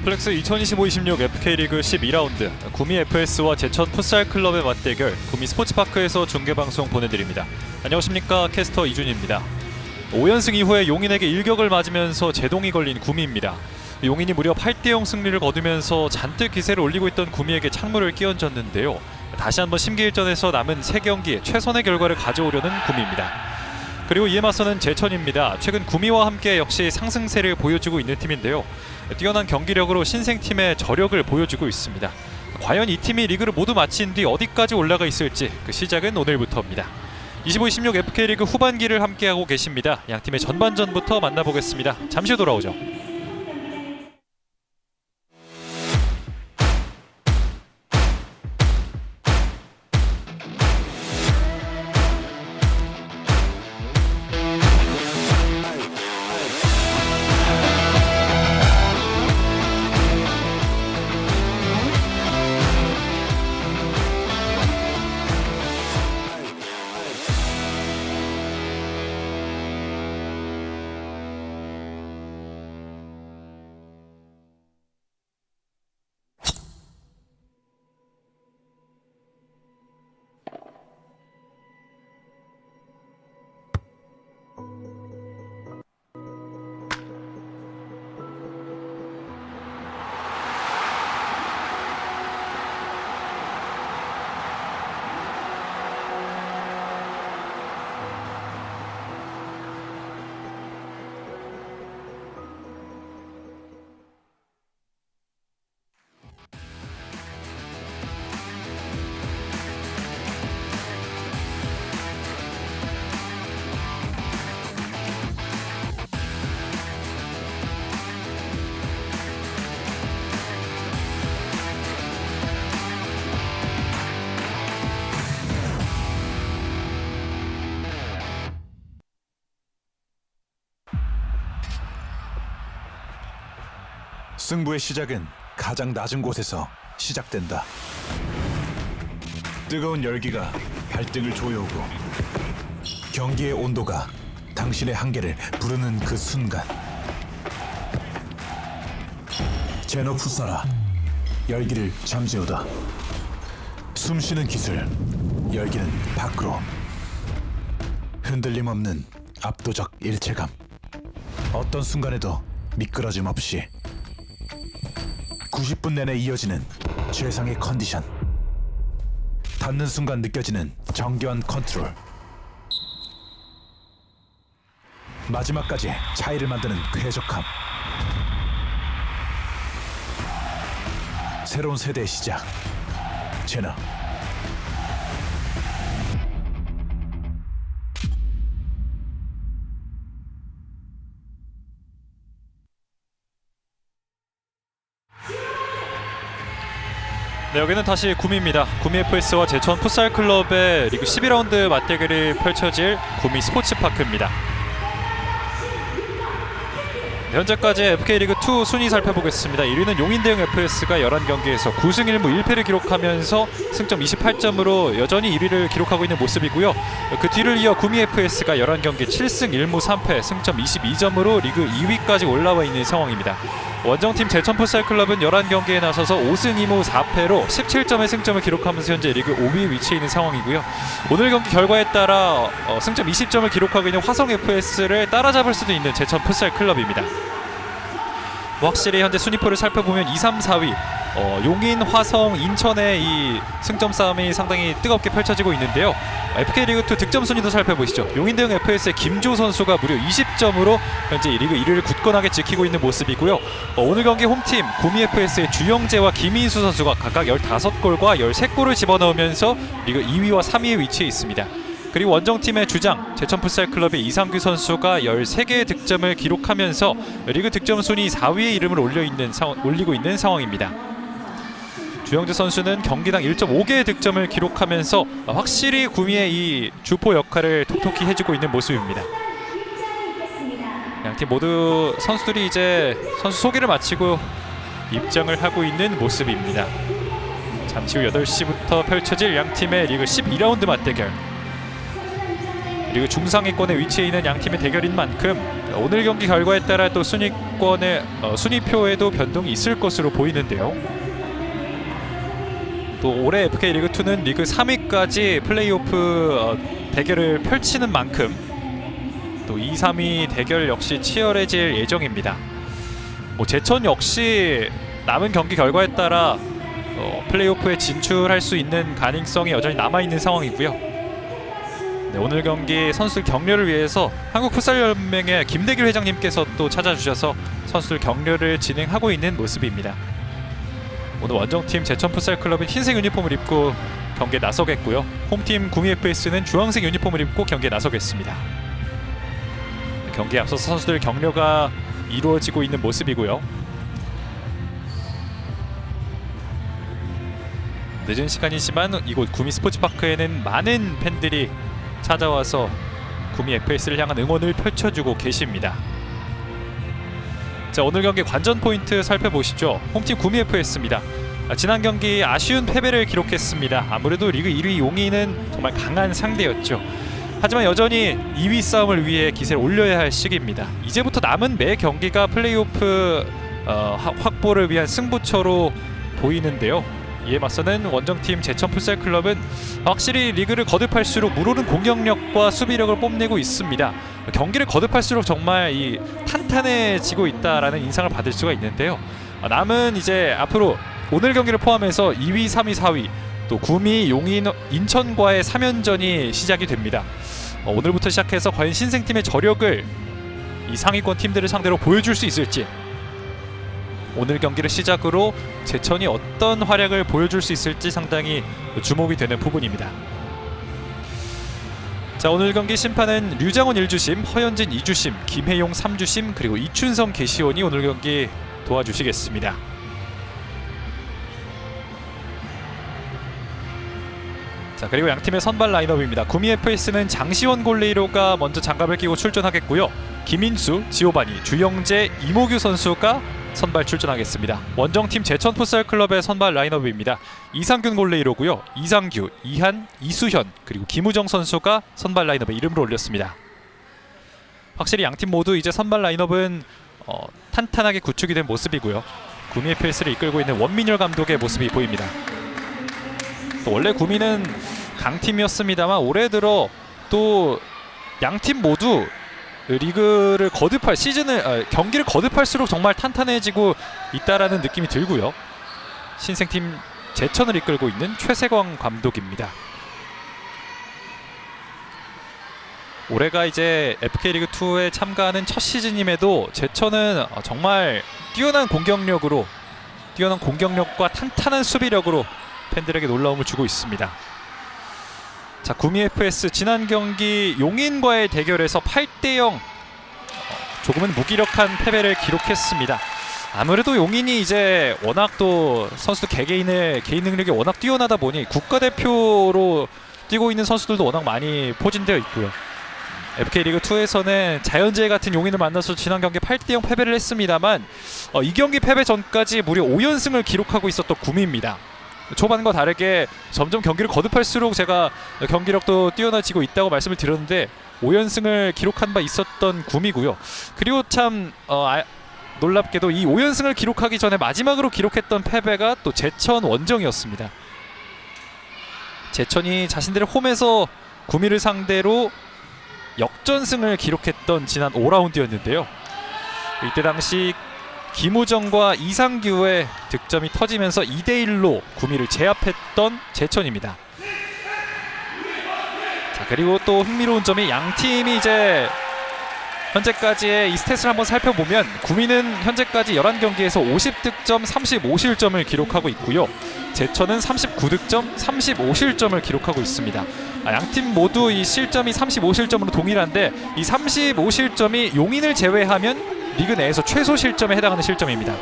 플렉스 2025-26 FK리그 12라운드 구미 FS와 제천 풋살클럽의 맞대결 구미 스포츠파크에서 중계방송 보내드립니다. 안녕하십니까, 캐스터 이준입니다. 5연승 이후에 용인에게 일격을 맞으면서 제동이 걸린 구미입니다. 용인이 무려 8대0 승리를 거두면서 잔뜩 기세를 올리고 있던 구미에게 찬물을 끼얹었는데요. 다시 한번 심기일전에서 남은 3경기에 최선의 결과를 가져오려는 구미입니다. 그리고 이에 맞서는 제천입니다. 최근 구미와 함께 역시 상승세를 보여주고 있는 팀인데요. 뛰어난 경기력으로 신생팀의 저력을 보여주고 있습니다. 과연 이 팀이 리그를 모두 마친 뒤 어디까지 올라가 있을지 그 시작은 오늘부터입니다. 25-26 FK리그 후반기를 함께하고 계십니다. 양팀의 전반전부터 만나보겠습니다. 잠시 후 돌아오죠. 승부의 시작은 가장 낮은 곳에서 시작된다. 뜨거운 열기가 발등을 조여오고 경기의 온도가 당신의 한계를 부르는 그 순간, 제너 풋살아, 열기를 잠재우다. 숨쉬는 기술, 열기는 밖으로. 흔들림 없는 압도적 일체감, 어떤 순간에도 미끄러짐 없이 90분 내내 이어지는 최상의 컨디션, 닿는 순간 느껴지는 정교한 컨트롤, 마지막까지 차이를 만드는 쾌적함. 새로운 세대의 시작, 제너. 네, 여기는 다시 구미입니다. 구미 FS와 제천 풋살클럽의 리그 12라운드 맞대결이 펼쳐질 구미 스포츠파크입니다. 네, 현재까지 FK리그2 순위 살펴보겠습니다. 1위는 용인대형 FS가 11경기에서 9승 1무 1패를 기록하면서 승점 28점으로 여전히 1위를 기록하고 있는 모습이고요. 그 뒤를 이어 구미 FS가 11경기 7승 1무 3패 승점 22점으로 리그 2위까지 올라와 있는 상황입니다. 원정팀 제천 풋살클럽은 11경기에 나서서 5승 2무 4패로 17점의 승점을 기록하면서 현재 리그 5위에 위치해 있는 상황이고요. 오늘 경기 결과에 따라 승점 20점을 기록하고 있는 화성 FS를 따라잡을 수도 있는 제천 풋살클럽입니다. 확실히 현재 순위표를 살펴보면 2, 3, 4위 용인, 화성, 인천의 이 승점 싸움이 상당히 뜨겁게 펼쳐지고 있는데요. FK리그2 득점 순위도 살펴보시죠. 용인대형 FS의 김조 선수가 무려 20점으로 현재 리그 1위를 굳건하게 지키고 있는 모습이고요. 오늘 경기 홈팀 구미 FS의 주영재와 김인수 선수가 각각 15골과 13골을 집어넣으면서 리그 2위와 3위에 위치해 있습니다. 그리고 원정팀의 주장 제천 풋살클럽의 이상규 선수가 13개의 득점을 기록하면서 리그 득점 순위 4위에 이름을 올리고 있는 상황입니다. 주영재 선수는 경기당 1.5개의 득점을 기록하면서 확실히 구미의 이 주포 역할을 톡톡히 해주고 있는 모습입니다. 양팀 모두 선수들이 이제 선수 소개를 마치고 입장을 하고 있는 모습입니다. 잠시 후 8시부터 펼쳐질 양팀의 리그 12라운드 맞대결. 그리고 중상위권에 위치해 있는 양 팀의 대결인 만큼 오늘 경기 결과에 따라 또 순위권의 순위표에도 변동이 있을 것으로 보이는데요. 또 올해 FK 리그2는 리그 3위까지 플레이오프 대결을 펼치는 만큼 또 2, 3위 대결 역시 치열해질 예정입니다. 제천 역시 남은 경기 결과에 따라 플레이오프에 진출할 수 있는 가능성이 여전히 남아있는 상황이고요. 네, 오늘 경기 선수들 격려를 위해서 한국풋살연맹의 김대길 회장님께서 또 찾아주셔서 선수들 격려를 진행하고 있는 모습입니다. 오늘 원정팀 제천풋살클럽은 흰색 유니폼을 입고 경기에 나서겠고요. 홈팀 구미FS는 주황색 유니폼을 입고 경기에 나서겠습니다. 경기에 앞서서 선수들 격려가 이루어지고 있는 모습이고요. 늦은 시간이지만 이곳 구미 스포츠파크에는 많은 팬들이 찾아와서 구미 FS를 향한 응원을 펼쳐주고 계십니다. 자, 오늘 경기 관전 포인트 살펴보시죠. 홈팀 구미 FS입니다. 지난 경기 아쉬운 패배를 기록했습니다. 아무래도 리그 1위 용인은 정말 강한 상대였죠. 하지만 여전히 2위 싸움을 위해 기세를 올려야 할 시기입니다. 이제부터 남은 매 경기가 플레이오프 확보를 위한 승부처로 보이는데요. 이에 맞서는 원정팀 제천풋살클럽은 확실히 리그를 거듭할수록 물오른 공격력과 수비력을 뽐내고 있습니다. 경기를 거듭할수록 정말 탄탄해지고 있다라는 인상을 받을 수가 있는데요. 남은 이제 앞으로 오늘 경기를 포함해서 2위, 3위, 4위 또 구미, 용인, 인천과의 3연전이 시작이 됩니다. 오늘부터 시작해서 과연 신생팀의 저력을 이 상위권 팀들을 상대로 보여줄 수 있을지, 오늘 경기를 시작으로 제천이 어떤 활약을 보여줄 수 있을지 상당히 주목이 되는 부분입니다. 자, 오늘 경기 심판은 류장원 1주심, 허현진 2주심, 김혜용 3주심, 그리고 이춘성 개시원이 오늘 경기 도와주시겠습니다. 자, 그리고 양팀의 선발 라인업입니다. 구미 FS는 장시원 골레이로가 먼저 장갑을 끼고 출전하겠고요. 김인수, 지오바니, 주영재, 이모규 선수가 선발 출전하겠습니다. 원정팀 제천풋살클럽의 선발 라인업입니다. 이상균 골레이로고요. 이상규, 이한, 이수현, 그리고 김우정 선수가 선발 라인업에 이름을 올렸습니다. 확실히 양팀 모두 이제 선발 라인업은 탄탄하게 구축이 된 모습이고요. 구미 FS를 이끌고 있는 원민열 감독의 모습이 보입니다. 또 원래 구미는 강팀이었습니다만 올해 들어 또 양팀 모두 리그를 거듭할 경기를 거듭할수록 정말 탄탄해지고 있다라는 느낌이 들고요. 신생팀 제천을 이끌고 있는 최세광 감독입니다. 올해가 이제 FK리그2에 참가하는 첫 시즌임에도 제천은 정말 뛰어난 공격력과 탄탄한 수비력으로 팬들에게 놀라움을 주고 있습니다. 자, 구미 FS 지난 경기 용인과의 대결에서 8대0 조금은 무기력한 패배를 기록했습니다. 아무래도 용인이 이제 워낙 또 선수들 개인 능력이 워낙 뛰어나다 보니 국가대표로 뛰고 있는 선수들도 워낙 많이 포진되어 있고요. FK리그2에서는 자연재해 같은 용인을 만나서 지난 경기 8대0 패배를 했습니다만 이 경기 패배 전까지 무려 5연승을 기록하고 있었던 구미입니다. 초반과 다르게 점점 경기를 거듭할수록 제가 경기력도 뛰어나지고 있다고 말씀을 드렸는데 5연승을 기록한 바 있었던 구미고요. 그리고 참 놀랍게도 이 5연승을 기록하기 전에 마지막으로 기록했던 패배가 또 제천 원정이었습니다. 제천이 자신들의 홈에서 구미를 상대로 역전승을 기록했던 지난 5라운드였는데요. 이때 당시 김우정과 이상규의 득점이 터지면서 2대1로 구미를 제압했던 제천입니다. 자, 그리고 또 흥미로운 점이 양 팀이 이제 현재까지의 이 스탯을 한번 살펴보면 구미는 현재까지 11경기에서 50득점 35실점을 기록하고 있고요. 제천은 39득점 35실점을 기록하고 있습니다. 양팀 모두 이 실점이 35실점으로 동일한데 이 35실점이 용인을 제외하면 리그 내에서 최소 실점에 해당하는 실점입니다.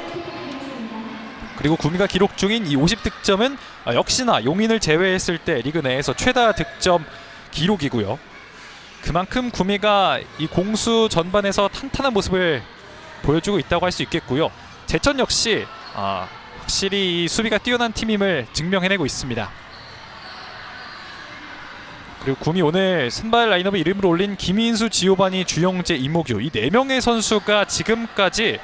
그리고 구미가 기록 중인 이 50득점은 역시나 용인을 제외했을 때 리그 내에서 최다 득점 기록이고요. 그만큼 구미가 이 공수 전반에서 탄탄한 모습을 보여주고 있다고 할 수 있겠고요. 제천 역시 확실히 이 수비가 뛰어난 팀임을 증명해내고 있습니다. 그리고 구미 오늘 선발 라인업에 이름을 올린 김인수, 지오바니, 주영재, 이모규 이 4명의 선수가 지금까지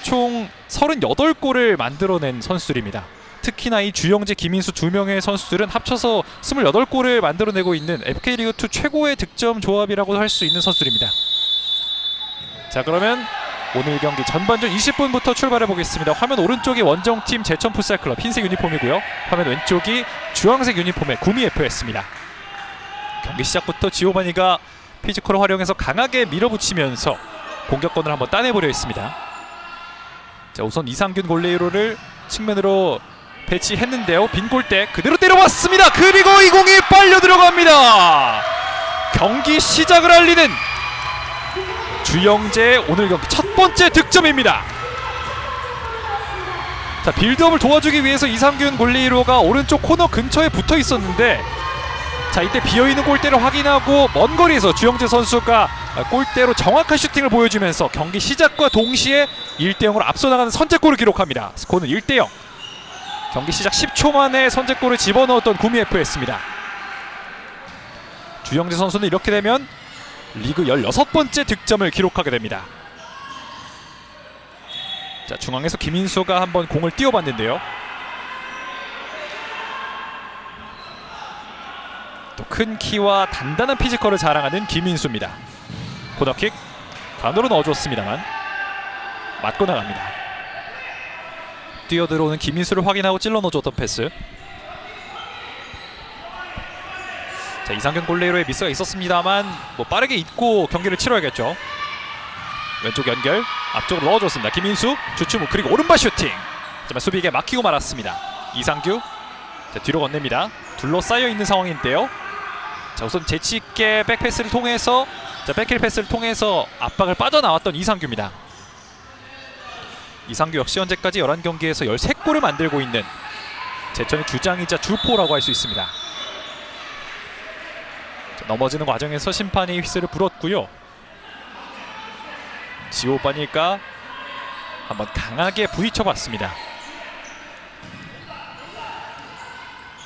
총 38골을 만들어낸 선수들입니다. 특히나 이 주영재, 김인수 2명의 선수들은 합쳐서 28골을 만들어내고 있는 FK리그2 최고의 득점 조합이라고 할 수 있는 선수들입니다. 자, 그러면 오늘 경기 전반전 20분부터 출발해 보겠습니다. 화면 오른쪽이 원정팀 제천 풋살클럽 흰색 유니폼이고요. 화면 왼쪽이 주황색 유니폼의 구미 FS입니다. 경기 시작부터 지오바니가 피지컬을 활용해서 강하게 밀어붙이면서 공격권을 한번 따내보려 했습니다. 자, 우선 이상균 골레이로를 측면으로 배치했는데요. 빈 골대 그대로 때려왔습니다. 그리고 이 공이 빨려 들어갑니다. 경기 시작을 알리는 주영재의 오늘 경기 첫 번째 득점입니다. 자, 빌드업을 도와주기 위해서 이상균 골레이로가 오른쪽 코너 근처에 붙어 있었는데, 자, 이때 비어있는 골대를 확인하고 먼 거리에서 주영재 선수가 골대로 정확한 슈팅을 보여주면서 경기 시작과 동시에 1대0으로 앞서 나가는 선제골을 기록합니다. 스코어는 1대0. 경기 시작 10초 만에 선제골을 집어넣었던 구미 FS입니다. 주영재 선수는 이렇게 되면 리그 16번째 득점을 기록하게 됩니다. 자, 중앙에서 김인수가 한번 공을 띄워봤는데요. 또 큰 키와 단단한 피지컬을 자랑하는 김인수입니다. 코너킥 간으로 넣어줬습니다만 맞고 나갑니다. 뛰어들어오는 김인수를 확인하고 찔러 넣어줬던 패스. 자, 이상균 골레이로의 미스가 있었습니다만 빠르게 잊고 경기를 치러야겠죠. 왼쪽 연결 앞쪽으로 넣어줬습니다. 김인수 주춤 그리고 오른발 슈팅. 하지만 수비에게 막히고 말았습니다. 이상규 자, 뒤로 건넵니다. 둘러싸여 있는 상황인데요. 자, 우선 재치있게 백패스를 통해서 백힐 패스를 통해서 압박을 빠져나왔던 이상규입니다. 이상규 역시 현재까지 11경기에서 13골을 만들고 있는 제천의 주장이자 주포라고 할 수 있습니다. 자, 넘어지는 과정에서 심판이 휘슬을 불었고요. 지오바니가 한번 강하게 부딪혀봤습니다.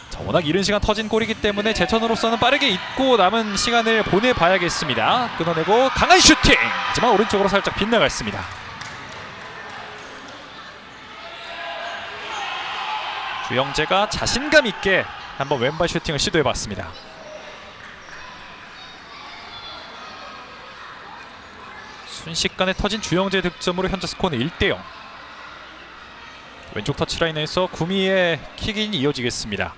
자, 워낙 이른 시간 터진 골이기 때문에 제천으로서는 빠르게 잊고 남은 시간을 보내봐야겠습니다. 끊어내고 강한 슈팅! 하지만 오른쪽으로 살짝 빗나갔습니다. 주영재가 자신감 있게 한번 왼발 슈팅을 시도해봤습니다. 순식간에 터진 주영재의 득점으로 현재 스코어는 1대0. 왼쪽 터치라인에서 구미의 킥인이 이어지겠습니다.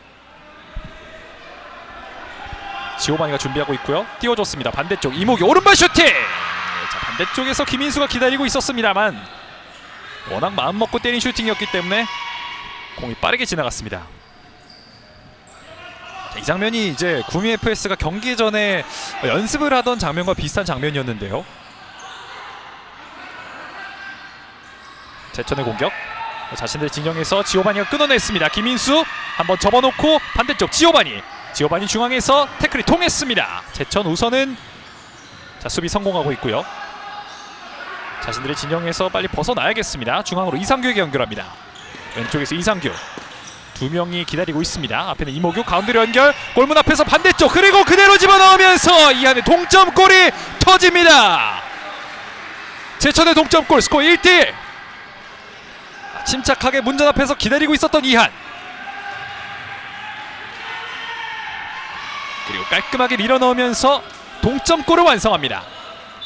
지오바니가 준비하고 있고요. 띄워줬습니다. 반대쪽 이목이 오른발 슈팅! 자, 반대쪽에서 김인수가 기다리고 있었습니다만 워낙 마음먹고 때린 슈팅이었기 때문에 공이 빠르게 지나갔습니다. 자, 이 장면이 이제 구미 FS가 경기 전에 연습을 하던 장면과 비슷한 장면이었는데요. 제천의 공격 자신들 진영에서 지오바니가 끊어냈습니다. 김인수 한번 접어놓고 반대쪽 지오바니 중앙에서 태클이 통했습니다. 제천 우선은 자, 수비 성공하고 있고요. 자신들의 진영에서 빨리 벗어나야겠습니다. 중앙으로 이상규에게 연결합니다. 왼쪽에서 이상규 2명이 기다리고 있습니다. 앞에는 이모규 가운데로 연결 골문 앞에서 반대쪽 그리고 그대로 집어넣으면서 이 안에 동점골이 터집니다. 제천의 동점골 스코어 1대1. 침착하게 문전 앞에서 기다리고 있었던 이한 그리고 깔끔하게 밀어넣으면서 동점골을 완성합니다.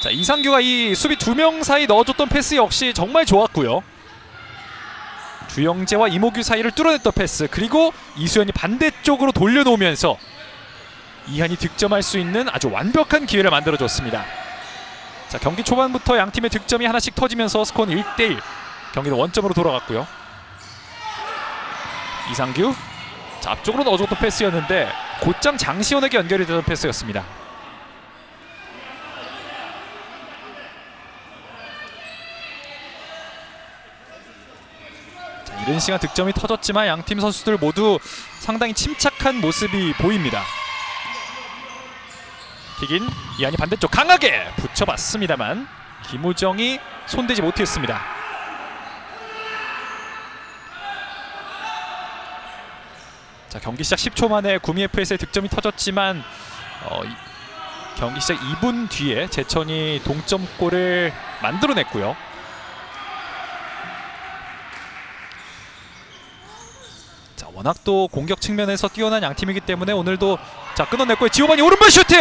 자, 이상규가 이 수비 2명 사이 넣어줬던 패스 역시 정말 좋았고요. 주영재와 이모규 사이를 뚫어냈던 패스 그리고 이수연이 반대쪽으로 돌려놓으면서 이한이 득점할 수 있는 아주 완벽한 기회를 만들어줬습니다. 자, 경기 초반부터 양팀의 득점이 하나씩 터지면서 스코어는 1대1. 경기는 원점으로 돌아갔고요. 이상규 자, 앞쪽으로 넣어줬던 패스였는데 곧장 장시원에게 연결이 되던 패스였습니다. 자, 이른 시간 득점이 터졌지만 양팀 선수들 모두 상당히 침착한 모습이 보입니다. 킥인 이한이 반대쪽 강하게 붙여봤습니다만 김우정이 손대지 못했습니다. 자, 경기 시작 10초 만에 구미 FS의 득점이 터졌지만 경기 시작 2분 뒤에 제천이 동점골을 만들어냈고요. 자, 워낙 또 공격 측면에서 뛰어난 양 팀이기 때문에 오늘도 자 끊어냈고요. 지오바니 오른발 슈팅!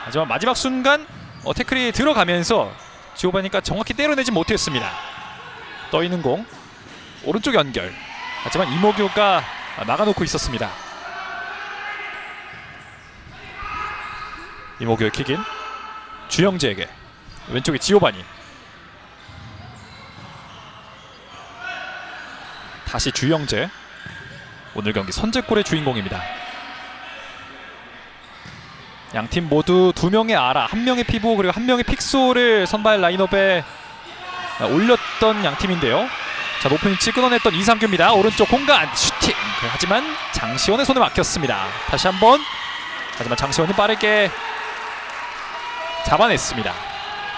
하지만 마지막 순간 태클이 들어가면서 지오바니가 정확히 때려내지 못했습니다. 떠있는 공 오른쪽 연결. 하지만 이모규가 막아놓고 있었습니다. 이모규의 킥인 주영재에게 왼쪽에 지오바니. 다시 주영재. 오늘 경기 선제골의 주인공입니다. 양팀 모두 2명의 아라, 1명의 피보 그리고 1명의 픽소를 선발 라인업에 올렸던 양팀인데요. 자, 높은 위치 끊어냈던 이상규입니다. 오른쪽 공간 슈팅. 하지만 장시원의 손에 막혔습니다. 다시 한번. 하지만 장시원이 빠르게 잡아냈습니다.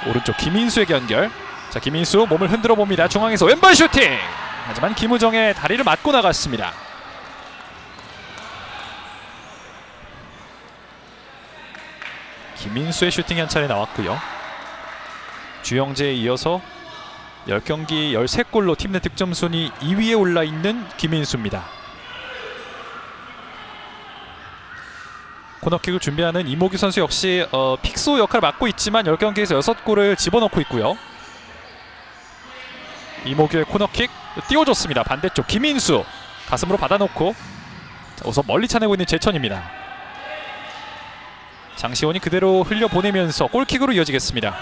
오른쪽 김인수에게 연결. 자, 김인수 몸을 흔들어 봅니다. 중앙에서 왼발 슈팅. 하지만 김우정의 다리를 맞고 나갔습니다. 김인수의 슈팅이 한 차례 나왔고요. 주영재에 이어서 10경기 13골로 팀 내 득점 순위 2위에 올라있는 김인수입니다. 코너킥을 준비하는 이모규 선수 역시 픽소 역할을 맡고 있지만 10경기에서 6골을 집어넣고 있고요. 이모규의 코너킥 띄워줬습니다. 반대쪽 김인수 가슴으로 받아놓고 우선 멀리 차내고 있는 제천입니다. 장시원이 그대로 흘려보내면서 골킥으로 이어지겠습니다.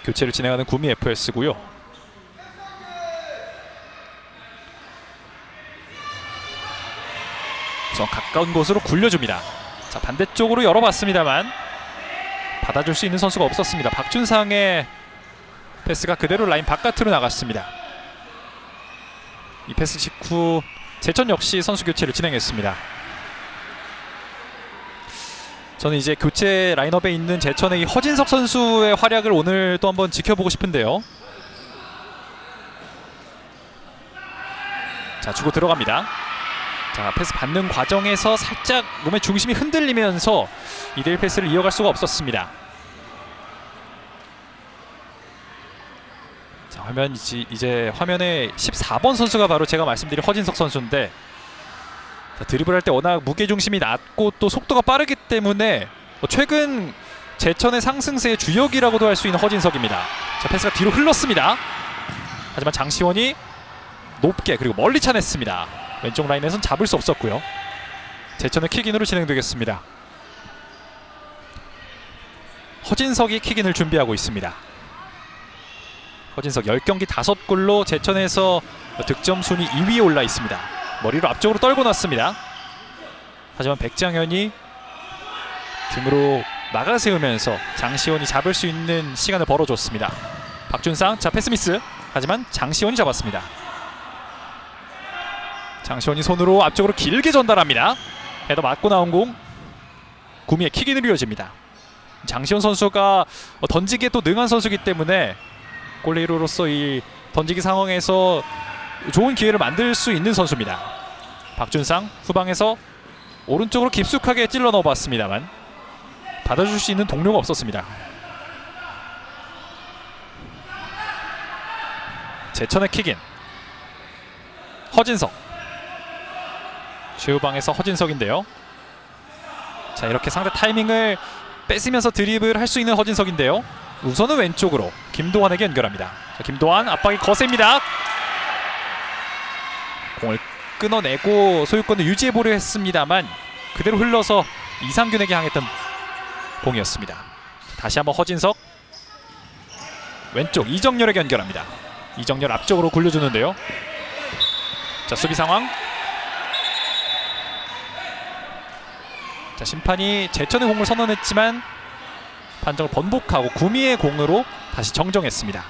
교체를 진행하는 구미 FS고요. 우선 가까운 곳으로 굴려줍니다. 자, 반대쪽으로 열어봤습니다만 받아줄 수 있는 선수가 없었습니다. 박준상의 패스가 그대로 라인 바깥으로 나갔습니다. 이 패스 직후 제천 역시 선수 교체를 진행했습니다. 저는 이제 교체 라인업에 있는 제천의 이 허진석 선수의 활약을 오늘 또 한번 지켜보고 싶은데요. 자, 주고 들어갑니다. 자, 패스 받는 과정에서 살짝 몸의 중심이 흔들리면서 2대1 패스를 이어갈 수가 없었습니다. 자, 화면 이제 화면에 14번 선수가 바로 제가 말씀드린 허진석 선수인데, 자, 드리블할 때 워낙 무게중심이 낮고 또 속도가 빠르기 때문에 최근 제천의 상승세의 주역이라고도 할 수 있는 허진석입니다. 자, 패스가 뒤로 흘렀습니다. 하지만 장시원이 높게 그리고 멀리 차냈습니다. 왼쪽 라인에선 잡을 수 없었고요. 제천의 킥인으로 진행되겠습니다. 허진석이 킥인을 준비하고 있습니다. 허진석 10경기 5골로 제천에서 득점 순위 2위에 올라 있습니다. 머리로 앞쪽으로 떨고 났습니다. 하지만 백장현이 등으로 막아세우면서 장시원이 잡을 수 있는 시간을 벌어줬습니다. 박준상, 자, 패스 미스. 하지만 장시원이 잡았습니다. 장시원이 손으로 앞쪽으로 길게 전달합니다. 헤더 맞고 나온 공 구미의 킥인으로 이어집니다. 장시원 선수가 던지기에 또 능한 선수이기 때문에 골레이로로서 이 던지기 상황에서 좋은 기회를 만들 수 있는 선수입니다. 박준상 후방에서 오른쪽으로 깊숙하게 찔러 넣어봤습니다만 받아줄 수 있는 동료가 없었습니다. 제천의 킥인 허진석. 최후방에서 허진석인데요. 자, 이렇게 상대 타이밍을 뺏으면서 드리블 할 수 있는 허진석인데요. 우선은 왼쪽으로 김도환에게 연결합니다. 자, 김도환 압박이 거셉니다. 공을 끊어내고 소유권을 유지해보려 했습니다만 그대로 흘러서 이상균에게 향했던 공이었습니다. 다시 한번 허진석 왼쪽 이정열에게 연결합니다. 이정열 앞쪽으로 굴려주는데요. 자, 수비 상황. 자, 심판이 제천의 공을 선언했지만 판정을 번복하고 구미의 공으로 다시 정정했습니다.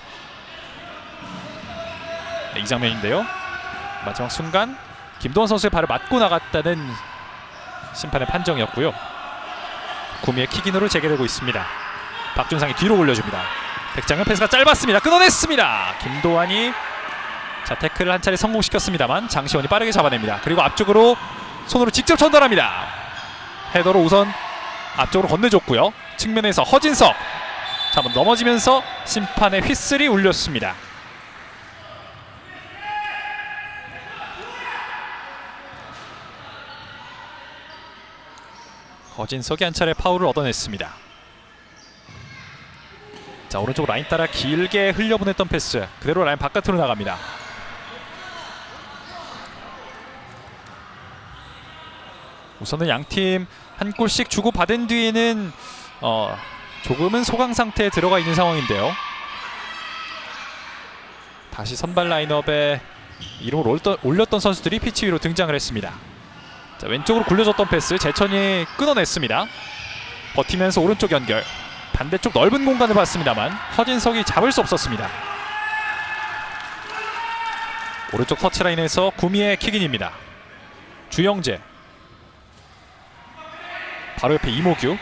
네, 이 장면인데요. 마지막 순간 김도환 선수의 발을 맞고 나갔다는 심판의 판정이었고요. 구미의 킥인으로 재개되고 있습니다. 박준상이 뒤로 올려줍니다. 백장현 패스가 짧았습니다. 끊어냈습니다. 김도환이 자, 태클을 한 차례 성공시켰습니다만 장시원이 빠르게 잡아냅니다. 그리고 앞쪽으로 손으로 직접 전달합니다. 헤더로 우선 앞쪽으로 건네줬고요. 측면에서 허진석. 자, 한번 넘어지면서 심판의 휘슬이 울렸습니다. 허진석이 한 차례 파울을 얻어냈습니다. 자, 오른쪽 라인 따라 길게 흘려보냈던 패스 그대로 라인 바깥으로 나갑니다. 우선은 양팀 한 골씩 주고받은 뒤에는 조금은 소강 상태에 들어가 있는 상황인데요. 다시 선발 라인업에 이름을 올렸던 선수들이 피치 위로 등장을 했습니다. 자, 왼쪽으로 굴려줬던 패스 재천이 끊어냈습니다. 버티면서 오른쪽 연결. 반대쪽 넓은 공간을 봤습니다만 허진석이 잡을 수 없었습니다. 오른쪽 터치라인에서 구미의 킥인입니다. 주영재. 바로 옆에 이모규.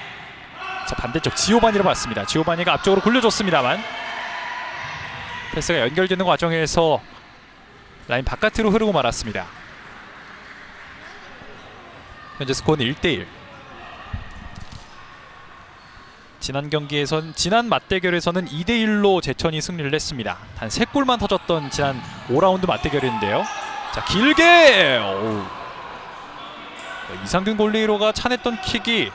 자, 반대쪽 지오바니를 봤습니다. 지오바니가 앞쪽으로 굴려줬습니다만 패스가 연결되는 과정에서 라인 바깥으로 흐르고 말았습니다. 현재 스코어는 1대1. 지난 맞대결에서는 2대1로 제천이 승리를 했습니다. 단 3골만 터졌던 지난 5라운드 맞대결인데요. 자, 길게 이상균 골리로가 차냈던 킥이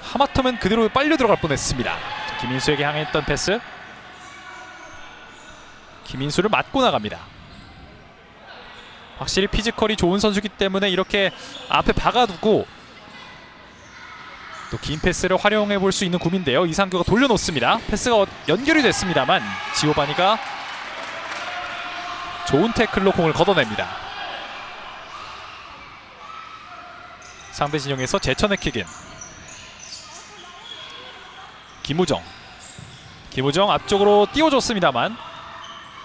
하마터면 그대로 빨려 들어갈 뻔했습니다. 자, 김인수에게 향했던 패스. 김인수를 맞고 나갑니다. 확실히 피지컬이 좋은 선수이기 때문에 이렇게 앞에 박아두고 또 긴 패스를 활용해 볼 수 있는 구민데요. 이상규가 돌려놓습니다. 패스가 연결이 됐습니다만 지오바니가 좋은 태클로 공을 걷어냅니다. 상대 진영에서 제천의 킥인. 김우정 앞쪽으로 띄워줬습니다만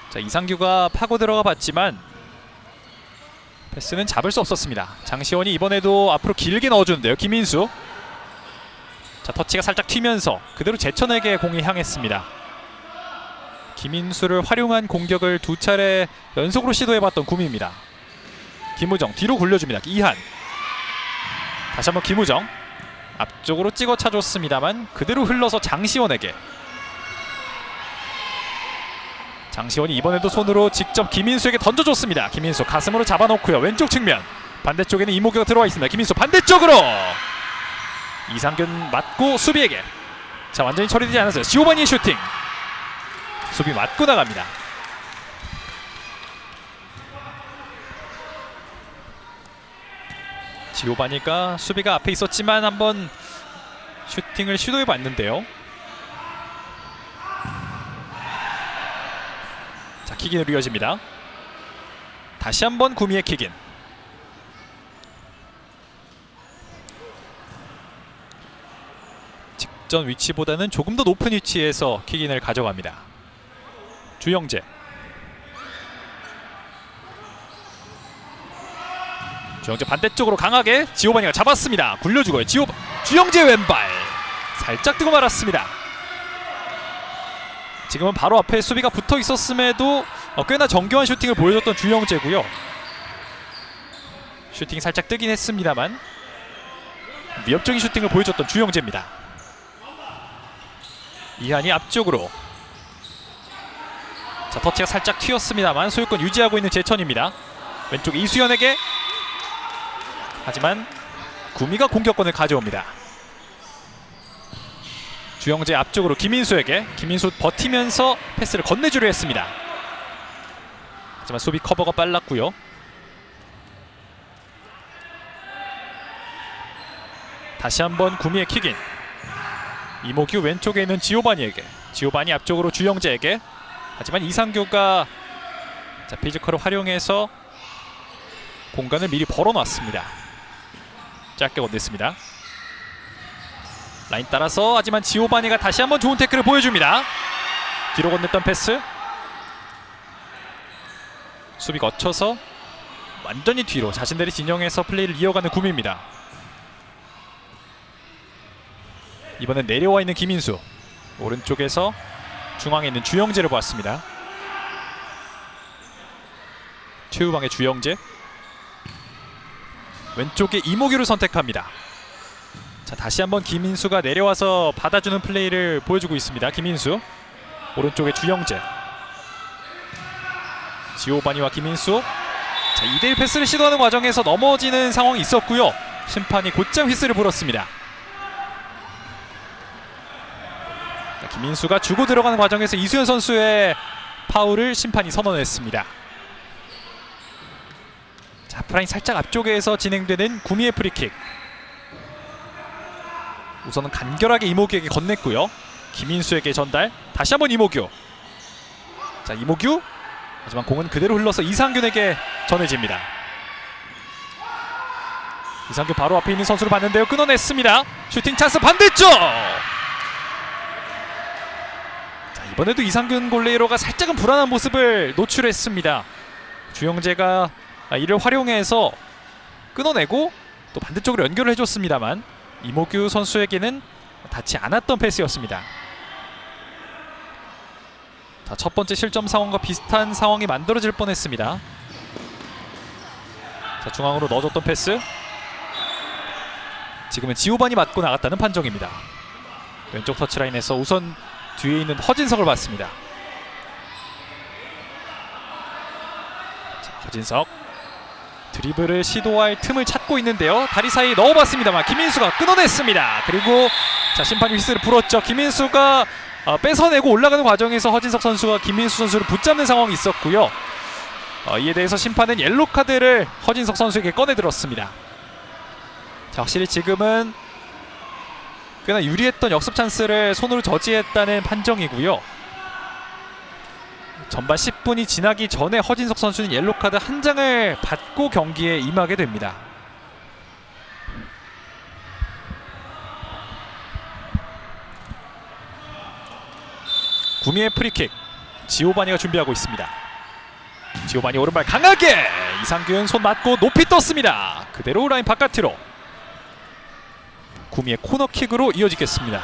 자, 이상규가 파고 들어가 봤지만 패스는 잡을 수 없었습니다. 장시원이 이번에도 앞으로 길게 넣어주는데요. 김인수. 자, 터치가 살짝 튀면서 그대로 제천에게 공이 향했습니다. 김인수를 활용한 공격을 2차례 연속으로 시도해봤던 구미입니다. 김우정 뒤로 굴려줍니다. 이한. 다시 한번 김우정. 앞쪽으로 찍어 차줬습니다만 그대로 흘러서 장시원에게. 장시원이 이번에도 손으로 직접 김인수에게 던져줬습니다. 김인수 가슴으로 잡아놓고요. 왼쪽 측면. 반대쪽에는 이모규가 들어와 있습니다. 김인수 반대쪽으로. 이상균 맞고 수비에게. 자, 완전히 처리되지 않았어요. 지오바니의 슈팅. 수비 맞고 나갑니다. 지오바니가 수비가 앞에 있었지만 한번 슈팅을 시도해봤는데요. 자, 킥인으로 이어집니다. 다시 한번 구미의 킥인. 직전 위치보다는 조금 더 높은 위치에서 킥인을 가져갑니다. 주영재. 주영재 반대쪽으로 강하게 지오바니가 잡았습니다. 굴려주고요. 주영재 왼발 살짝 뜨고 말았습니다. 지금은 바로 앞에 수비가 붙어 있었음에도 꽤나 정교한 슈팅을 보여줬던 주영재고요. 슈팅이 살짝 뜨긴 했습니다만 위협적인 슈팅을 보여줬던 주영재입니다. 이한이 앞쪽으로. 자, 터치가 살짝 튀었습니다만 소유권 유지하고 있는 제천입니다. 왼쪽 이수연에게. 하지만 구미가 공격권을 가져옵니다. 주영재 앞쪽으로 김인수에게. 김인수 버티면서 패스를 건네주려 했습니다. 하지만 수비 커버가 빨랐고요. 다시 한번 구미의 킥인. 이모규 왼쪽에 있는 지오바니에게. 지오바니 앞쪽으로 주영재에게. 하지만 이상규가 자, 피지컬을 활용해서 공간을 미리 벌어놨습니다. 짧게 건넸습니다. 라인 따라서. 하지만 지오바니가 다시 한번 좋은 태클을 보여줍니다. 뒤로 건넸던 패스. 수비 거쳐서 완전히 뒤로 자신들의 진영에서 플레이를 이어가는 구미입니다. 이번엔 내려와 있는 김인수. 오른쪽에서 중앙에 있는 주영재를 보았습니다. 최후방의 주영재. 왼쪽에 이모규를 선택합니다. 자, 다시 한번 김인수가 내려와서 받아주는 플레이를 보여주고 있습니다. 김인수 오른쪽에 주영재, 지오바니와 김인수. 자, 2대1 패스를 시도하는 과정에서 넘어지는 상황이 있었고요. 심판이 곧장 휘슬을 불었습니다. 자, 김인수가 주고 들어가는 과정에서 이수현 선수의 파울을 심판이 선언했습니다. 자, 하프라인 살짝 앞쪽에서 진행되는 구미의 프리킥. 우선은 간결하게 이모규에게 건넸고요. 김인수에게 전달. 다시 한번 이모규. 자, 이모규. 하지만 공은 그대로 흘러서 이상균에게 전해집니다. 이상균 바로 앞에 있는 선수를 봤는데요. 끊어냈습니다. 슈팅 찬스 반대쪽. 자, 이번에도 이상균 골레이로가 살짝은 불안한 모습을 노출했습니다. 주영재가 이를 활용해서 끊어내고 또 반대쪽으로 연결을 해줬습니다만 이모규 선수에게는 닿지 않았던 패스였습니다. 자, 첫 번째 실점 상황과 비슷한 상황이 만들어질 뻔했습니다. 자, 중앙으로 넣어줬던 패스. 지금은 지오반이 맞고 나갔다는 판정입니다. 왼쪽 터치라인에서 우선 뒤에 있는 허진석을 봤습니다. 자, 허진석 드리블을 시도할 틈을 찾고 있는데요. 다리 사이 넣어봤습니다만 김인수가 끊어냈습니다. 그리고 자, 심판이 휘슬을 불었죠. 김인수가 뺏어내고 올라가는 과정에서 허진석 선수가 김민수 선수를 붙잡는 상황이 있었고요. 이에 대해서 심판은 옐로 카드를 허진석 선수에게 꺼내들었습니다. 자, 확실히 지금은 꽤나 유리했던 역습 찬스를 손으로 저지했다는 판정이고요. 전반 10분이 지나기 전에 허진석 선수는 옐로 카드 한 장을 받고 경기에 임하게 됩니다. 구미의 프리킥. 지오바니가 준비하고 있습니다. 지오바니 오른발 강하게. 이상균 손 맞고 높이 떴습니다. 그대로 라인 바깥으로. 구미의 코너킥으로 이어지겠습니다.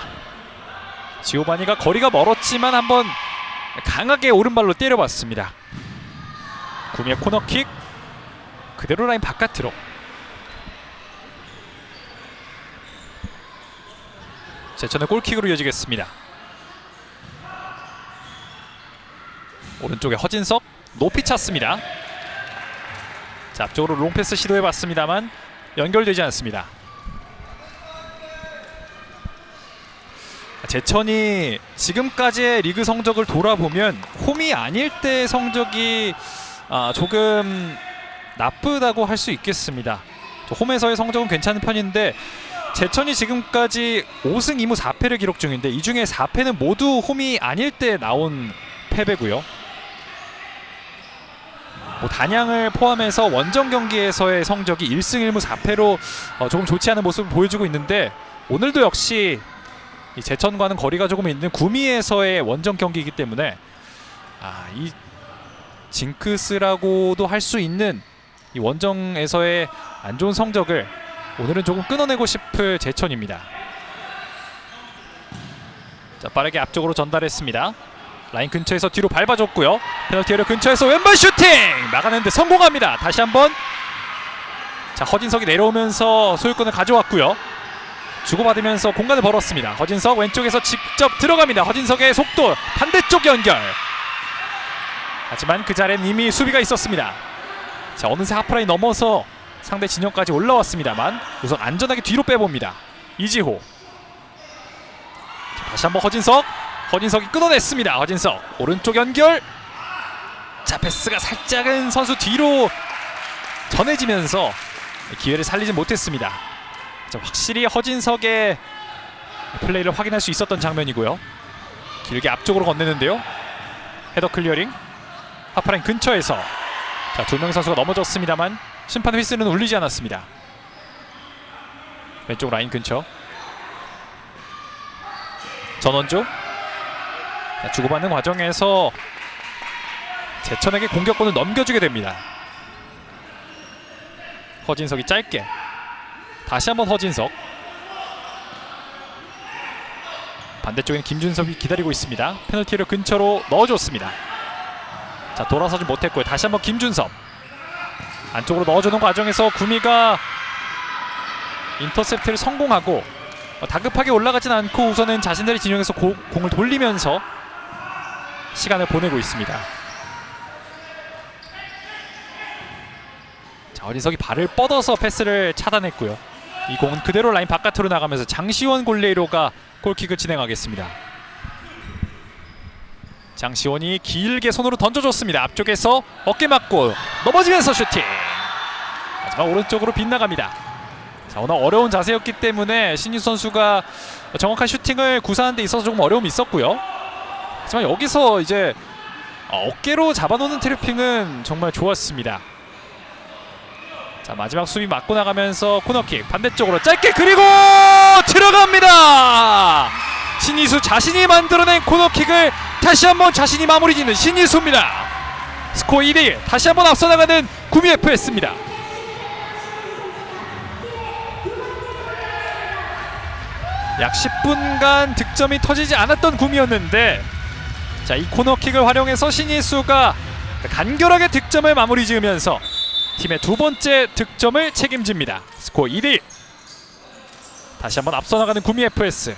지오바니가 거리가 멀었지만 한번 강하게 오른발로 때려봤습니다. 구미의 코너킥. 그대로 라인 바깥으로. 제천의 골킥으로 이어지겠습니다. 오른쪽에 허진석 높이 찼습니다. 자, 앞쪽으로 롱패스 시도해봤습니다만 연결되지 않습니다. 제천이 지금까지의 리그 성적을 돌아보면 홈이 아닐 때의 성적이 조금 나쁘다고 할 수 있겠습니다. 홈에서의 성적은 괜찮은 편인데 제천이 지금까지 5승 2무 4패를 기록 중인데 이 중에 4패는 모두 홈이 아닐 때 나온 패배고요. 단양을 포함해서 원정 경기에서의 성적이 1승 1무 4패로 조금 좋지 않은 모습을 보여주고 있는데 오늘도 역시 이 제천과는 거리가 조금 있는 구미에서의 원정 경기이기 때문에 이 징크스라고도 할 수 있는 이 원정에서의 안 좋은 성적을 오늘은 조금 끊어내고 싶을 제천입니다. 자, 빠르게 앞쪽으로 전달했습니다. 라인 근처에서 뒤로 밟아줬고요. 페널티 에리어 근처에서 왼발 슈팅! 막아내는데 성공합니다. 다시 한번. 자, 허진석이 내려오면서 소유권을 가져왔고요. 주고받으면서 공간을 벌었습니다. 허진석 왼쪽에서 직접 들어갑니다. 허진석의 속도 반대쪽 연결. 하지만 그 자리에는 이미 수비가 있었습니다. 자, 어느새 하프라인 넘어서 상대 진영까지 올라왔습니다만 우선 안전하게 뒤로 빼봅니다. 이지호. 자, 다시 한번 허진석이 끊어냈습니다. 허진석 오른쪽 연결. 자, 패스가 살짝은 선수 뒤로 전해지면서 기회를 살리지 못했습니다. 자, 확실히 허진석의 플레이를 확인할 수 있었던 장면이고요. 길게 앞쪽으로 건네는데요. 헤더 클리어링. 하프라인 근처에서 자, 두 명의 선수가 넘어졌습니다만 심판 휘슬은 울리지 않았습니다. 왼쪽 라인 근처. 전원주. 자, 주고받는 과정에서 제천에게 공격권을 넘겨주게 됩니다. 허진석이 짧게. 다시 한번 허진석. 반대쪽에는 김준섭이 기다리고 있습니다. 페널티를 근처로 넣어줬습니다. 자, 돌아서지 못했고요. 다시 한번 김준섭. 안쪽으로 넣어주는 과정에서 구미가 인터셉트를 성공하고 다급하게 올라가진 않고 우선은 자신들의 진영에서 공을 돌리면서 시간을 보내고 있습니다. 자, 어리석이 발을 뻗어서 패스를 차단했고요. 이 공은 그대로 라인 바깥으로 나가면서 장시원 골레이로가 골킥을 진행하겠습니다. 장시원이 길게 손으로 던져줬습니다. 앞쪽에서 어깨 맞고 넘어지면서 슈팅. 하지만 오른쪽으로 빗나갑니다. 자, 워낙 어려운 자세였기 때문에 신유수 선수가 정확한 슈팅을 구사하는 데 있어서 조금 어려움이 있었고요. 하지만 여기서 이제 어깨로 잡아놓는 트래핑은 정말 좋았습니다. 자, 마지막 수비 맞고 나가면서 코너킥 반대쪽으로 짧게 그리고 들어갑니다. 신이수 자신이 만들어낸 코너킥을 다시 한번 자신이 마무리 짓는 신이수입니다. 스코어 2대1 다시 한번 앞서 나가는 구미 FS입니다. 약 10분간 득점이 터지지 않았던 구미였는데, 자, 이 코너킥을 활용해서 신이수가 간결하게 득점을 마무리 지으면서 팀의 두 번째 득점을 책임집니다. 스코어 2대1 다시 한번 앞서 나가는 구미 FS.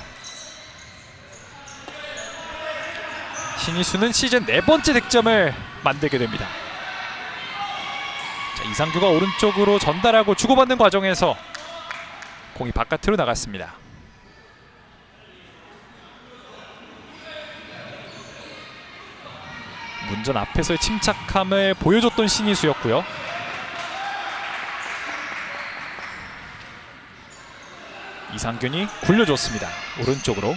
신이수는 시즌 네 번째 득점을 만들게 됩니다. 자, 이상규가 오른쪽으로 전달하고 주고받는 과정에서 공이 바깥으로 나갔습니다. 문전 앞에서의 침착함을 보여줬던 신이수였고요. 이상균이 굴려줬습니다. 오른쪽으로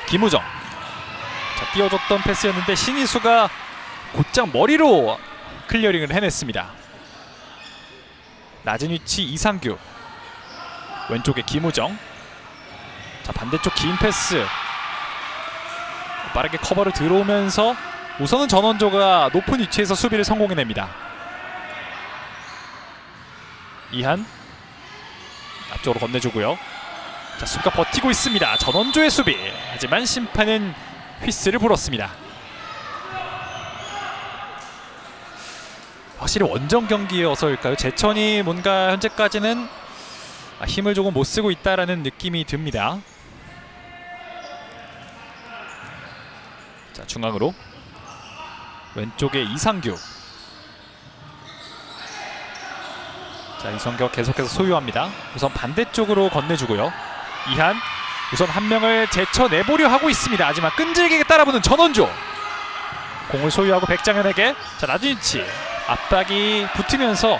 김우정. 자, 띄워줬던 패스였는데 신이수가 곧장 머리로 클리어링을 해냈습니다. 낮은 위치 이상규, 왼쪽에 김우정. 자, 반대쪽 긴 패스 빠르게 커버를 들어오면서 우선은 전원조가 높은 위치에서 수비를 성공해냅니다. 이한 앞쪽으로 건네주고요. 자, 수비가 버티고 있습니다. 전원조의 수비. 하지만 심판은 휘스를 불었습니다. 확실히 원정 경기여서일까요? 제천이 뭔가 현재까지는 힘을 조금 못 쓰고 있다라는 느낌이 듭니다. 자, 중앙으로 왼쪽에 이상규. 자, 이성규가 계속해서 소유합니다. 우선 반대쪽으로 건네주고요. 이한 우선 한 명을 제쳐내보려 하고 있습니다. 하지만 끈질기게 따라붙는 전원조. 공을 소유하고 백장현에게, 자, 낮은 위치 압박이 붙으면서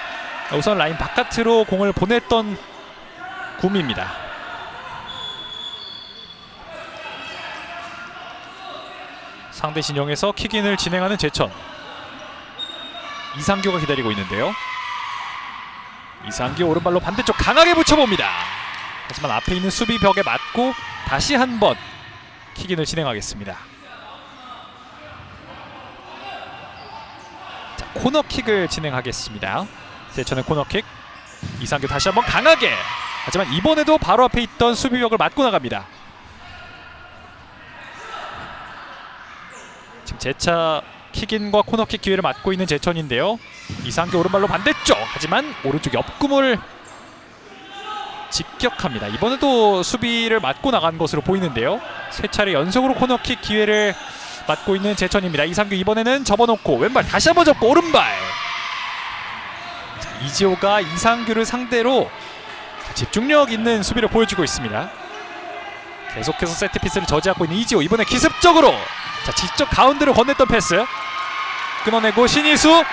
우선 라인 바깥으로 공을 보냈던 구미입니다. 상대 진영에서 킥인을 진행하는 제천. 이상규가 기다리고 있는데요. 이상규 오른발로 반대쪽 강하게 붙여봅니다. 하지만 앞에 있는 수비벽에 맞고 다시 한번 킥인을 진행하겠습니다. 자, 코너킥을 진행하겠습니다. 제천의 코너킥. 이상규 다시 한번 강하게. 하지만 이번에도 바로 앞에 있던 수비벽을 맞고 나갑니다. 지금 재차 킥인과 코너킥 기회를 맞고 있는 제천인데요. 이상규 오른발로 반대쪽. 하지만 오른쪽 옆구멍을 직격합니다. 이번에도 수비를 맞고 나간 것으로 보이는데요. 세 차례 연속으로 코너킥 기회를 맞고 있는 제천입니다. 이상규 이번에는 접어놓고 왼발 다시 한번 접고 오른발. 자, 이지호가 이상규를 상대로 집중력 있는 수비를 보여주고 있습니다. 계속해서 세트피스를 저지하고 있는 이지호. 이번에 기습적으로, 자, 직접 가운데로 건넸던 패스 끊어내고 신이수.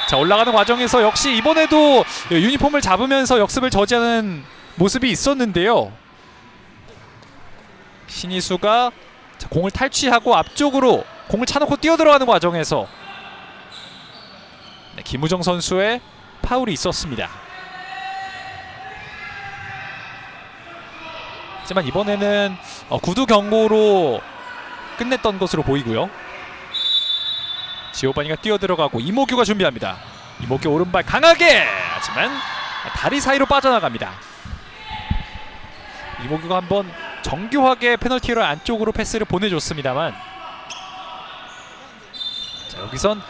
자, 올라가는 과정에서 역시 이번에도 유니폼을 잡으면서 역습을 저지하는 모습이 있었는데요. 신이수가, 자, 공을 탈취하고 앞쪽으로 공을 차놓고 뛰어들어가는 과정에서 김우정 선수의 파울이 있었습니다. 하지만 이번에는 구두 경고로 끝냈던 것으로 보이고요. 지오바니가 뛰어들어가고 이모규가 준비합니다. 이모규 오른발 강하게. 하지만 다리 사이로 빠져나갑니다. 이모규가 한번 정교하게 페널티를 안쪽으로 패스를 보내줬습니다만, 자, 여기선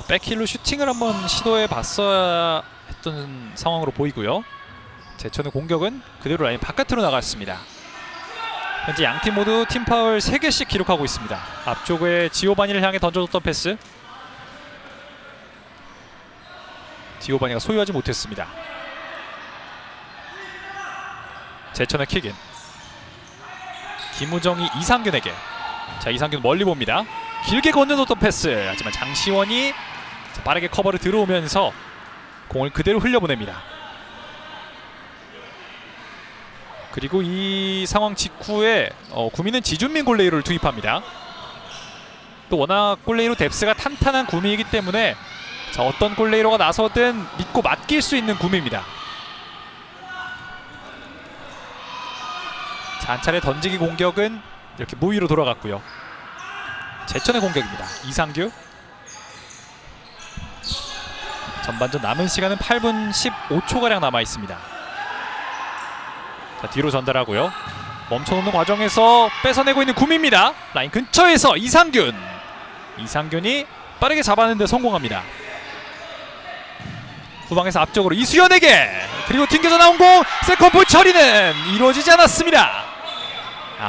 백힐로 슈팅을 한번 시도해 봤어야 했던 상황으로 보이고요. 제천의 공격은 그대로 라인 바깥으로 나갔습니다. 현재 양팀 모두 팀 파울 3개씩 기록하고 있습니다. 앞쪽에 지오바니를 향해 던져줬던 패스, 지오바니가 소유하지 못했습니다. 제천의 킥인, 김우정이 이상균에게. 자, 이상균 멀리 봅니다. 길게 건너줬던 패스, 하지만 장시원이 빠르게 커버를 들어오면서 공을 그대로 흘려보냅니다. 그리고 이 상황 직후에 구미는 지준민 골레이로를 투입합니다. 또 워낙 골레이로 뎁스가 탄탄한 구미이기 때문에 자, 어떤 골레이로가 나서든 믿고 맡길 수 있는 구미입니다. 자, 한 차례 던지기 공격은 이렇게 무위로 돌아갔고요. 제천의 공격입니다. 이상규. 전반전 남은 시간은 8분 15초가량 남아있습니다. 자, 뒤로 전달하고요. 멈춰놓는 과정에서 뺏어내고 있는 구미입니다. 라인 근처에서 이상균이 빠르게 잡아내는데 성공합니다. 후방에서 앞쪽으로 이수연에게, 그리고 튕겨져 나온 공, 세컨볼 처리는 이루어지지 않았습니다.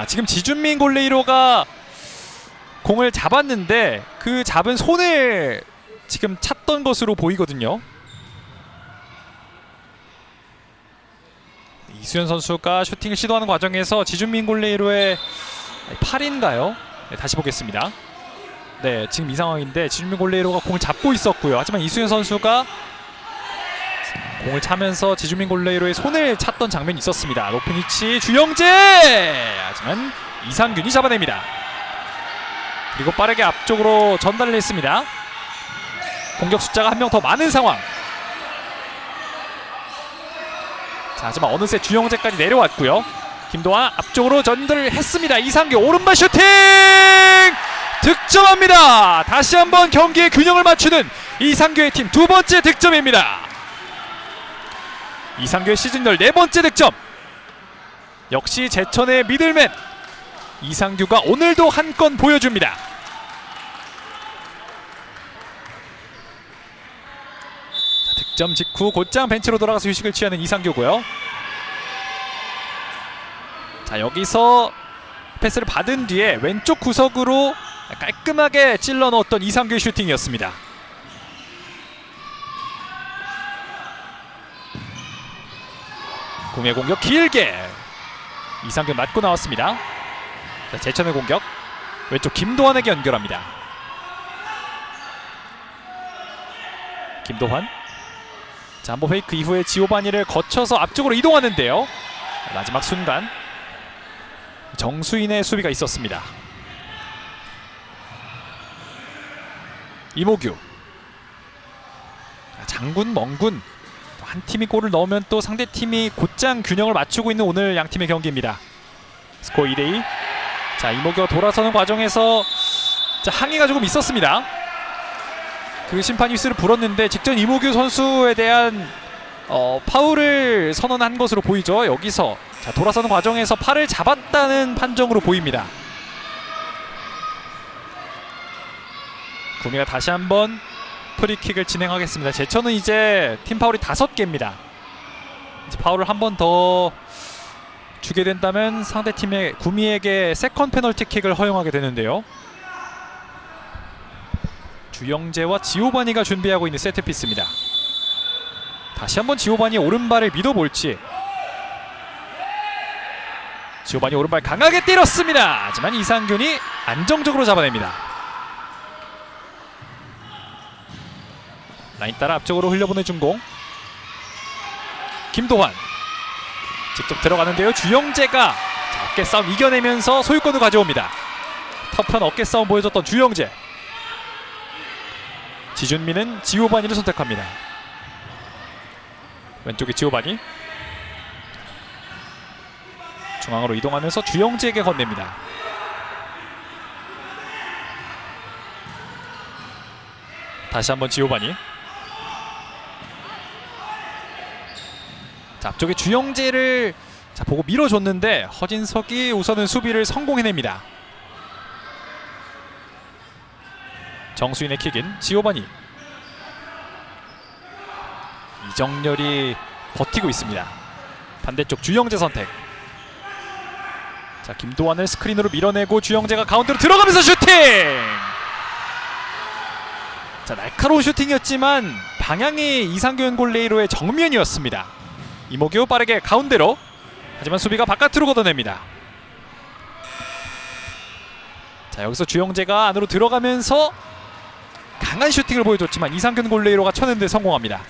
지금 지준민 골레이로가 공을 잡았는데 그 잡은 손을 지금 찼던 것으로 보이거든요. 이수연 선수가 슈팅을 시도하는 과정에서 지준민 골레이로의 팔인가요? 네, 다시 보겠습니다. 네, 지금 이 상황인데 지준민 골레이로가 공을 잡고 있었고요. 하지만 이수연 선수가 공을 차면서 지준민 골레이로의 손을 찼던 장면이 있었습니다. 높은 위치 주영재! 하지만 이상균이 잡아냅니다. 그리고 빠르게 앞쪽으로 전달을 했습니다. 공격 숫자가 한 명 더 많은 상황. 자, 하지만 어느새 주영재까지 내려왔고요. 김도환 앞쪽으로 전달을 했습니다. 이상균 오른발 슈팅! 득점합니다. 다시 한번 경기의 균형을 맞추는 이상규의 팀 두 번째 득점입니다. 이상규의 시즌 14번째 득점. 역시 제천의 미들맨 이상규가 오늘도 한 건 보여줍니다. 자, 득점 직후 곧장 벤치로 돌아가서 휴식을 취하는 이상규고요. 자, 여기서 패스를 받은 뒤에 왼쪽 구석으로 깔끔하게 찔러 넣었던 이상규의 슈팅이었습니다. 구미의 공격 길게 이상균 맞고 나왔습니다. 자, 제천의 공격 왼쪽 김도환에게 연결합니다. 김도환. 자, 한번 페이크 이후에 지오바니를 거쳐서 앞쪽으로 이동하는데요. 마지막 순간 정수인의 수비가 있었습니다. 이모규. 장군 멍군. 한 팀이 골을 넣으면 또 상대 팀이 곧장 균형을 맞추고 있는 오늘 양 팀의 경기입니다. 스코어 2대2. 자, 이모규가 돌아서는 과정에서 자, 항의가 조금 있었습니다. 그 심판이 휘슬을 불었는데 직전 이모규 선수에 대한 파울을 선언한 것으로 보이죠. 여기서 자, 돌아서는 과정에서 팔을 잡았다는 판정으로 보입니다. 구미가 다시 한번 프리킥을 진행하겠습니다. 제천은 이제 팀 파울이 5개입니다. 이제 파울을 한 번 더 주게 된다면 상대팀의 구미에게 세컨 페널티킥을 허용하게 되는데요. 주영재와 지오바니가 준비하고 있는 세트피스입니다. 다시 한번 지오바니의 오른발을 믿어볼지. 지오바니 오른발 강하게 때렸습니다. 하지만 이상균이 안정적으로 잡아냅니다. 라인 따라 앞쪽으로 흘려보내준 공. 김도환 직접 들어가는데요. 주영재가 어깨 싸움 이겨내면서 소유권을 가져옵니다. 터프한 어깨 싸움 보여줬던 주영재. 지준민은 지오바니를 선택합니다. 왼쪽에 지오바니. 중앙으로 이동하면서 주영재에게 건넵니다. 다시 한번 지오바니. 자, 앞쪽에 주영재를 자, 보고 밀어줬는데 허진석이 우선은 수비를 성공해냅니다. 정수인의 킥인 지오바니. 이정렬이 버티고 있습니다. 반대쪽 주영재 선택. 자, 김도환을 스크린으로 밀어내고 주영재가 가운데로 들어가면서 슈팅! 자, 날카로운 슈팅이었지만 방향이 이상균 골레이로의 정면이었습니다. 이모규 빠르게 가운데로, 하지만 수비가 바깥으로 걷어냅니다. 자, 여기서 주영재가 안으로 들어가면서 강한 슈팅을 보여줬지만 이상균 골레이로가 쳐내는 데 성공합니다.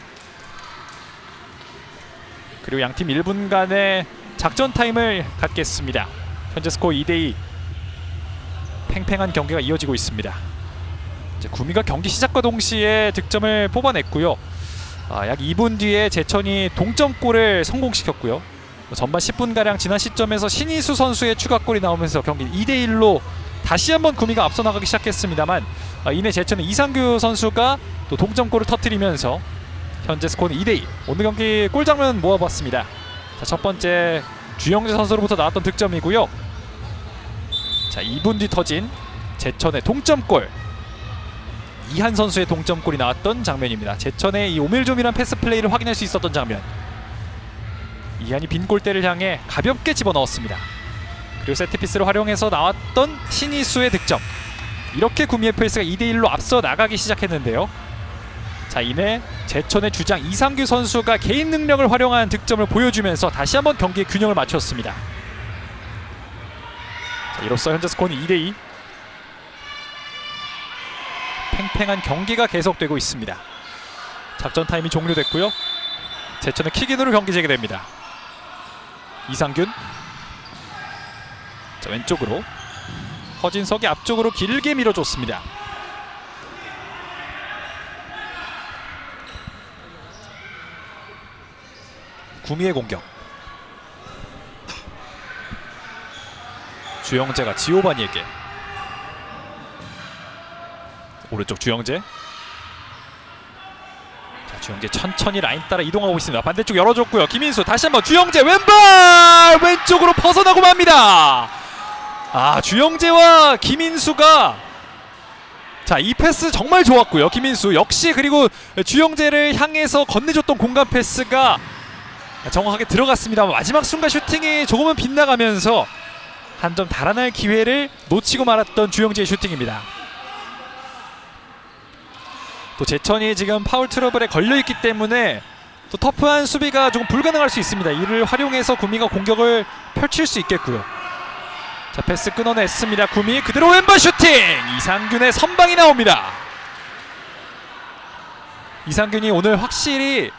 그리고 양팀 1분간의 작전 타임을 갖겠습니다. 현재 스코어 2대2. 팽팽한 경기가 이어지고 있습니다. 이제 구미가 경기 시작과 동시에 득점을 뽑아냈고요. 약 2분 뒤에 제천이 동점골을 성공시켰고요. 전반 10분가량 지난 시점에서 신희수 선수의 추가골이 나오면서 경기 2대1로 다시 한번 구미가 앞서 나가기 시작했습니다만, 이내 제천의 이상규 선수가 또 동점골을 터뜨리면서 현재 스코어는 2대2. 오늘 경기 골 장면 모아봤습니다. 자, 첫 번째 주영재 선수로부터 나왔던 득점이고요. 자, 2분 뒤 터진 제천의 동점골, 이한 선수의 동점골이 나왔던 장면입니다. 제천의 이 오밀조밀한 패스 플레이를 확인할 수 있었던 장면. 이한이 빈 골대를 향해 가볍게 집어넣었습니다. 그리고 세트피스를 활용해서 나왔던 신희수의 득점. 이렇게 구미 FS가 2대1로 앞서 나가기 시작했는데요. 자, 이내 제천의 주장 이상규 선수가 개인 능력을 활용한 득점을 보여주면서 다시 한번 경기의 균형을 맞췄습니다. 자, 이로써 현재 스코어는 2대2. 팽팽한 경기가 계속되고 있습니다. 작전 타임이 종료됐고요. 제천의 킥인으로 경기 재개됩니다. 이상균, 자, 왼쪽으로 허진석이 앞쪽으로 길게 밀어줬습니다. 구미의 공격. 주영재가 지오바니에게. 오른쪽 주영재. 자, 주영재 천천히 라인 따라 이동하고 있습니다. 반대쪽 열어줬고요. 김인수 다시 한번 주영재 왼발! 왼쪽으로 벗어나고 맙니다. 주영재와 김인수가, 자, 이 패스 정말 좋았고요. 김인수 역시, 그리고 주영재를 향해서 건네줬던 공간 패스가 정확하게 들어갔습니다. 마지막 순간 슈팅이 조금은 빗나가면서 한 점 달아날 기회를 놓치고 말았던 주영재의 슈팅입니다. 또 제천이 지금 파울 트러블에 걸려있기 때문에 또 터프한 수비가 조금 불가능할 수 있습니다. 이를 활용해서 구미가 공격을 펼칠 수 있겠고요. 자, 패스 끊어냈습니다. 구미 그대로 왼발 슈팅! 이상균의 선방이 나옵니다. 이상균이 오늘 확실히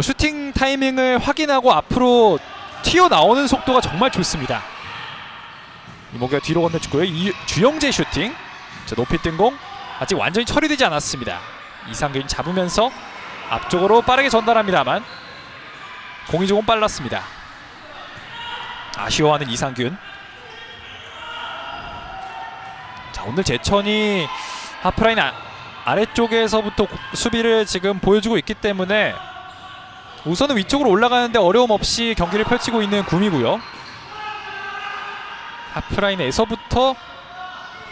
슈팅 타이밍을 확인하고 앞으로 튀어나오는 속도가 정말 좋습니다. 이모규가 뒤로 건네주고요. 주영재 슈팅. 자, 높이 뜬 공 아직 완전히 처리되지 않았습니다. 이상균이 잡으면서 앞쪽으로 빠르게 전달합니다만 공이 조금 빨랐습니다. 아쉬워하는 이상균. 자, 오늘 제천이 하프라인 아래쪽에서부터 수비를 지금 보여주고 있기 때문에 우선은 위쪽으로 올라가는데 어려움 없이 경기를 펼치고 있는 구미고요. 하프라인에서부터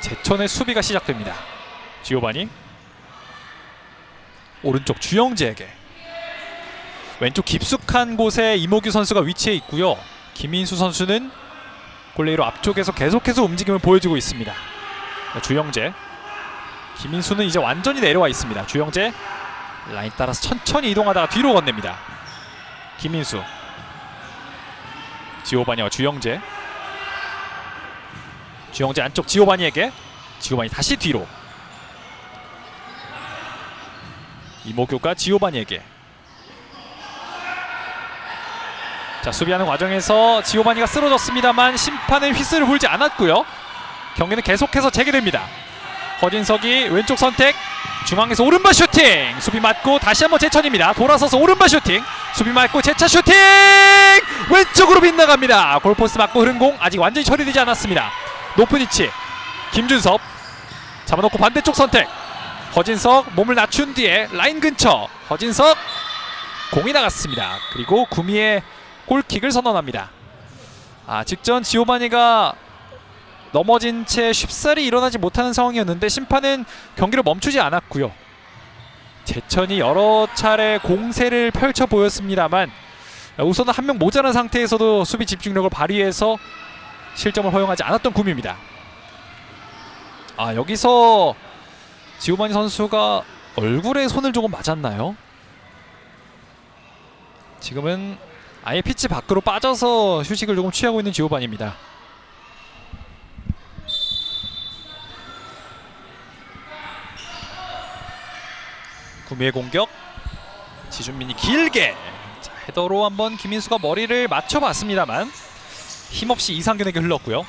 제천의 수비가 시작됩니다. 지오바니 오른쪽 주영재에게. 왼쪽 깊숙한 곳에 이모규 선수가 위치해 있고요. 김인수 선수는 골레이로 앞쪽에서 계속해서 움직임을 보여주고 있습니다. 주영재, 김인수는 이제 완전히 내려와 있습니다. 주영재 라인 따라서 천천히 이동하다가 뒤로 건넵니다. 김인수, 지오바니와 주영재. 주영재 안쪽 지오바니에게. 지오바니 다시 뒤로. 이모규가 지오바니에게. 자, 수비하는 과정에서 지오바니가 쓰러졌습니다만 심판은 휘슬을 불지 않았고요. 경기는 계속해서 재개됩니다. 허진석이 왼쪽 선택, 중앙에서 오른발 슈팅! 수비 맞고 다시 한번 제천입니다. 돌아서서 오른발 슈팅! 수비 맞고 제차 슈팅! 왼쪽으로 빗나갑니다. 골포스 맞고 흐른 공 아직 완전히 처리되지 않았습니다. 높은 위치 김준섭 잡아놓고 반대쪽 선택. 허진석 몸을 낮춘 뒤에 라인 근처. 허진석 공이 나갔습니다. 그리고 구미의 골킥을 선언합니다. 직전 지오바니가 넘어진 채 쉽사리 일어나지 못하는 상황이었는데 심판은 경기를 멈추지 않았고요. 제천이 여러 차례 공세를 펼쳐 보였습니다만 우선은 한 명 모자란 상태에서도 수비 집중력을 발휘해서 실점을 허용하지 않았던 구미입니다. 여기서 지오바니 선수가 얼굴에 손을 조금 맞았나요? 지금은 아예 피치 밖으로 빠져서 휴식을 조금 취하고 있는 지오바니입니다. 구미의 공격, 지준민이 길게, 자, 헤더로 한번 김민수가 머리를 맞춰봤습니다만 힘없이 이상균에게 흘렀고요.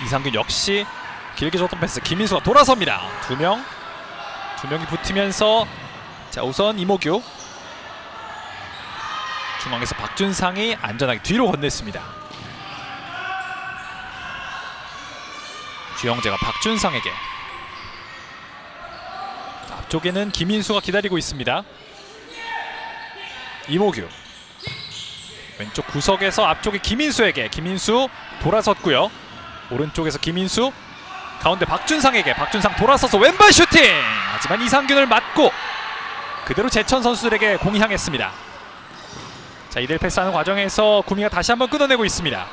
이상균 역시 길게 줬던 패스, 김민수가 돌아섭니다. 두 명이 붙으면서, 자, 우선 이모규, 중앙에서 박준상이 안전하게 뒤로 건넸습니다. 주영재가 박준상에게, 앞쪽에는 김민수가 기다리고 있습니다. 이모규 왼쪽 구석에서 앞쪽에 김민수에게, 김민수 돌아섰고요. 오른쪽에서 김민수, 가운데 박준상에게, 박준상 돌아서서 왼발 슈팅! 하지만 이상균을 맞고 그대로 제천 선수들에게 공이 향했습니다. 자, 2대1 패스하는 과정에서 구미가 다시 한번 끊어내고 있습니다.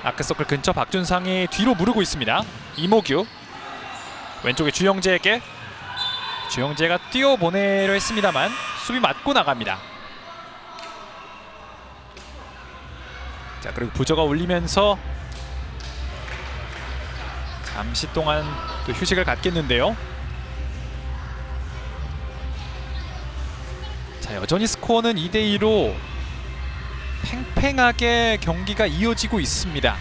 아크서클 근처 박준상이 뒤로 무르고 있습니다. 이모규 왼쪽에 주영재에게, 주영재가 뛰어보내려 했습니다만 수비 맞고 나갑니다. 자, 그리고 부저가 울리면서 잠시 동안 또 휴식을 갖겠는데요. 자, 여전히 스코어는 2대2로 팽팽하게 경기가 이어지고 있습니다.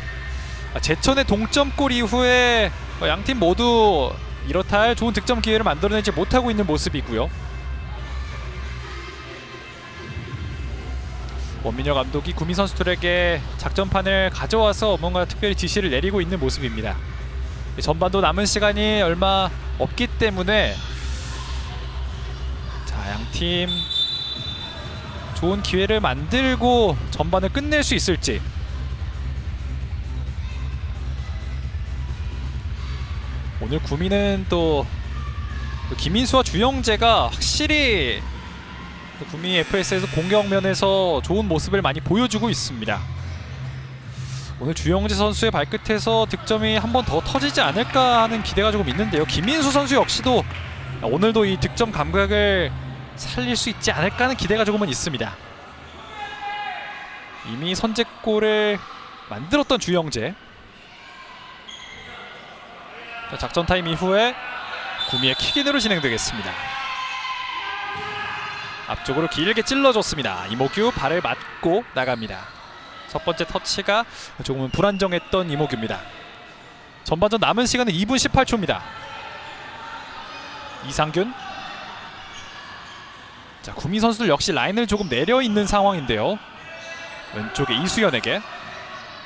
제천의 동점골 이후에 양팀 모두 이렇다 할 좋은 득점 기회를 만들어내지 못하고 있는 모습이고요. 원민혁 감독이 구미 선수들에게 작전판을 가져와서 뭔가 특별히 지시를 내리고 있는 모습입니다. 전반도 남은 시간이 얼마 없기 때문에, 자, 양팀 좋은 기회를 만들고 전반을 끝낼 수 있을지. 오늘 구미는 또 김민수와 주영재가 확실히 구미 FS에서 공격면에서 좋은 모습을 많이 보여주고 있습니다. 오늘 주영재 선수의 발끝에서 득점이 한 번 더 터지지 않을까 하는 기대가 조금 있는데요. 김민수 선수 역시도 오늘도 이 득점 감각을 살릴 수 있지 않을까 하는 기대가 조금은 있습니다. 이미 선제골을 만들었던 주영재. 작전 타임 이후에 구미의 킥인으로 진행되겠습니다. 앞쪽으로 길게 찔러줬습니다. 이모규 발을 맞고 나갑니다. 첫 번째 터치가 조금은 불안정했던 이모규입니다. 전반전 남은 시간은 2분 18초입니다. 이상균. 자, 구미 선수들 역시 라인을 조금 내려 있는 상황인데요. 왼쪽에 이수연에게,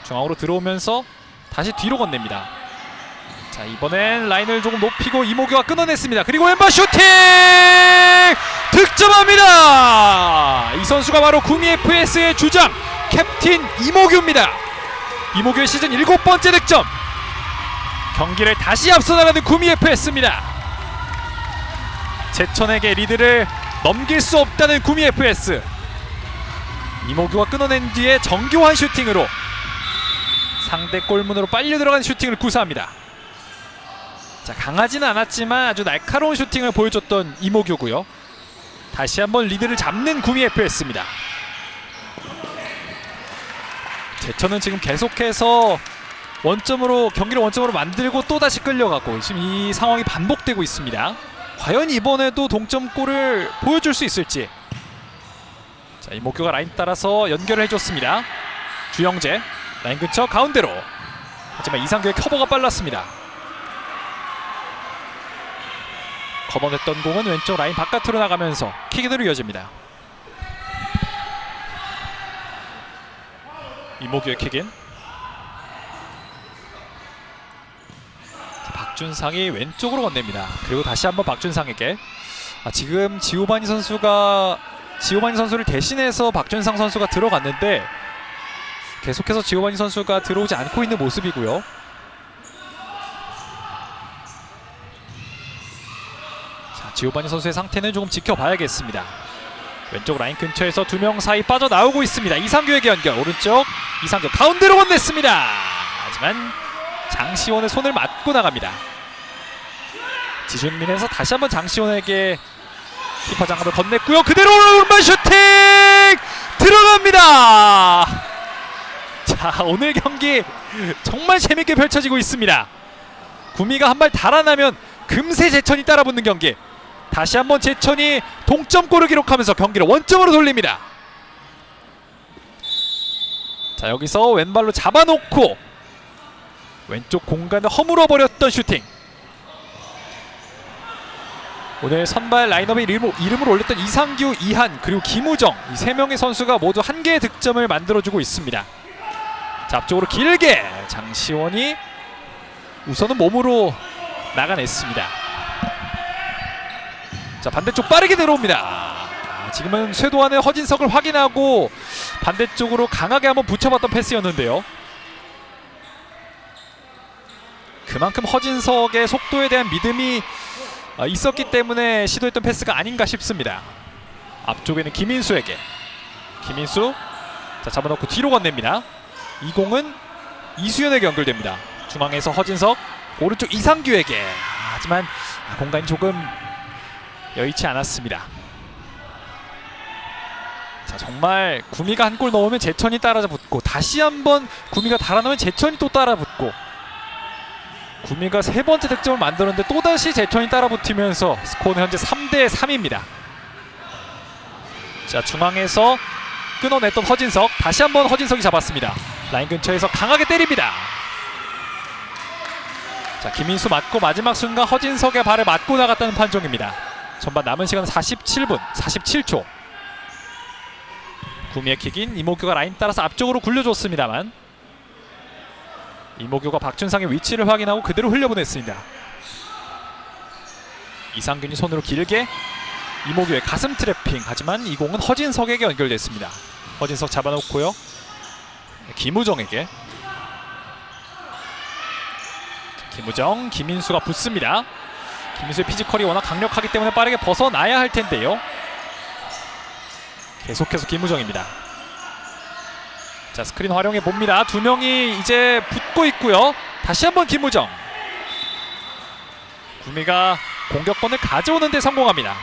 중앙으로 들어오면서 다시 뒤로 건넵니다. 자, 이번엔 라인을 조금 높이고 이모규가 끊어냈습니다. 그리고 왼발 슈팅! 득점합니다! 이 선수가 바로 구미 FS의 주장 캡틴 이모규입니다. 이모규의 시즌 7번째 득점. 경기를 다시 앞서 나가는 구미 FS입니다. 제천에게 리드를 넘길 수 없다는 구미 FS. 이모규가 끊어낸 뒤에 정교한 슈팅으로 상대 골문으로 빨려 들어간 슈팅을 구사합니다. 자, 강하지는 않았지만 아주 날카로운 슈팅을 보여줬던 이모규고요. 다시 한번 리드를 잡는 구미 FS입니다. 제천은 지금 계속해서 경기를 원점으로 만들고 또다시 끌려가고 지금 이 상황이 반복되고 있습니다. 과연 이번에도 동점골을 보여줄 수 있을지. 자, 이모규가 라인 따라서 연결을 해줬습니다. 주영재 라인 근처 가운데로. 하지만 이상규의 커버가 빨랐습니다. 걷어냈던 공은 왼쪽 라인 바깥으로 나가면서 킥으로 이어집니다. 이모규의 킥인. 박준상이 왼쪽으로 건넵니다. 그리고 다시 한번 박준상에게. 지금 지오바니 선수를 대신해서 박준상 선수가 들어갔는데 계속해서 지오바니 선수가 들어오지 않고 있는 모습이고요. 지오바니 선수의 상태는 조금 지켜봐야겠습니다. 왼쪽 라인 근처에서 두 명 사이 빠져나오고 있습니다. 이상규에게 연결, 오른쪽 이상규 가운데로 건넸습니다. 하지만 장시원의 손을 맞고 나갑니다. 지준민에서 다시 한번 장시원에게 키퍼 장갑을 건넸고요. 그대로 오른발 슈팅 들어갑니다. 자, 오늘 경기 정말 재밌게 펼쳐지고 있습니다. 구미가 한 발 달아나면 금세 제천이 따라붙는 경기. 다시 한번 제천이 동점골을 기록하면서 경기를 원점으로 돌립니다. 자, 여기서 왼발로 잡아놓고 왼쪽 공간을 허물어버렸던 슈팅. 오늘 선발 라인업에 이름을 올렸던 이상규, 이한 그리고 김우정, 이 세 명의 선수가 모두 한 개의 득점을 만들어주고 있습니다. 자, 앞쪽으로 길게 장시원이 우선은 몸으로 나가냈습니다. 자, 반대쪽 빠르게 들어옵니다. 지금은 쇄도안의 허진석을 확인하고 반대쪽으로 강하게 한번 붙여봤던 패스였는데요. 그만큼 허진석의 속도에 대한 믿음이 있었기 때문에 시도했던 패스가 아닌가 싶습니다. 앞쪽에는 김인수에게, 김인수 자, 잡아놓고 뒤로 건넵니다. 이 공은 이수연에게 연결됩니다. 중앙에서 허진석, 오른쪽 이상규에게. 하지만 공간이 조금 여의치 않았습니다. 자, 정말 구미가 한 골 넣으면 제천이 따라붙고, 다시 한번 구미가 달아나면 제천이 또 따라붙고, 구미가 세 번째 득점을 만들었는데 또다시 제천이 따라붙으면서 스코어는 현재 3대3입니다. 자, 중앙에서 끊어냈던 허진석, 다시 한번 허진석이 잡았습니다. 라인 근처에서 강하게 때립니다. 자, 김인수 맞고 마지막 순간 허진석의 발을 맞고 나갔다는 판정입니다. 전반 남은 시간 47분 47초. 구미의 킥인 이모규가 라인 따라서 앞쪽으로 굴려줬습니다만 이모규가 박준상의 위치를 확인하고 그대로 흘려보냈습니다. 이상균이 손으로 길게 이모규의 가슴 트래핑. 하지만 이 공은 허진석에게 연결됐습니다. 허진석 잡아놓고요. 김우정에게. 김우정, 김인수가 붙습니다. 김인수의 피지컬이 워낙 강력하기 때문에 빠르게 벗어나야 할 텐데요. 계속해서 김우정입니다. 자, 스크린 활용해 봅니다. 두 명이 이제 붙고 있고요. 다시 한번 김우정. 구미가 공격권을 가져오는 데 성공합니다.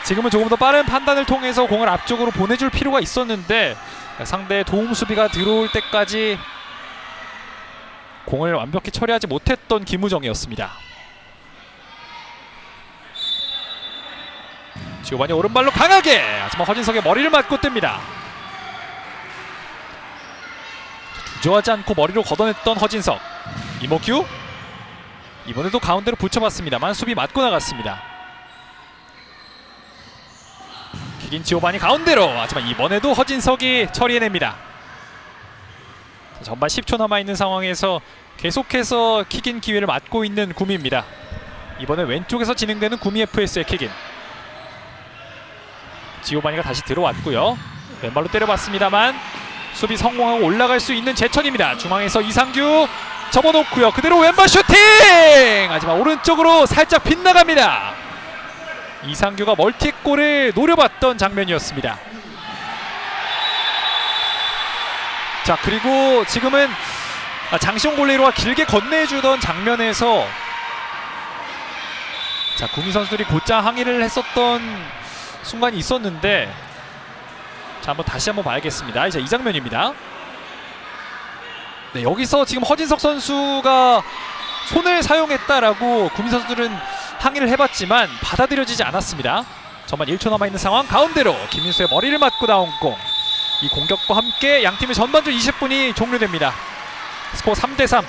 지금은 조금 더 빠른 판단을 통해서 공을 앞쪽으로 보내줄 필요가 있었는데 상대의 도움 수비가 들어올 때까지 공을 완벽히 처리하지 못했던 김우정이었습니다. 지오바니 오른발로 강하게, 하지만 허진석의 머리를 맞고 뜹니다. 주저하지 않고 머리로 걷어냈던 허진석. 이모규 이번에도 가운데로 붙여봤습니다만 수비 맞고 나갔습니다. 킥인 지오바니 가운데로, 하지만 이번에도 허진석이 처리해냅니다. 전반 10초 남아있는 상황에서 계속해서 킥인 기회를 맞고 있는 구미입니다. 이번엔 왼쪽에서 진행되는 구미 FS의 킥인. 지오바니가 다시 들어왔고요. 왼발로 때려봤습니다만 수비 성공하고 올라갈 수 있는 제천입니다. 중앙에서 이상규 접어놓고요. 그대로 왼발 슈팅! 하지만 오른쪽으로 살짝 빗나갑니다. 이상규가 멀티골을 노려봤던 장면이었습니다. 자, 그리고 지금은 장시용 골레이로가 길게 건네주던 장면에서 자, 구미 선수들이 곧장 항의를 했었던 순간이 있었는데, 자, 다시 한번 봐야겠습니다. 이제 이 장면입니다. 네, 여기서 지금 허진석 선수가 손을 사용했다라고 구미 선수들은 항의를 해봤지만 받아들여지지 않았습니다. 전반 1초 남아있는 상황, 가운데로 김민수의 머리를 맞고 나온 공. 이 공격과 함께 양팀의 전반전 20분이 종료됩니다. 스코어 3대3.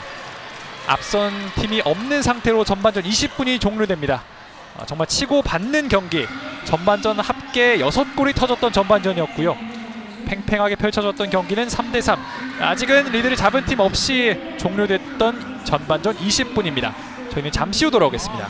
앞선 팀이 없는 상태로 전반전 20분이 종료됩니다. 정말 치고 받는 경기, 전반전 합계 6골이 터졌던 전반전이었고요. 팽팽하게 펼쳐졌던 경기는 3대3. 아직은 리드를 잡은 팀 없이 종료됐던 전반전 20분입니다. 저희는 잠시 후 돌아오겠습니다.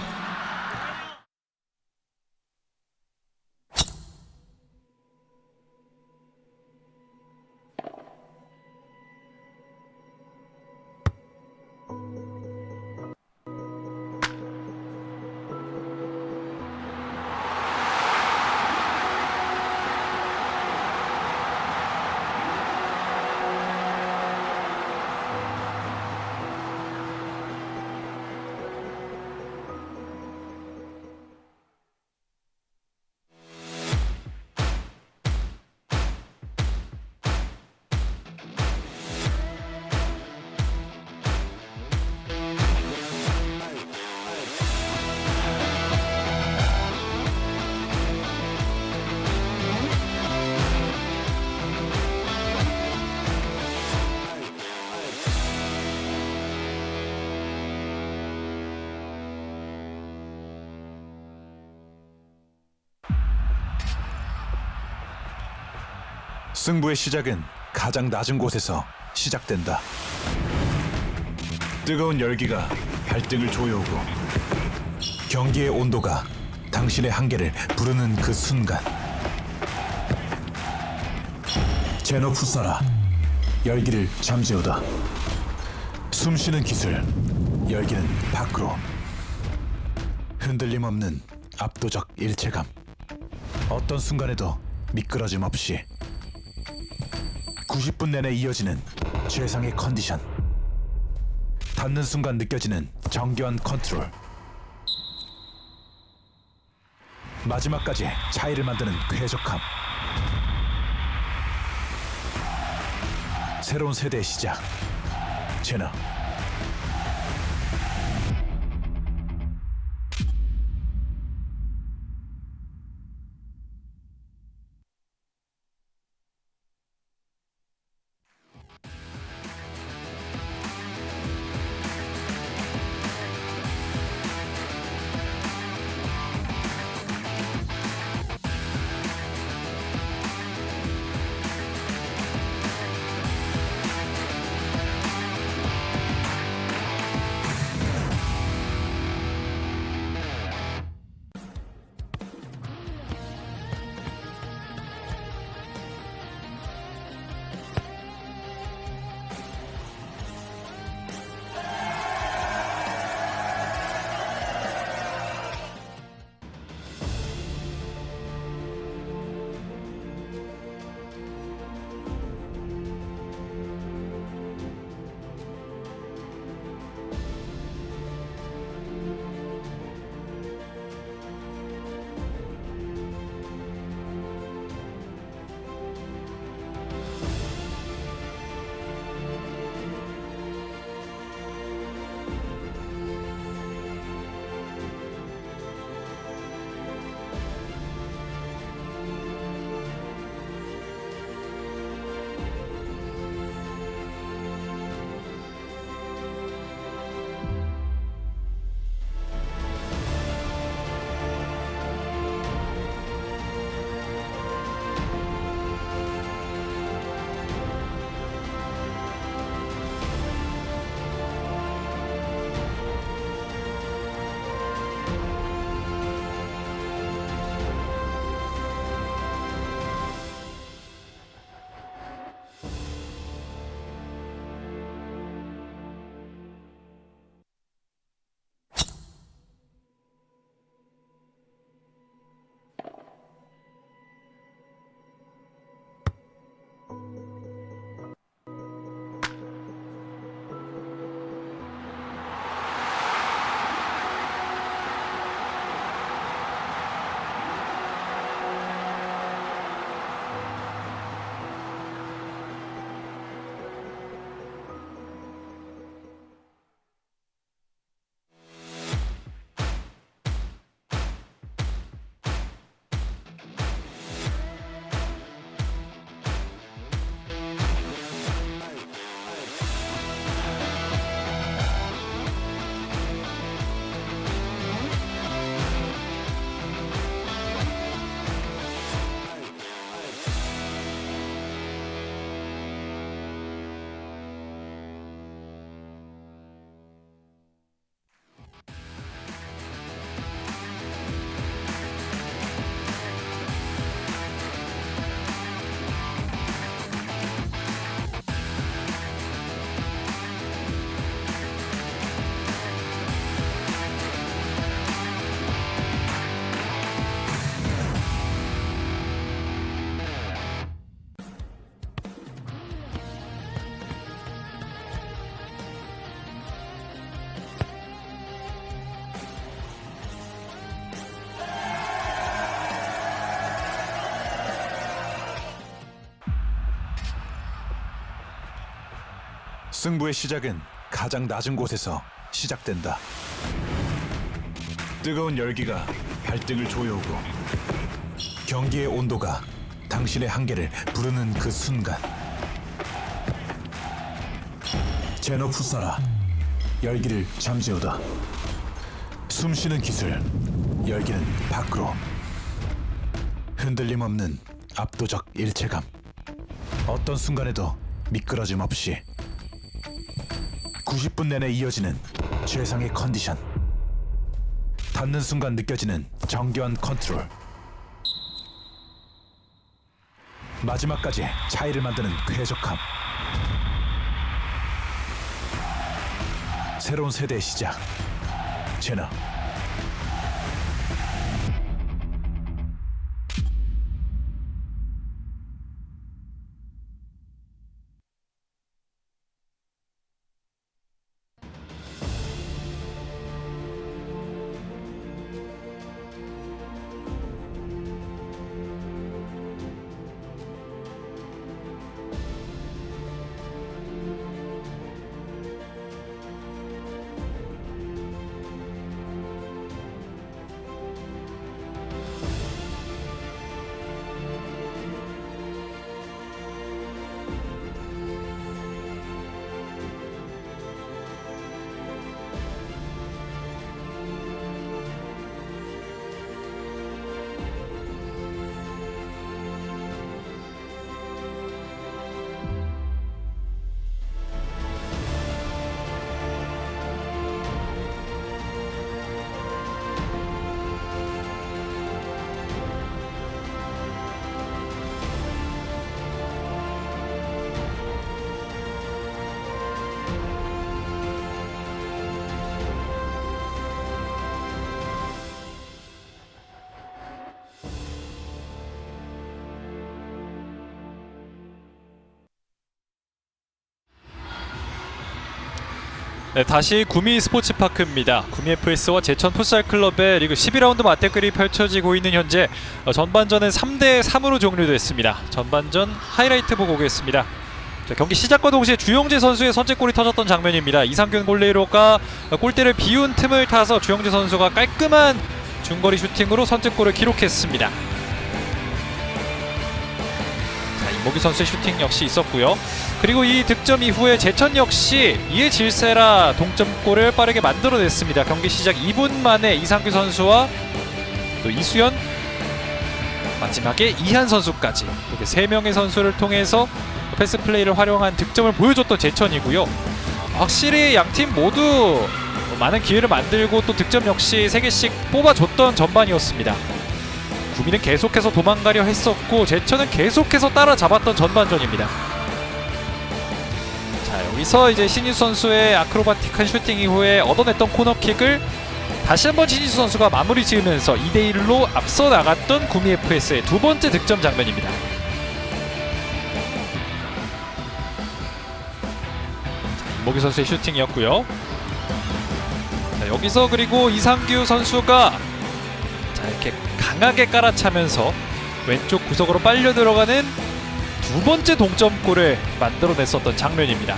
승부의 시작은 가장 낮은 곳에서 시작된다. 뜨거운 열기가 발등을 조여오고 경기의 온도가 당신의 한계를 부르는 그 순간, 제노푸사라, 열기를 잠재우다. 숨쉬는 기술, 열기는 밖으로. 흔들림 없는 압도적 일체감. 어떤 순간에도 미끄러짐 없이 90분 내내 이어지는 최상의 컨디션. 닿는 순간 느껴지는 정교한 컨트롤. 마지막까지 차이를 만드는 쾌적함. 새로운 세대의 시작. 제너. 승부의 시작은 가장 낮은 곳에서 시작된다. 뜨거운 열기가 발등을 조여오고 경기의 온도가 당신의 한계를 부르는 그 순간, 제노푸사라, 열기를 잠재우다. 숨쉬는 기술, 열기는 밖으로. 흔들림 없는 압도적 일체감. 어떤 순간에도 미끄러짐 없이 90분 내내 이어지는 최상의 컨디션. 닿는 순간 느껴지는 정교한 컨트롤. 마지막까지 차이를 만드는 쾌적함. 새로운 세대의 시작. 제너. 네, 다시 구미 스포츠파크입니다. 구미 FS와 제천 풋살클럽의 리그 12라운드 맞대결이 펼쳐지고 있는 현재 전반전은 3대3으로 종료됐습니다. 전반전 하이라이트 보고 오겠습니다. 자, 경기 시작과 동시에 주영재 선수의 선제골이 터졌던 장면입니다. 이상균 골레이로가 골대를 비운 틈을 타서 주영재 선수가 깔끔한 중거리 슈팅으로 선제골을 기록했습니다. 자, 이모규 선수의 슈팅 역시 있었고요. 그리고 이 득점 이후에 제천 역시 이에 질세라 동점골을 빠르게 만들어냈습니다. 경기 시작 2분 만에 이상규 선수와 또 이수연, 마지막에 이한 선수까지 이렇게 3명의 선수를 통해서 패스 플레이를 활용한 득점을 보여줬던 제천이고요. 확실히 양팀 모두 많은 기회를 만들고 또 득점 역시 3개씩 뽑아줬던 전반이었습니다. 구미는 계속해서 도망가려 했었고 제천은 계속해서 따라잡았던 전반전입니다. 자, 여기서 이제 신희수 선수의 아크로바틱한 슈팅 이후에 얻어냈던 코너킥을 다시 한번 신희수 선수가 마무리 지으면서 2대1로 앞서 나갔던 구미 FS의 두 번째 득점 장면입니다. 이모규 선수의 슈팅이었고요. 자, 여기서 그리고 이상규 선수가 자, 이렇게 강하게 깔아차면서 왼쪽 구석으로 빨려 들어가는 두 번째 동점골을 만들어냈었던 장면입니다.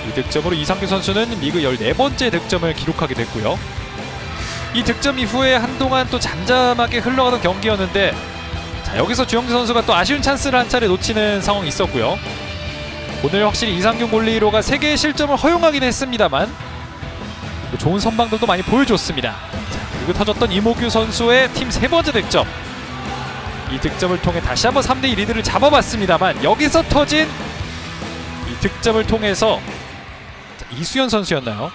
이 득점으로 이상규 선수는 리그 14번째 득점을 기록하게 됐고요. 이 득점 이후에 한동안 또 잠잠하게 흘러가던 경기였는데 자, 여기서 주영재 선수가 또 아쉬운 찬스를 한 차례 놓치는 상황이 있었고요. 오늘 확실히 이상균 골리로가 3개의 실점을 허용하긴 했습니다만 좋은 선방들도 많이 보여줬습니다. 자, 그리고 터졌던 이모규 선수의 팀 3번째 득점. 이 득점을 통해 다시 한번 3대2 리드를 잡아봤습니다만 여기서 터진 이 득점을 통해서 자, 이수연 선수였나요?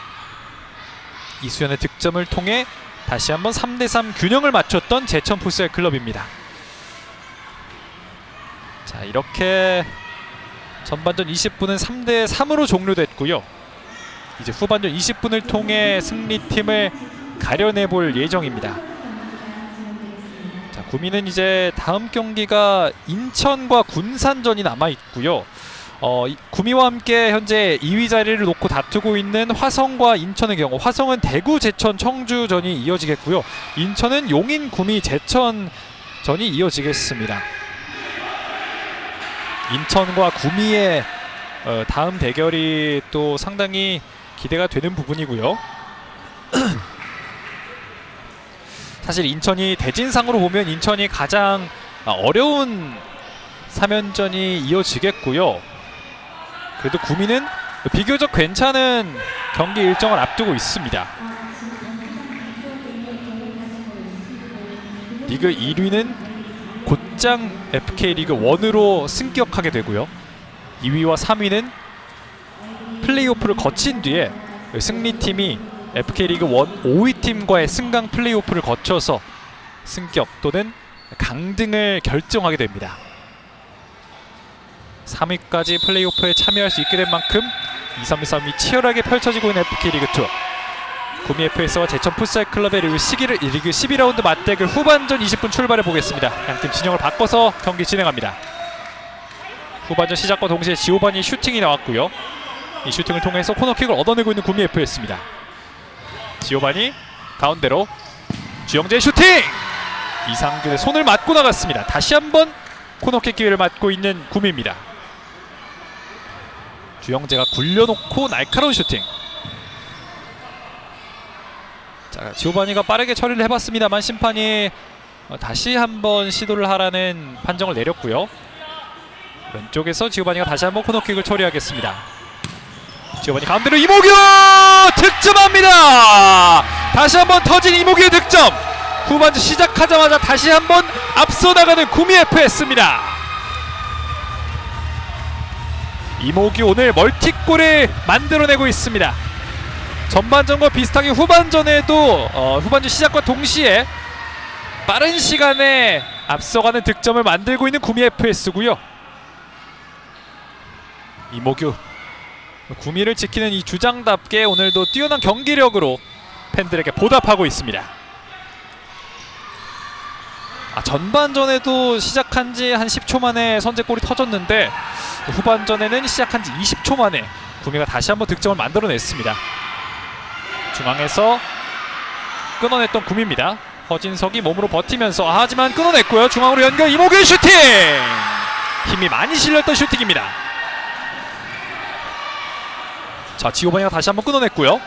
이수연의 득점을 통해 다시 한번 3대3 균형을 맞췄던 제천 풋살 클럽입니다. 자, 이렇게 전반전 20분은 3대3으로 종료됐고요. 이제 후반전 20분을 통해 승리팀을 가려내볼 예정입니다. 자, 구미는 이제 다음 경기가 인천과 군산전이 남아있고요. 구미와 함께 현재 2위 자리를 놓고 다투고 있는 화성과 인천의 경우 화성은 대구, 제천, 청주전이 이어지겠고요. 인천은 용인, 구미, 제천전이 이어지겠습니다. 인천과 구미의 다음 대결이 또 상당히 기대가 되는 부분이고요. 사실 인천이 대진상으로 보면 인천이 가장 어려운 3연전이 이어지겠고요. 그래도 구미는 비교적 괜찮은 경기 일정을 앞두고 있습니다. 리그 1위는 곧장 FK리그 1으로 승격하게 되고요. 2위와 3위는 플레이오프를 거친 뒤에 승리팀이 FK리그 1 5위 팀과의 승강 플레이오프를 거쳐서 승격 또는 강등을 결정하게 됩니다. 3위까지 플레이오프에 참여할 수 있게 된 만큼 2, 3위 싸움이 치열하게 펼쳐지고 있는 FK리그2. 구미 FS와 제천 풋살클럽의 리그 12라운드 맞대결 후반전 20분 출발해 보겠습니다. 양팀 진영을 바꿔서 경기 진행합니다. 후반전 시작과 동시에 지오바니의 슈팅이 나왔고요. 이 슈팅을 통해서 코너킥을 얻어내고 있는 구미 FS입니다. 지오바니 가운데로 주영재의 슈팅! 이상균의 손을 맞고 나갔습니다. 다시 한번 코너킥 기회를 맞고 있는 구미입니다. 주영재가 굴려놓고 날카로운 슈팅. 자, 지오바니가 빠르게 처리를 해봤습니다만 심판이 다시 한번 시도를 하라는 판정을 내렸고요. 왼쪽에서 지오바니가 다시 한번 코너킥을 처리하겠습니다. 지오바니 가운데로 이모규 득점합니다. 다시 한번 터진 이모규의 득점. 후반전 시작하자마자 다시 한번 앞서 나가는 구미 FS입니다. 이모규 오늘 멀티골을 만들어내고 있습니다. 전반전과 비슷하게 후반전에도 후반전 시작과 동시에 빠른 시간에 앞서가는 득점을 만들고 있는 구미 FS고요. 이모규 구미를 지키는 이 주장답게 오늘도 뛰어난 경기력으로 팬들에게 보답하고 있습니다. 전반전에도 시작한 지 한 10초 만에 선제골이 터졌는데 후반전에는 시작한 지 20초 만에 구미가 다시 한번 득점을 만들어냈습니다. 중앙에서 끊어냈던 구미입니다. 허진석이 몸으로 버티면서 하지만 끊어냈고요. 중앙으로 연결 이모규의 슈팅! 힘이 많이 실렸던 슈팅입니다. 자, 지오바니가 다시 한번 끊어냈고요.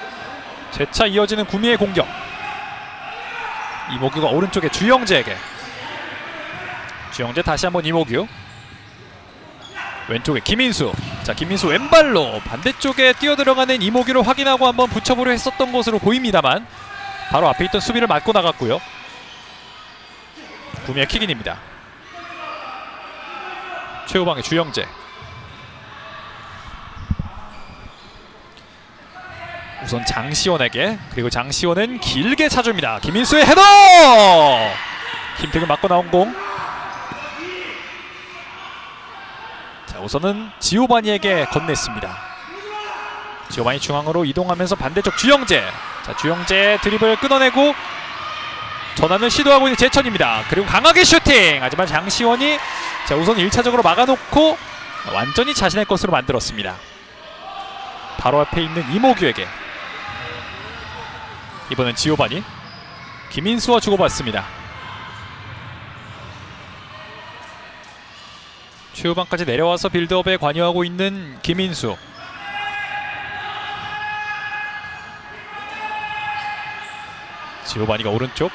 재차 이어지는 구미의 공격. 이모규가 오른쪽에 주영재에게. 주영재 다시 한번 이모규. 왼쪽에 김인수. 자, 김인수 왼발로 반대쪽에 뛰어들어가는 이모규를 확인하고 한번 붙여보려 했었던 것으로 보입니다만 바로 앞에 있던 수비를 맞고 나갔고요. 구미의 킥인입니다. 최후방의 주영재. 우선 장시원에게, 그리고 장시원은 길게 차줍니다. 김인수의 헤더! 김태균 맞고 나온 공. 자, 우선은 지오바니에게 건넸습니다. 지오바니 중앙으로 이동하면서 반대쪽 주영재. 자, 주영재 드리블 끊어내고 전환을 시도하고 있는 제천입니다. 그리고 강하게 슈팅! 하지만 장시원이 자, 우선 1차적으로 막아놓고 완전히 자신의 것으로 만들었습니다. 바로 앞에 있는 이모규에게. 이번엔 지오바니. 김인수와 주고받습니다. 최후방까지 내려와서 빌드업에 관여하고 있는 김인수. 지오바니가 오른쪽.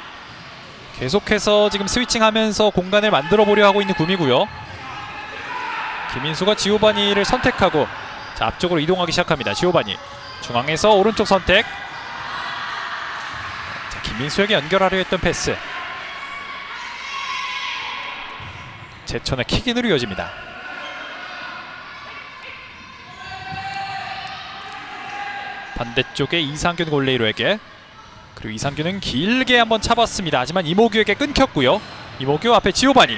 계속해서 지금 스위칭하면서 공간을 만들어보려 하고 있는 구미고요. 김인수가 지오바니를 선택하고 자, 앞쪽으로 이동하기 시작합니다. 지오바니 중앙에서 오른쪽 선택. 자, 김인수에게 연결하려 했던 패스. 제천의 킥인으로 이어집니다. 반대쪽에 이상균 골레이로에게. 그리고 이상균은 길게 한번 차봤습니다. 하지만 이모규에게 끊겼고요. 이모규 앞에 지오바니.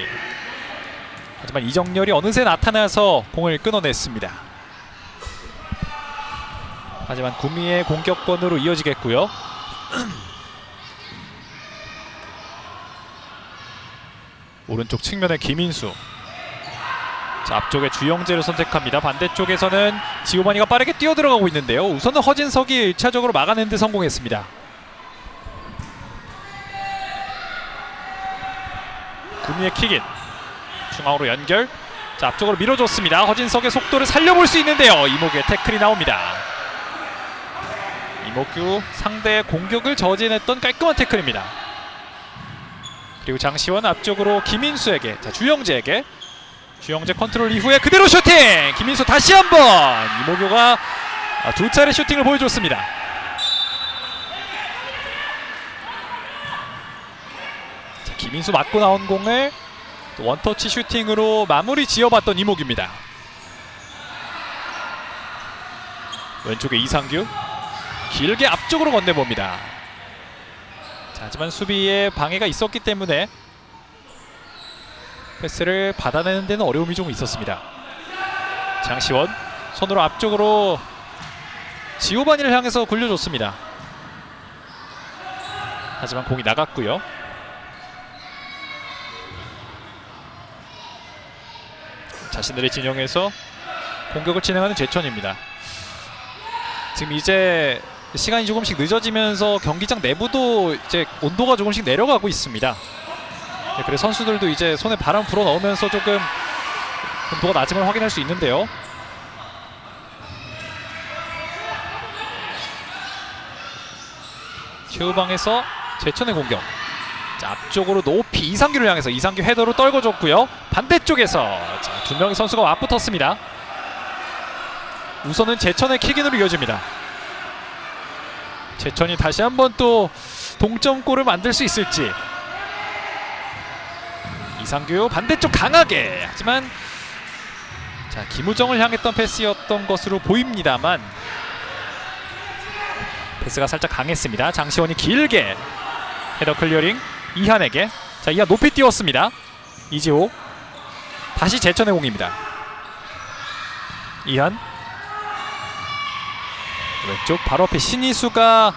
하지만 이정렬이 어느새 나타나서 공을 끊어냈습니다. 하지만 구미의 공격권으로 이어지겠고요. 오른쪽 측면에 김인수. 자, 앞쪽에 주영재를 선택합니다. 반대쪽에서는 지오바니가 빠르게 뛰어들어가고 있는데요. 우선은 허진석이 1차적으로 막아낸 데 성공했습니다. 구미의 킥인. 중앙으로 연결. 자, 앞쪽으로 밀어줬습니다. 허진석의 속도를 살려볼 수 있는데요. 이모규의 태클이 나옵니다. 이모규 상대의 공격을 저지해냈던 깔끔한 태클입니다. 그리고 장시원 앞쪽으로 김인수에게. 자, 주영재에게. 주영재 컨트롤 이후에 그대로 슈팅! 김인수 다시 한번! 이모규가 두 차례 슈팅을 보여줬습니다. 자, 김인수 맞고 나온 공을 원터치 슈팅으로 마무리 지어봤던 이목입니다. 왼쪽에 이상규 길게 앞쪽으로 건네봅니다. 자, 하지만 수비에 방해가 있었기 때문에 패스를 받아내는 데는 어려움이 좀 있었습니다. 장시원 손으로 앞쪽으로 지오바니를 향해서 굴려줬습니다. 하지만 공이 나갔고요. 자신들의 진영에서 공격을 진행하는 제천입니다. 지금 이제 시간이 조금씩 늦어지면서 경기장 내부도 이제 온도가 조금씩 내려가고 있습니다. 네, 그래서 선수들도 이제 손에 바람 불어 넣으면서 조금 온도가 낮음을 확인할 수 있는데요. 최후방에서 제천의 공격. 자, 앞쪽으로 높이 이상규를 향해서 이상규 헤더로 떨궈줬고요. 반대쪽에서 자, 두 명의 선수가 맞붙었습니다. 우선은 제천의 킥인으로 이어집니다. 제천이 다시 한번 또 동점골을 만들 수 있을지. 이상규 반대쪽 강하게. 하지만 자, 김우정을 향했던 패스였던 것으로 보입니다만 패스가 살짝 강했습니다. 장시원이 길게 헤더 클리어링 이한에게. 자, 이한 높이 띄웠습니다. 이지호 다시 제천의 공입니다. 이한 왼쪽 바로 앞에 신이수가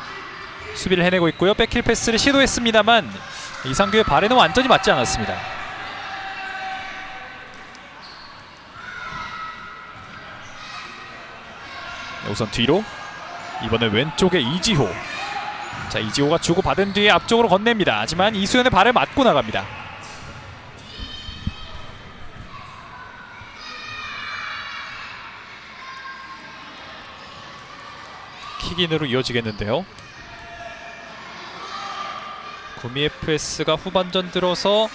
수비를 해내고 있고요. 백힐 패스를 시도했습니다만 이상규의 발에는 완전히 맞지 않았습니다. 우선 뒤로 이번에 왼쪽에 이지호. 자, 이지호가 주고받은 뒤에 앞쪽으로 건넵니다. 하지만 이수연의 발에 맞고 나갑니다. 킥인으로 이어지겠는데요. 구미 FS가 후반전 들어서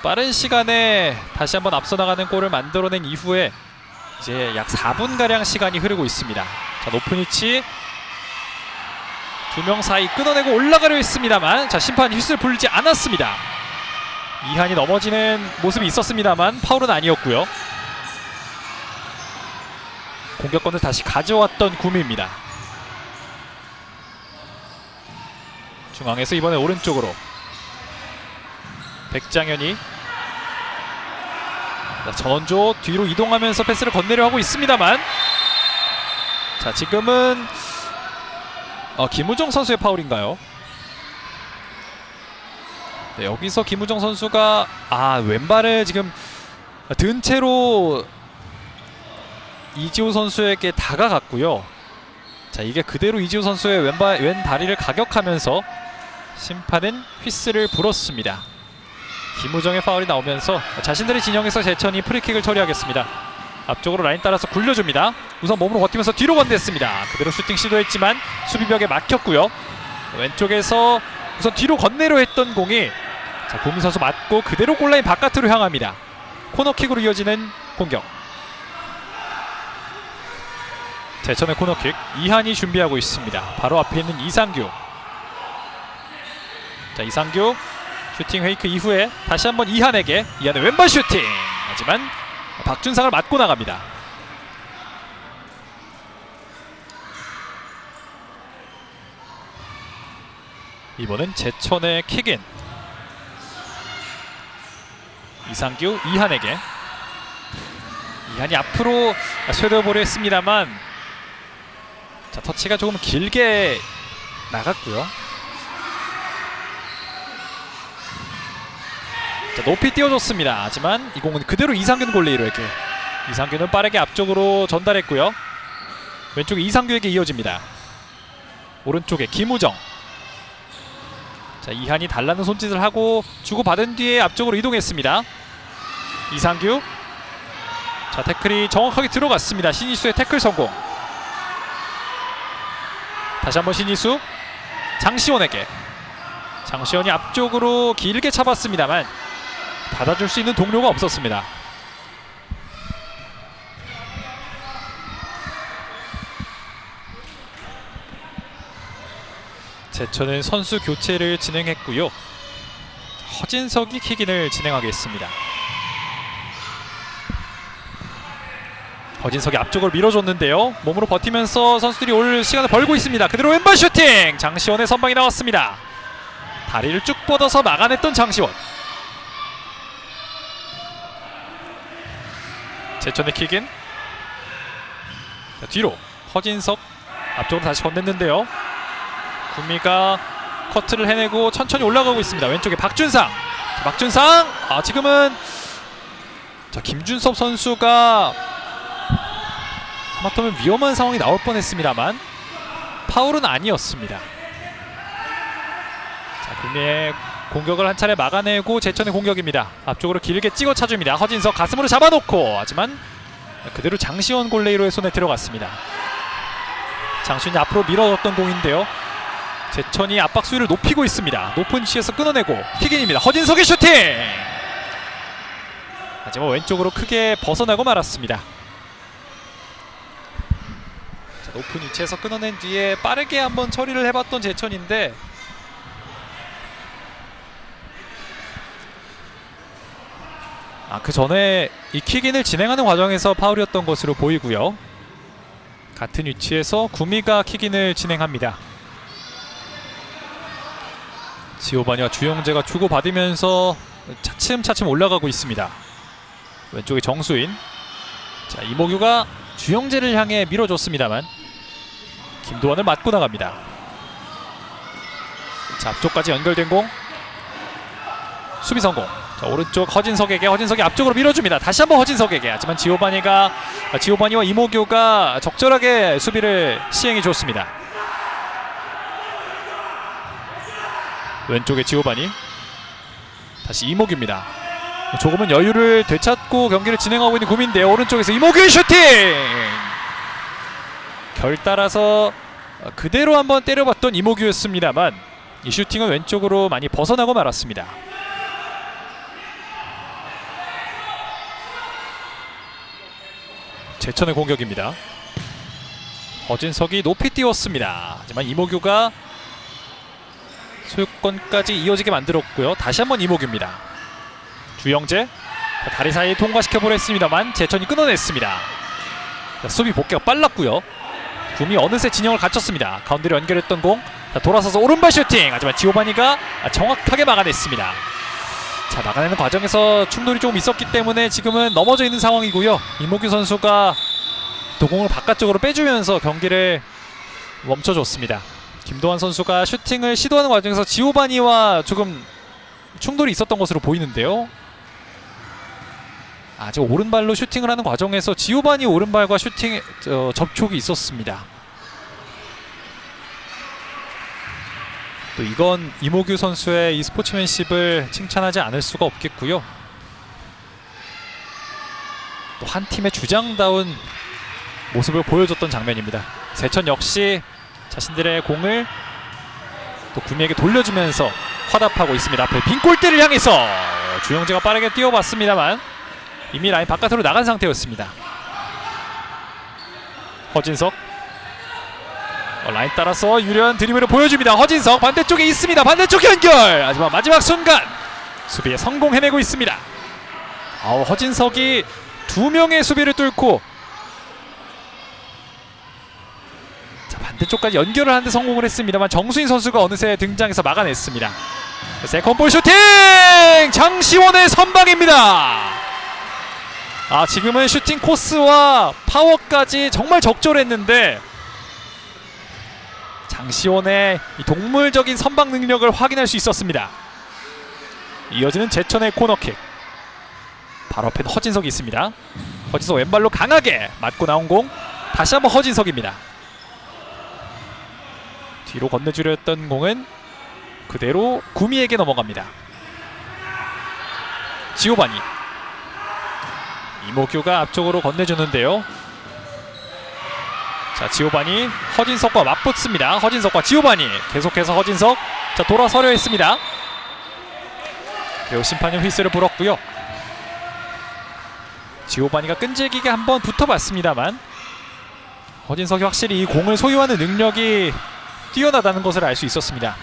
빠른 시간에 다시 한번 앞서 나가는 골을 만들어낸 이후에 이제 약 4분가량 시간이 흐르고 있습니다. 자, 높은 위치 두 명 사이 끊어내고 올라가려 했습니다만 자, 심판이 휘슬 불지 않았습니다. 이한이 넘어지는 모습이 있었습니다만 파울은 아니었고요. 공격권을 다시 가져왔던 구미입니다. 중앙에서 이번에 오른쪽으로 백장현이 전원조 뒤로 이동하면서 패스를 건네려 하고 있습니다만 자, 지금은 김우정 선수의 파울인가요? 네, 여기서 김우정 선수가 왼발을 지금 든 채로 이지호 선수에게 다가갔고요. 자, 이게 그대로 이지호 선수의 왼 다리를 가격하면서 심판은 휘슬을 불었습니다. 김우정의 파울이 나오면서 자신들의 진영에서 제천이 프리킥을 처리하겠습니다. 앞쪽으로 라인 따라서 굴려줍니다. 우선 몸으로 버티면서 뒤로 건넸습니다. 그대로 슈팅 시도했지만 수비벽에 막혔고요. 왼쪽에서 우선 뒤로 건네려 했던 공이 자, 고민 선수 맞고 그대로 골라인 바깥으로 향합니다. 코너킥으로 이어지는 공격. 제천의 코너킥 이한이 준비하고 있습니다. 바로 앞에 있는 이상규. 자, 이상규 슈팅 페이크 이후에 다시 한번 이한에게. 이한의 왼발 슈팅. 하지만 박준상을 맞고 나갑니다. 이번엔 제천의 킥인. 이상규 이한에게. 이한이 앞으로 쇄도볼을 했습니다만 자, 터치가 조금 길게 나갔고요. 자, 높이 띄워줬습니다. 하지만 이 공은 그대로 이상균 골레이로에게. 이상균은 빠르게 앞쪽으로 전달했고요. 왼쪽에 이상규에게 이어집니다. 오른쪽에 김우정. 자, 이한이 달라는 손짓을 하고 주고받은 뒤에 앞쪽으로 이동했습니다. 이상규. 자, 태클이 정확하게 들어갔습니다. 신이수의 태클 성공. 다시 한번 신이수. 장시원에게. 장시원이 앞쪽으로 길게 차봤습니다만 받아줄 수 있는 동료가 없었습니다. 제천은 선수 교체를 진행했고요. 허진석이 킥인을 진행하겠습니다. 허진석이 앞쪽으로 밀어줬는데요. 몸으로 버티면서 선수들이 올 시간을 벌고 있습니다. 그대로 왼발 슈팅! 장시원의 선방이 나왔습니다. 다리를 쭉 뻗어서 막아냈던 장시원. 제천의 킥인. 자, 뒤로 허진석 앞쪽으로 다시 건넸는데요. 구미가 커트를 해내고 천천히 올라가고 있습니다. 왼쪽에 박준상. 박준상! 지금은 자, 김준섭 선수가 하마터면 위험한 상황이 나올 뻔했습니다만 파울은 아니었습니다. 자, 구미의 공격을 한 차례 막아내고 제천의 공격입니다. 앞쪽으로 길게 찍어 차줍니다. 허진석 가슴으로 잡아놓고, 하지만 그대로 장시원 골레이로의 손에 들어갔습니다. 장시원이 앞으로 밀어줬던 공인데요. 제천이 압박 수위를 높이고 있습니다. 높은 위치에서 끊어내고 킥인입니다. 허진석의 슈팅! 하지만 왼쪽으로 크게 벗어나고 말았습니다. 자, 높은 위치에서 끊어낸 뒤에 빠르게 한번 처리를 해봤던 제천인데 그 전에 이 킥인을 진행하는 과정에서 파울이었던 것으로 보이고요. 같은 위치에서 구미가 킥인을 진행합니다. 지오바니와 주영재가 주고받으면서 차츰차츰 올라가고 있습니다. 왼쪽에 정수인. 자, 이모규가 주영재를 향해 밀어줬습니다만 김도환을 맞고 나갑니다. 자, 앞쪽까지 연결된 공. 수비 성공. 자, 오른쪽 허진석에게, 허진석이 앞쪽으로 밀어줍니다. 다시 한번 허진석에게. 하지만 지오바니와 이모규가 적절하게 수비를 시행해 줬습니다. 왼쪽에 지오바니, 다시 이모규입니다. 조금은 여유를 되찾고 경기를 진행하고 있는 구미인데 오른쪽에서 이모규의 슈팅! 결 따라서 그대로 한번 때려봤던 이모규였습니다만 이 슈팅은 왼쪽으로 많이 벗어나고 말았습니다. 제천의 공격입니다. 허진석이 높이 띄웠습니다. 하지만 이모규가 소유권까지 이어지게 만들었고요. 다시 한번 이모규입니다. 주영재 다리 사이에 통과시켜 보냈습니다만 제천이 끊어냈습니다. 자, 수비 복귀가 빨랐고요. 구미 어느새 진영을 갖췄습니다. 가운데로 연결했던 공. 자, 돌아서서 오른발 슈팅. 하지만 지오바니가 정확하게 막아냈습니다. 자, 막아내는 과정에서 충돌이 조금 있었기 때문에 지금은 넘어져 있는 상황이고요. 이모규 선수가 또 공을 바깥쪽으로 빼주면서 경기를 멈춰줬습니다. 김도환 선수가 슈팅을 시도하는 과정에서 지오바니와 조금 충돌이 있었던 것으로 보이는데요. 지금 오른발로 슈팅을 하는 과정에서 지오바니 오른발과 슈팅 접촉이 있었습니다. 또 이건 이모규 선수의 이 스포츠맨십을 칭찬하지 않을 수가 없겠고요. 또 한 팀의 주장다운 모습을 보여줬던 장면입니다. 세천 역시 자신들의 공을 또 구미에게 돌려주면서 화답하고 있습니다. 앞에 빈 골대를 향해서 주영재가 빠르게 뛰어봤습니다만 이미 라인 바깥으로 나간 상태였습니다. 허진석 라인 따라서 유려한 드리블을 보여줍니다. 허진석 반대쪽에 있습니다. 반대쪽 연결! 하지만 마지막 순간 수비에 성공해내고 있습니다. 허진석이 두 명의 수비를 뚫고 반대쪽까지 연결을 하는데 성공을 했습니다만 정수인 선수가 어느새 등장해서 막아냈습니다. 세컨볼 슈팅! 장시원의 선방입니다. 지금은 슈팅 코스와 파워까지 정말 적절했는데 장시원의 이 동물적인 선방 능력을 확인할 수 있었습니다. 이어지는 제천의 코너킥. 바로 앞에 허진석이 있습니다. 허진석 왼발로 강하게 맞고 나온 공. 다시 한번 허진석입니다. 뒤로 건네주려 했던 공은 그대로 구미에게 넘어갑니다. 지오바니, 이모규가 앞쪽으로 건네주는데요. 자, 지오바니 허진석과 맞붙습니다. 허진석과 지오바니 계속해서 허진석 돌아서려 했습니다. 그리고 심판이 휘슬을 불었고요. 지오바니가 끈질기게 한번 붙어봤습니다만 허진석이 확실히 이 공을 소유하는 능력이 뛰어나다는 것을 알 수 있었습니다.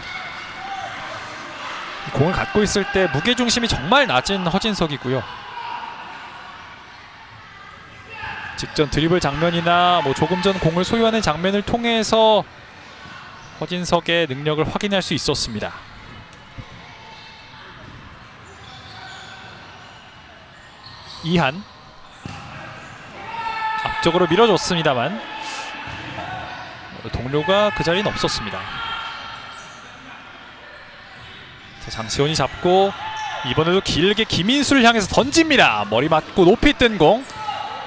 공을 갖고 있을 때 무게중심이 정말 낮은 허진석이고요. 직전 드리블 장면이나 뭐 조금 전 공을 소유하는 장면을 통해서 허진석의 능력을 확인할 수 있었습니다. 이한 앞쪽으로 밀어줬습니다만 동료가 그 자리는 없었습니다. 자, 장시원이 잡고 이번에도 길게 김인수를 향해서 던집니다. 머리 맞고 높이 뜬 공.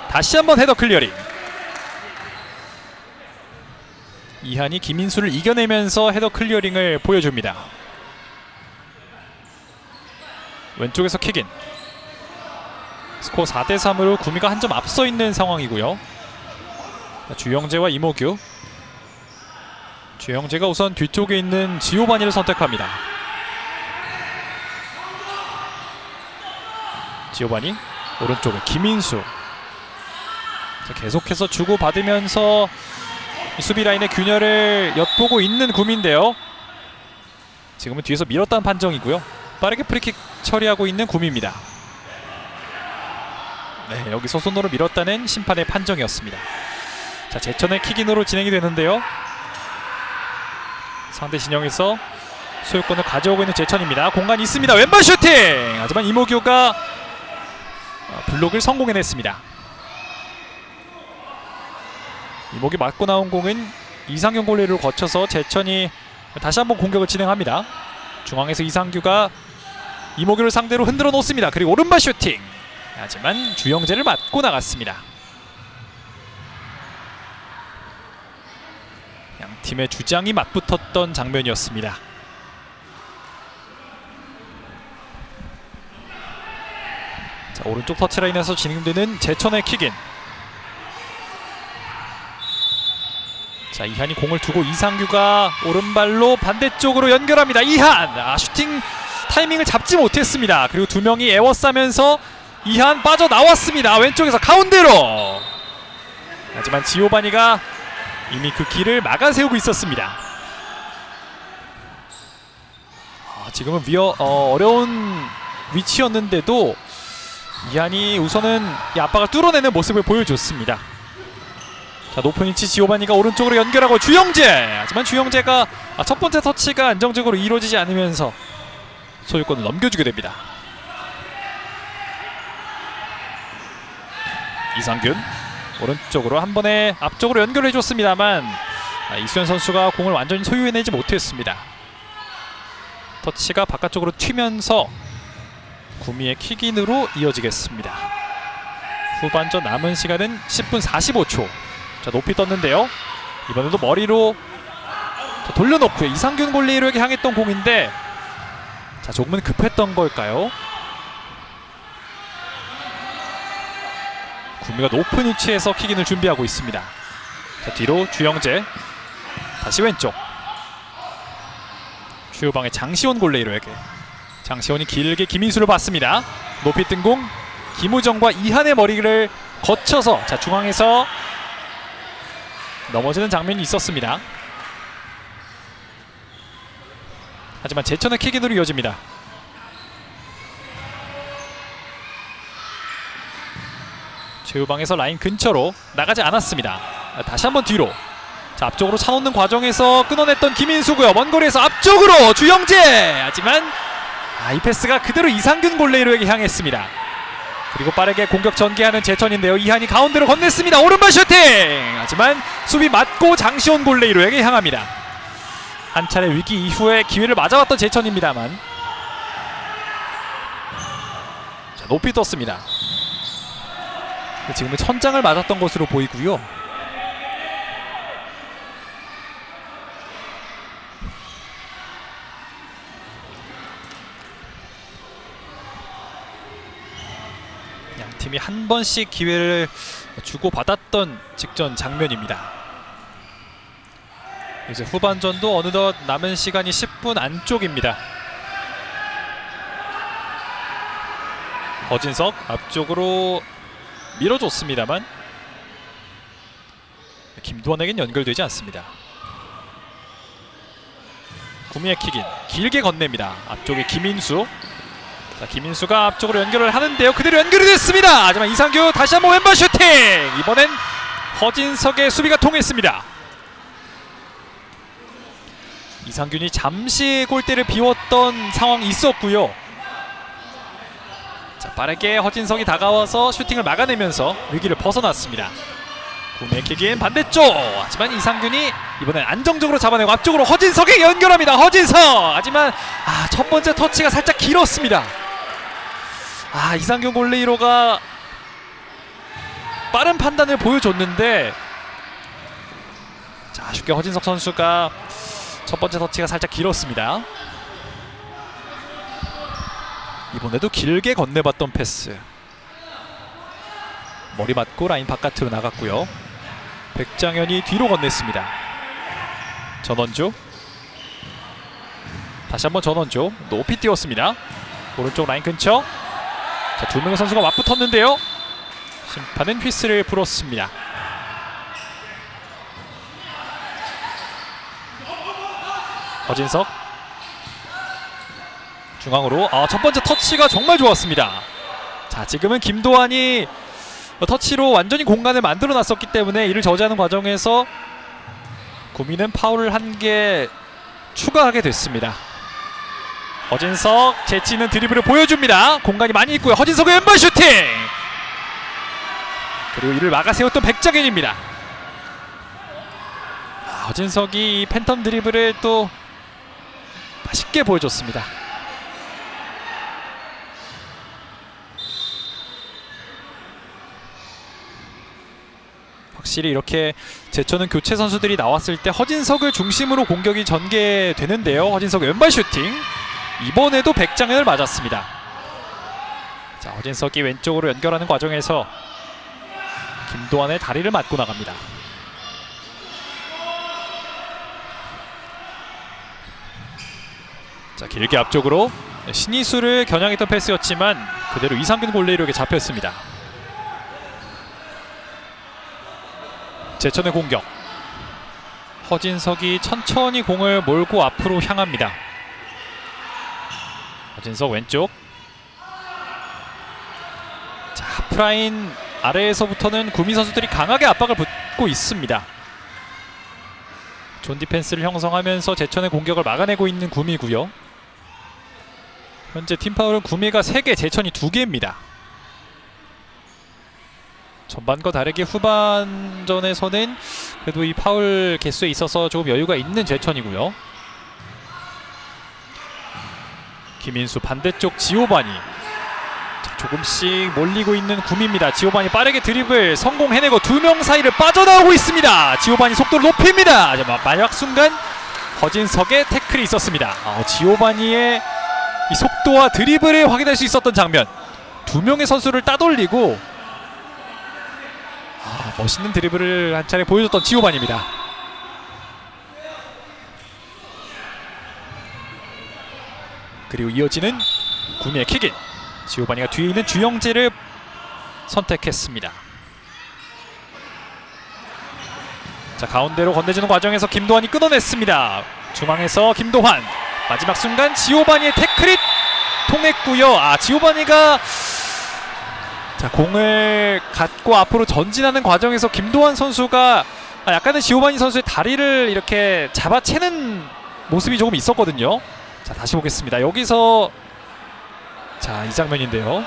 다시 한번 헤더 클리어링. 이한이 김인수를 이겨내면서 헤더 클리어링을 보여줍니다. 왼쪽에서 킥인. 스코어 4대3으로 구미가 한 점 앞서 있는 상황이고요. 주영재와 이모규. 주영재가 우선 뒤쪽에 있는 지오바니를 선택합니다. 지오바니 오른쪽에 김인수. 자, 계속해서 주고받으면서 수비 라인의 균열을 엿보고 있는 구미인데요. 지금은 뒤에서 밀었다는 판정이고요. 빠르게 프리킥 처리하고 있는 구미입니다. 네, 여기서 손으로 밀었다는 심판의 판정이었습니다. 자, 제천의 킥인으로 진행이 되는데요. 상대 진영에서 소유권을 가져오고 있는 제천입니다. 공간이 있습니다. 왼발 슈팅! 하지만 이모규가 블록을 성공해냈습니다. 이목이 맞고 나온 공은 이상균 골리를 거쳐서 제천이 다시 한번 공격을 진행합니다. 중앙에서 이상규가 이모규를 상대로 흔들어 놓습니다. 그리고 오른발 슈팅! 하지만 주영재를 맞고 나갔습니다. 양 팀의 주장이 맞붙었던 장면이었습니다. 자, 오른쪽 터치라인에서 진행되는 제천의 킥인. 자, 이한이 공을 두고 이상규가 오른발로 반대쪽으로 연결합니다. 이한! 슈팅 타이밍을 잡지 못했습니다. 그리고 두 명이 에워싸면서 이한 빠져나왔습니다. 왼쪽에서 가운데로! 하지만 지오바니가 이미 그 길을 막아세우고 있었습니다. 지금은 어려운 위치였는데도 이한이 우선은 이 압박을 뚫어내는 모습을 보여줬습니다. 자, 높은 위치 지오바니가 오른쪽으로 연결하고 주영재! 하지만 주영재가 첫 번째 터치가 안정적으로 이루어지지 않으면서 소유권을 넘겨주게 됩니다. 이상균 오른쪽으로 한 번에 앞쪽으로 연결해줬습니다만 이수현 선수가 공을 완전히 소유해내지 못했습니다. 터치가 바깥쪽으로 튀면서 구미의 킥인으로 이어지겠습니다. 후반전 남은 시간은 10분 45초. 자, 높이 떴는데요. 이번에도 머리로 돌려놓고요. 이상균 골리로에게 향했던 공인데 자, 조금은 급했던 걸까요? 구미가 높은 위치에서 킥인을 준비하고 있습니다. 자, 뒤로 주영재. 다시 왼쪽. 최후방의 장시원 골레이로에게. 장시원이 길게 김인수를 받습니다. 높이 뜬 공. 김우정과 이한의 머리를 거쳐서 자, 중앙에서 넘어지는 장면이 있었습니다. 하지만 제천의 킥인으로 이어집니다. 최후방에서 라인 근처로 나가지 않았습니다. 다시 한번 뒤로. 자, 앞쪽으로 차놓는 과정에서 끊어냈던 김인수고요. 먼 거리에서 앞쪽으로 주영재! 하지만 이 패스가 그대로 이상균 골레이로에게 향했습니다. 그리고 빠르게 공격 전개하는 제천인데요. 이한이 가운데로 건넸습니다. 오른발 슈팅! 하지만 수비 맞고 장시원 골레이로에게 향합니다. 한 차례 위기 이후에 기회를 맞아왔던 제천입니다만 자, 높이 떴습니다. 지금은 천장을 맞았던 것으로 보이고요. 양팀이 한 번씩 기회를 주고받았던 직전 장면입니다. 이제 후반전도 어느덧 남은 시간이 10분 안쪽입니다. 허진석 앞쪽으로 밀어줬습니다만 김두원에겐 연결되지 않습니다. 구미의 킥인 길게 건넵니다. 앞쪽에 김인수. 자, 김인수가 앞쪽으로 연결을 하는데요. 그대로 연결이 됐습니다. 하지만 이상규 다시 한번 왼발 슈팅. 이번엔 허진석의 수비가 통했습니다. 이상균이 잠시 골대를 비웠던 상황이 있었고요. 자, 빠르게 허진석이 다가와서 슈팅을 막아내면서 위기를 벗어났습니다. 구미의 킥인 반대쪽. 하지만 이상균이 이번엔 안정적으로 잡아내고 앞쪽으로 허진석에 연결합니다. 허진석. 하지만 첫 번째 터치가 살짝 길었습니다. 이상균 골레이로가 빠른 판단을 보여줬는데, 자, 쉽게 허진석 선수가 첫 번째 터치가 살짝 길었습니다. 이번에도 길게 건네봤던 패스. 머리 맞고 라인 바깥으로 나갔고요. 백장현이 뒤로 건넸습니다. 전원주. 다시 한번 전원주. 높이 띄웠습니다. 오른쪽 라인 근처. 자, 두 명의 선수가 맞붙었는데요. 심판은 휘슬을 불었습니다. 허진석 중앙으로. 첫 번째 터치가 정말 좋았습니다. 자, 지금은 김도환이 터치로 완전히 공간을 만들어 놨었기 때문에 이를 저지하는 과정에서 구미는 파울을 한 개 추가하게 됐습니다. 허진석 재치있는 드리블을 보여줍니다. 공간이 많이 있고요. 허진석의 왼발 슈팅. 그리고 이를 막아세웠던 백장현입니다. 허진석이 이 팬텀 드리블을 또 맛있게 보여줬습니다. 확실히 이렇게 제쳐는 교체 선수들이 나왔을 때 허진석을 중심으로 공격이 전개되는데요. 허진석의 왼발 슈팅. 이번에도 백장현을 맞았습니다. 자, 허진석이 왼쪽으로 연결하는 과정에서 김도환의 다리를 맞고 나갑니다. 자, 길게 앞쪽으로 신이수를 겨냥했던 패스였지만 그대로 이상균 골레이로에게 잡혔습니다. 제천의 공격. 허진석이 천천히 공을 몰고 앞으로 향합니다. 허진석 왼쪽. 자, 하프라인 아래에서부터는 구미 선수들이 강하게 압박을 붙고 있습니다. 존 디펜스를 형성하면서 제천의 공격을 막아내고 있는 구미고요. 현재 팀 파울은 구미가 3개, 제천이 2개입니다. 전반과 다르게 후반전에서는 그래도 이 파울 개수에 있어서 조금 여유가 있는 제천이고요. 김인수 반대쪽 지오바니. 자, 조금씩 몰리고 있는 구미입니다. 지오바니 빠르게 드리블 성공해내고 두 명 사이를 빠져나오고 있습니다. 지오바니 속도를 높입니다. 마지막 순간 허진석의 태클이 있었습니다. 지오바니의 이 속도와 드리블을 확인할 수 있었던 장면. 두 명의 선수를 따돌리고 멋있는 드리블을 한 차례 보여줬던 지오바니입니다. 그리고 이어지는 구미의 킥인. 지오바니가 뒤에 있는 주영재를 선택했습니다. 자, 가운데로 건네주는 과정에서 김도환이 끊어냈습니다. 중앙에서 김도환. 마지막 순간 지오바니의 태클이 통했고요. 지오바니가 자, 공을 갖고 앞으로 전진하는 과정에서 김도환 선수가 약간은 지오바니 선수의 다리를 이렇게 잡아채는 모습이 조금 있었거든요. 자, 다시 보겠습니다. 여기서 자, 이 장면인데요.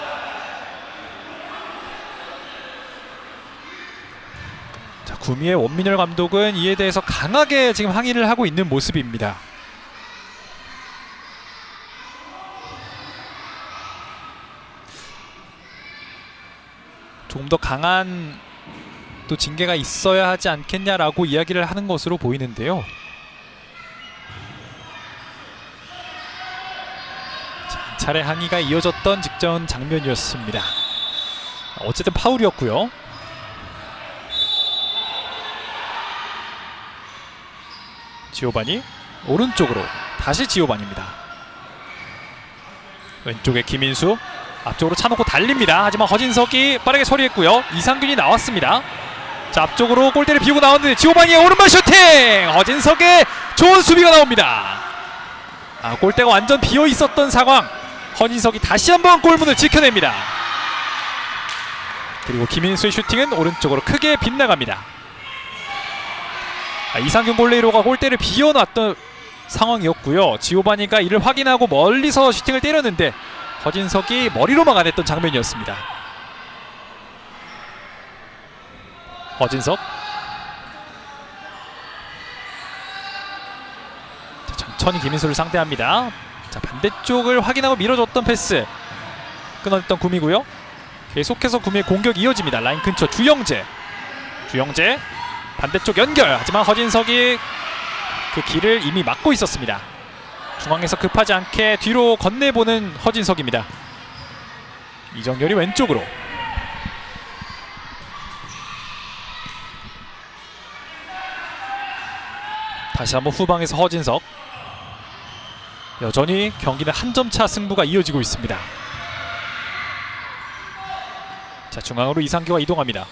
자, 구미의 원민열 감독은 이에 대해서 강하게 지금 항의를 하고 있는 모습입니다. 조금 더 강한 또 징계가 있어야 하지 않겠냐라고 이야기를 하는 것으로 보이는데요. 자, 한 차례 항의가 이어졌던 직전 장면이었습니다. 어쨌든 파울이었고요. 지오바니 오른쪽으로 다시 지오바니입니다. 왼쪽에 김인수 앞쪽으로 차놓고 달립니다. 하지만 허진석이 빠르게 처리했고요. 이상균이 나왔습니다. 자, 앞쪽으로 골대를 비우고 나왔는데 지오바니의 오른발 슈팅! 허진석의 좋은 수비가 나옵니다. 골대가 완전 비어 있었던 상황. 허진석이 다시 한번 골문을 지켜냅니다. 그리고 김인수의 슈팅은 오른쪽으로 크게 빗나갑니다. 이상균 골레이로가 골대를 비워놨던 상황이었고요. 지오바니가 이를 확인하고 멀리서 슈팅을 때렸는데 허진석이 머리로 막아냈던 장면이었습니다. 허진석 자, 천천히 김인수를 상대합니다. 자, 반대쪽을 확인하고 밀어줬던 패스 끊어냈던 구미고요. 계속해서 구미의 공격이 이어집니다. 라인 근처 주영재 반대쪽 연결. 하지만 허진석이 그 길을 이미 막고 있었습니다. 중앙에서 급하지 않게 뒤로 건네보는 허진석입니다. 이정열이 왼쪽으로. 다시 한번 후방에서 허진석. 여전히 경기는 한 점 차 승부가 이어지고 있습니다. 자, 중앙으로 이상규가 이동합니다.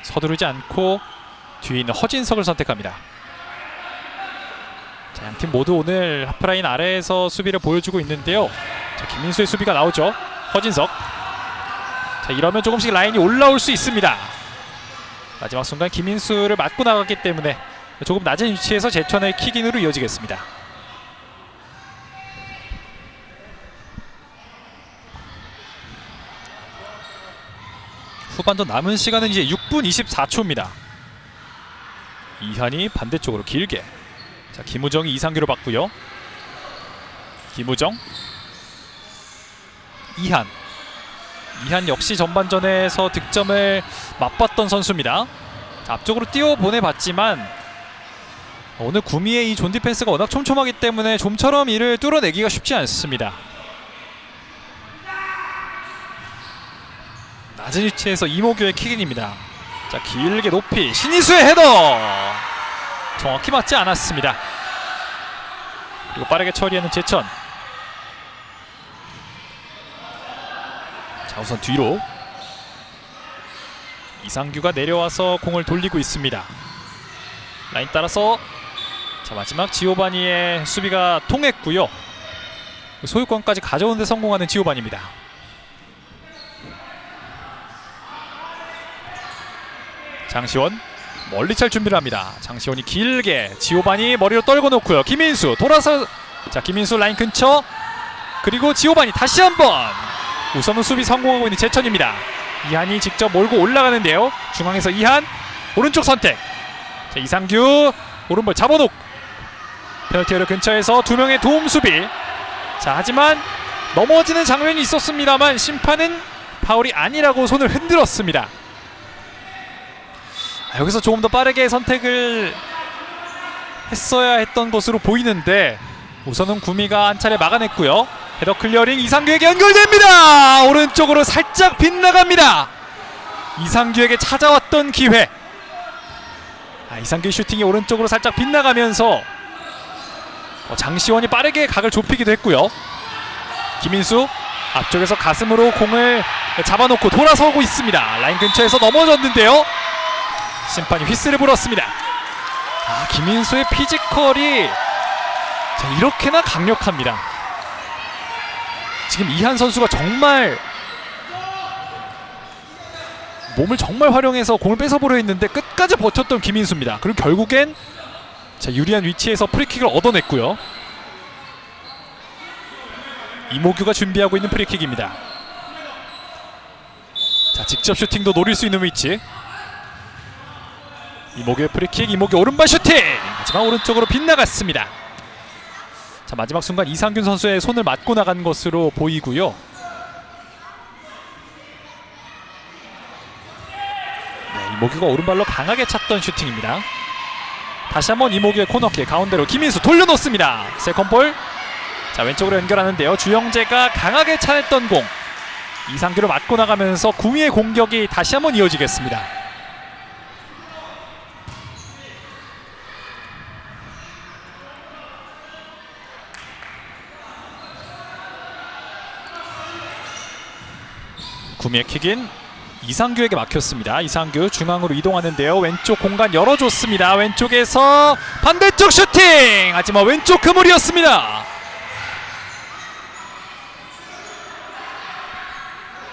서두르지 않고 뒤에 있는 허진석을 선택합니다. 자, 양팀 모두 오늘 하프라인 아래에서 수비를 보여주고 있는데요. 자, 김민수의 수비가 나오죠. 허진석. 자, 이러면 조금씩 라인이 올라올 수 있습니다. 마지막 순간 김민수를 맞고 나갔기 때문에 조금 낮은 위치에서 제천의 킥인으로 이어지겠습니다. 후반전 남은 시간은 이제 6분 24초입니다. 이한이 반대쪽으로 길게. 자, 김우정이 이상규로 바꾸요. 김우정, 이한 역시 전반전에서 득점을 맛봤던 선수입니다. 자, 앞쪽으로 띄워 보내봤지만 오늘 구미의 이 존 디펜스가 워낙 촘촘하기 때문에 좀처럼 이를 뚫어내기가 쉽지 않습니다. 낮은 위치에서 이모규의 킥인입니다. 자, 길게 높이 신희수의 헤더 정확히 맞지 않았습니다. 그리고 빠르게 처리하는 제천. 자, 우선 뒤로 이상규가 내려와서 공을 돌리고 있습니다. 라인 따라서 자, 마지막 지오바니의 수비가 통했고요. 소유권까지 가져오는 데 성공하는 지오바니입니다. 장시원 멀리 찰 준비를 합니다. 장시원이 길게 지오바니 머리로 떨궈 놓고요. 김민수 돌아서. 자, 김민수 라인 근처. 그리고 지오바니 다시 한번. 우선은 수비 성공하고 있는 제천입니다. 이한이 직접 몰고 올라가는데요. 중앙에서 이한 오른쪽 선택. 자, 이상규 오른발 잡아놓고 페널티 에리어 근처에서 두 명의 도움 수비. 자, 하지만 넘어지는 장면이 있었습니다만 심판은 파울이 아니라고 손을 흔들었습니다. 여기서 조금 더 빠르게 선택을 했어야 했던 것으로 보이는데 우선은 구미가 한 차례 막아냈고요. 헤더 클리어링 이상규에게 연결됩니다. 오른쪽으로 살짝 빗나갑니다. 이상규에게 찾아왔던 기회. 이상규의 슈팅이 오른쪽으로 살짝 빗나가면서 장시원이 빠르게 각을 좁히기도 했고요. 김인수 앞쪽에서 가슴으로 공을 잡아놓고 돌아서고 있습니다. 라인 근처에서 넘어졌는데요. 심판이 휘슬을 불었습니다. 김인수의 피지컬이 이렇게나 강력합니다. 지금 이한 선수가 정말 몸을 정말 활용해서 공을 뺏어보려 했는데 끝까지 버텼던 김인수입니다. 그리고 결국엔 유리한 위치에서 프리킥을 얻어냈고요. 이모규가 준비하고 있는 프리킥입니다. 자, 직접 슈팅도 노릴 수 있는 위치. 이모규의 프리킥, 이모규 오른발 슈팅! 하지만 오른쪽으로 빗나갔습니다. 자, 마지막 순간 이상균 선수의 손을 맞고 나간 것으로 보이고요. 네, 이모규가 오른발로 강하게 찼던 슈팅입니다. 다시 한번 이모규의 코너킥 가운데로 김인수 돌려놓습니다. 세컨볼. 자, 왼쪽으로 연결하는데요. 주영재가 강하게 차냈던 공 이상규를 맞고 나가면서 구미의 공격이 다시 한번 이어지겠습니다. 구미의 킥인 이상규에게 막혔습니다. 이상규 중앙으로 이동하는데요. 왼쪽 공간 열어줬습니다. 왼쪽에서 반대쪽 슈팅! 하지만 왼쪽 그물이었습니다.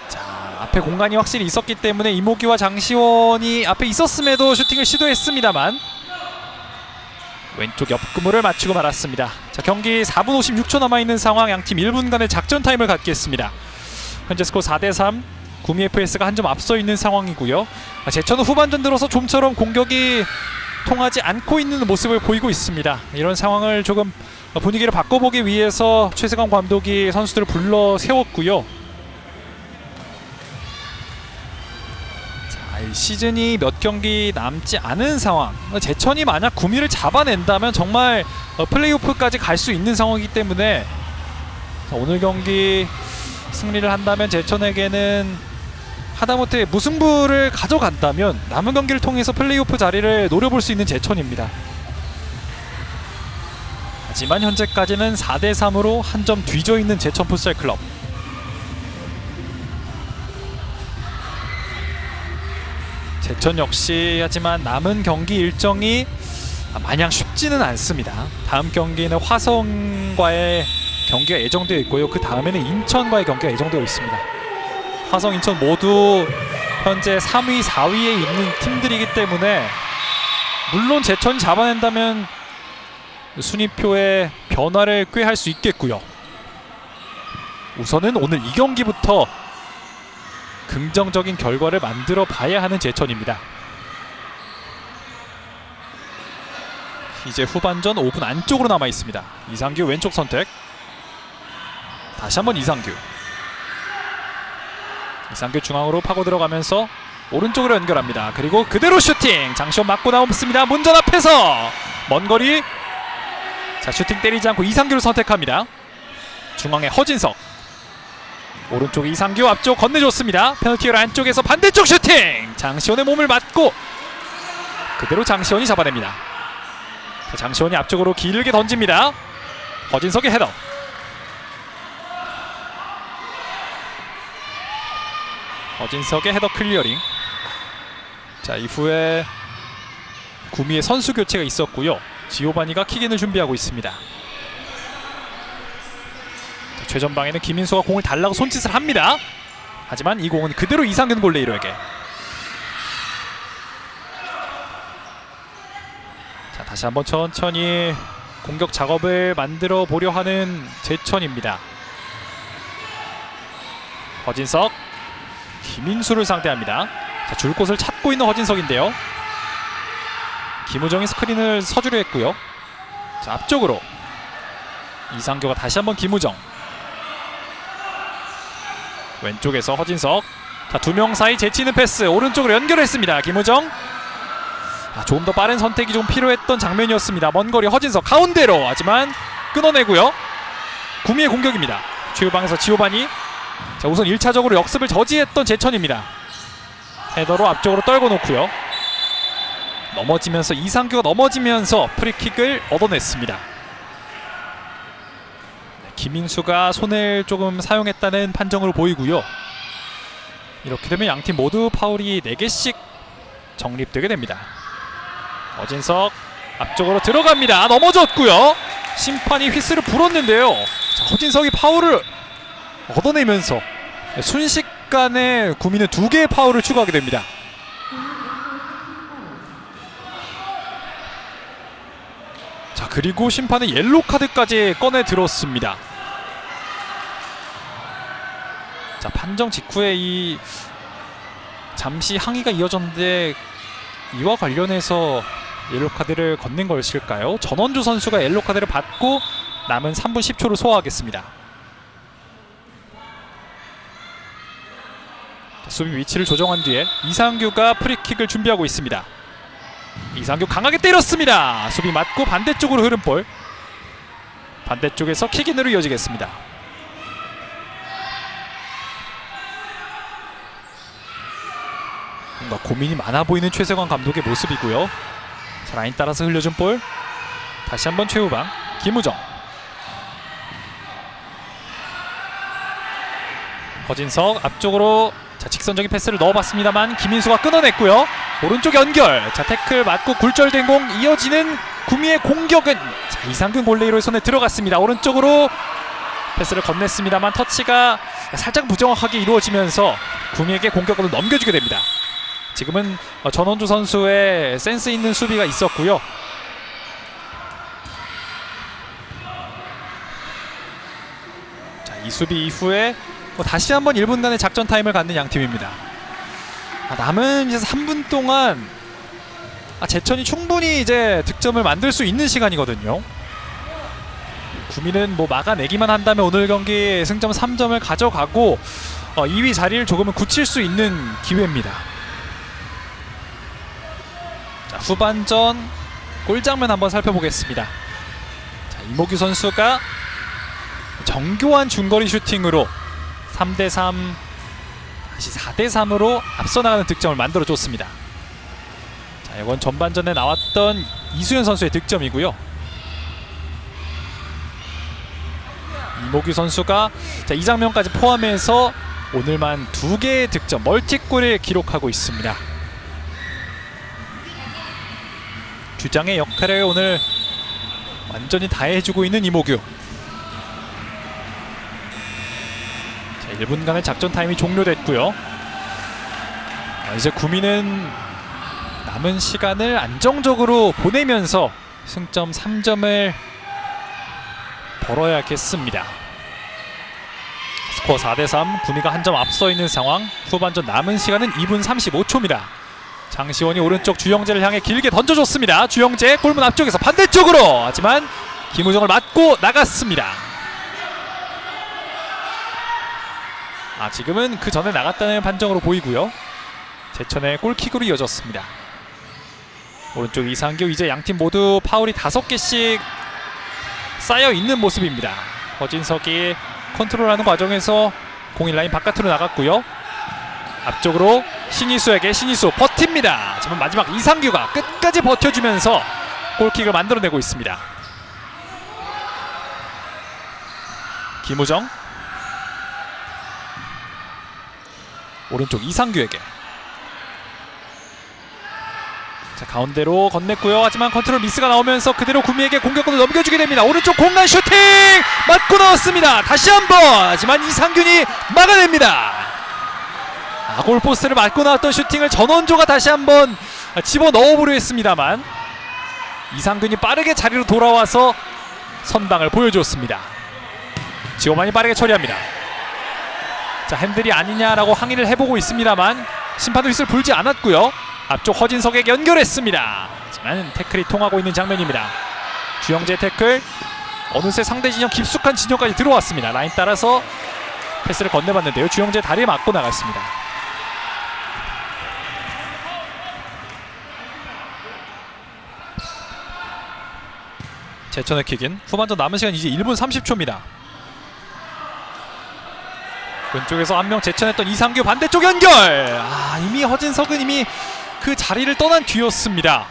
자, 앞에 공간이 확실히 있었기 때문에 이모기와 장시원이 앞에 있었음에도 슈팅을 시도했습니다만 왼쪽 옆 그물을 맞추고 말았습니다. 자, 경기 4분 56초 남아있는 상황. 양팀 1분간의 작전 타임을 갖겠습니다. 현재 스코어 4대3, 구미 FS가 한 점 앞서 있는 상황이고요. 제천은 후반전 들어서 좀처럼 공격이 통하지 않고 있는 모습을 보이고 있습니다. 이런 상황을 조금 분위기를 바꿔보기 위해서 최세관 감독이 선수들을 불러 세웠고요. 자, 이 시즌이 몇 경기 남지 않은 상황. 제천이 만약 구미를 잡아낸다면 정말 플레이오프까지 갈 수 있는 상황이기 때문에 오늘 경기 승리를 한다면 제천에게는 하다못해 무승부를 가져간다면 남은 경기를 통해서 플레이오프 자리를 노려볼 수 있는 제천입니다. 하지만 현재까지는 4대3으로 한 점 뒤져 있는 제천 풋살 클럽. 제천 역시 하지만 남은 경기 일정이 마냥 쉽지는 않습니다. 다음 경기는 화성과의 경기가 예정되어 있고요. 그 다음에는 인천과의 경기가 예정되어 있습니다. 화성, 인천 모두 현재 3위, 4위에 있는 팀들이기 때문에 물론 제천이 잡아낸다면 순위표의 변화를 꾀할 수 있겠고요. 우선은 오늘 이 경기부터 긍정적인 결과를 만들어 봐야 하는 제천입니다. 이제 후반전 5분 안쪽으로 남아 있습니다. 이상규 왼쪽 선택. 다시 한번 이상규 중앙으로 파고 들어가면서 오른쪽으로 연결합니다. 그리고 그대로 슈팅! 장시원 맞고 나옵니다. 문전 앞에서 먼 거리. 자, 슈팅 때리지 않고 이상규를 선택합니다. 중앙에 허진석, 오른쪽에 이상규, 앞쪽 건네줬습니다. 페널티에어 안쪽에서 반대쪽 슈팅! 장시원의 몸을 맞고 그대로 장시원이 잡아냅니다. 자, 장시원이 앞쪽으로 길게 던집니다. 허진석의 헤더. 허진석의 헤더 클리어링. 자, 이후에 구미의 선수 교체가 있었고요. 지오바니가 킥인을 준비하고 있습니다. 자, 최전방에는 김인수가 공을 달라고 손짓을 합니다. 하지만 이 공은 그대로 이상균 골레이로에게. 자, 다시 한번 천천히 공격 작업을 만들어 보려 하는 제천입니다. 허진석, 김인수를 상대합니다. 자, 줄 곳을 찾고 있는 허진석인데요. 김우정이 스크린을 서주려 했고요. 자, 앞쪽으로 이상규가 다시 한번 김우정, 왼쪽에서 허진석. 자, 두 명 사이 제치는 패스 오른쪽으로 연결했습니다. 김우정. 조금 더 빠른 선택이 좀 필요했던 장면이었습니다. 먼 거리 허진석 가운데로, 하지만 끊어내고요. 구미의 공격입니다. 최후방에서 지오바니. 자, 우선 1차적으로 역습을 저지했던 제천입니다. 헤더로 앞쪽으로 떨궈 놓고요. 넘어지면서 이상규가 넘어지면서 프리킥을 얻어냈습니다. 김인수가 손을 조금 사용했다는 판정으로 보이고요. 이렇게 되면 양팀 모두 파울이 4개씩 정립되게 됩니다. 허진석 앞쪽으로 들어갑니다. 넘어졌고요. 심판이 휘슬을 불었는데요. 자, 허진석이 파울을 얻어내면서 순식간에 구미는 2개의 파울을 추가하게 됩니다. 자, 그리고 심판은 옐로우 카드까지 꺼내 들었습니다. 자, 판정 직후에 이 잠시 항의가 이어졌는데 이와 관련해서 옐로우 카드를 건넨 것일까요? 전원주 선수가 옐로우 카드를 받고 남은 3분 10초를 소화하겠습니다. 수비 위치를 조정한 뒤에 이상규가 프리킥을 준비하고 있습니다. 이상규 강하게 때렸습니다. 수비 맞고 반대쪽으로 흐른 볼. 반대쪽에서 킥인으로 이어지겠습니다. 뭔가 고민이 많아 보이는 최세관 감독의 모습이고요. 자, 라인 따라서 흘려준 볼. 다시 한번 최후방 김우정, 허진석 앞쪽으로 자, 직선적인 패스를 넣어봤습니다만 김인수가 끊어냈고요. 오른쪽 연결. 자, 태클 맞고 굴절된 공 이어지는 구미의 공격은 자, 이상균 골레이로의 손에 들어갔습니다. 오른쪽으로 패스를 건넸습니다만 터치가 살짝 부정확하게 이루어지면서 구미에게 공격권을 넘겨주게 됩니다. 지금은 전원주 선수의 센스 있는 수비가 있었고요. 자, 이 수비 이후에 다시 한번 1분간의 작전 타임을 갖는 양 팀입니다. 남은 이제 3분 동안 제천이 충분히 이제 득점을 만들 수 있는 시간이거든요. 구미는 뭐 막아내기만 한다면 오늘 경기 승점 3점을 가져가고 2위 자리를 조금은 굳힐 수 있는 기회입니다. 자, 후반전 골장면 한번 살펴보겠습니다. 자, 이모규 선수가 정교한 중거리 슈팅으로 3대3 다시 4대3으로 앞서 나가는 득점을 만들어줬습니다. 자, 이건 전반전에 나왔던 이수연 선수의 득점이고요. 이모규 선수가 자, 이 장면까지 포함해서 오늘만 2개의 득점 멀티골을 기록하고 있습니다. 주장의 역할을 오늘 완전히 다해주고 있는 이모규. 1분간의 작전 타임이 종료됐고요. 이제 구미는 남은 시간을 안정적으로 보내면서 승점 3점을 벌어야겠습니다. 스코어 4대3, 구미가 한 점 앞서 있는 상황. 후반전 남은 시간은 2분 35초입니다. 장시원이 오른쪽 주영재를 향해 길게 던져줬습니다. 주영재 골문 앞쪽에서 반대쪽으로, 하지만 김우정을 맞고 나갔습니다. 지금은 그 전에 나갔다는 판정으로 보이고요. 제천의 골킥으로 이어졌습니다. 오른쪽 이상규. 이제 양팀 모두 파울이 5개씩 쌓여있는 모습입니다. 허진석이 컨트롤하는 과정에서 공이 라인 바깥으로 나갔고요. 앞쪽으로 신이수에게, 신이수 버팁니다. 하지만 마지막 이상규가 끝까지 버텨주면서 골킥을 만들어내고 있습니다. 김우정 오른쪽 이상규에게, 자, 가운데로 건넸고요. 하지만 컨트롤 미스가 나오면서 그대로 구미에게 공격권을 넘겨주게 됩니다. 오른쪽 공간 슈팅 맞고 나왔습니다. 다시 한번, 하지만 이상균이 막아냅니다. 골포스트를 맞고 나왔던 슈팅을 전원조가 다시 한번 집어넣어보려 했습니다만 이상균이 빠르게 자리로 돌아와서 선방을 보여주었습니다. 지오만이 빠르게 처리합니다. 자, 핸들이 아니냐라고 항의를 해보고 있습니다만 심판도 휘슬 불지 않았고요. 앞쪽 허진석에게 연결했습니다. 하지만 태클이 통하고 있는 장면입니다. 주영재 태클, 어느새 상대 진영 깊숙한 진영까지 들어왔습니다. 라인 따라서 패스를 건네봤는데요. 주영재 다리에 맞고 나갔습니다. 제천의 킥인. 후반전 남은 시간 이제 1분 30초입니다. 왼쪽에서 한 명 제천했던 이상규 반대쪽 연결! 이미 허진석은 이미 그 자리를 떠난 뒤였습니다.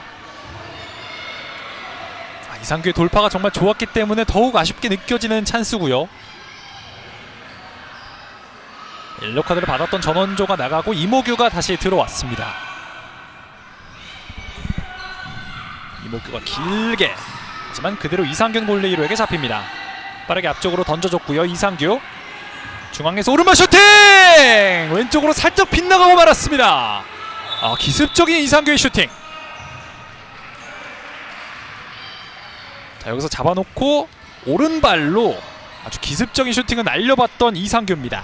이상규의 돌파가 정말 좋았기 때문에 더욱 아쉽게 느껴지는 찬스고요. 옐로 카드를 받았던 전원조가 나가고 이모규가 다시 들어왔습니다. 이모규가 길게, 하지만 그대로 이상균 골레이로에게 잡힙니다. 빠르게 앞쪽으로 던져줬고요. 이상규 중앙에서 오른발 슈팅! 왼쪽으로 살짝 빗나가고 말았습니다. 기습적인 이상규의 슈팅. 자, 여기서 잡아놓고 오른발로 아주 기습적인 슈팅을 날려봤던 이상규입니다.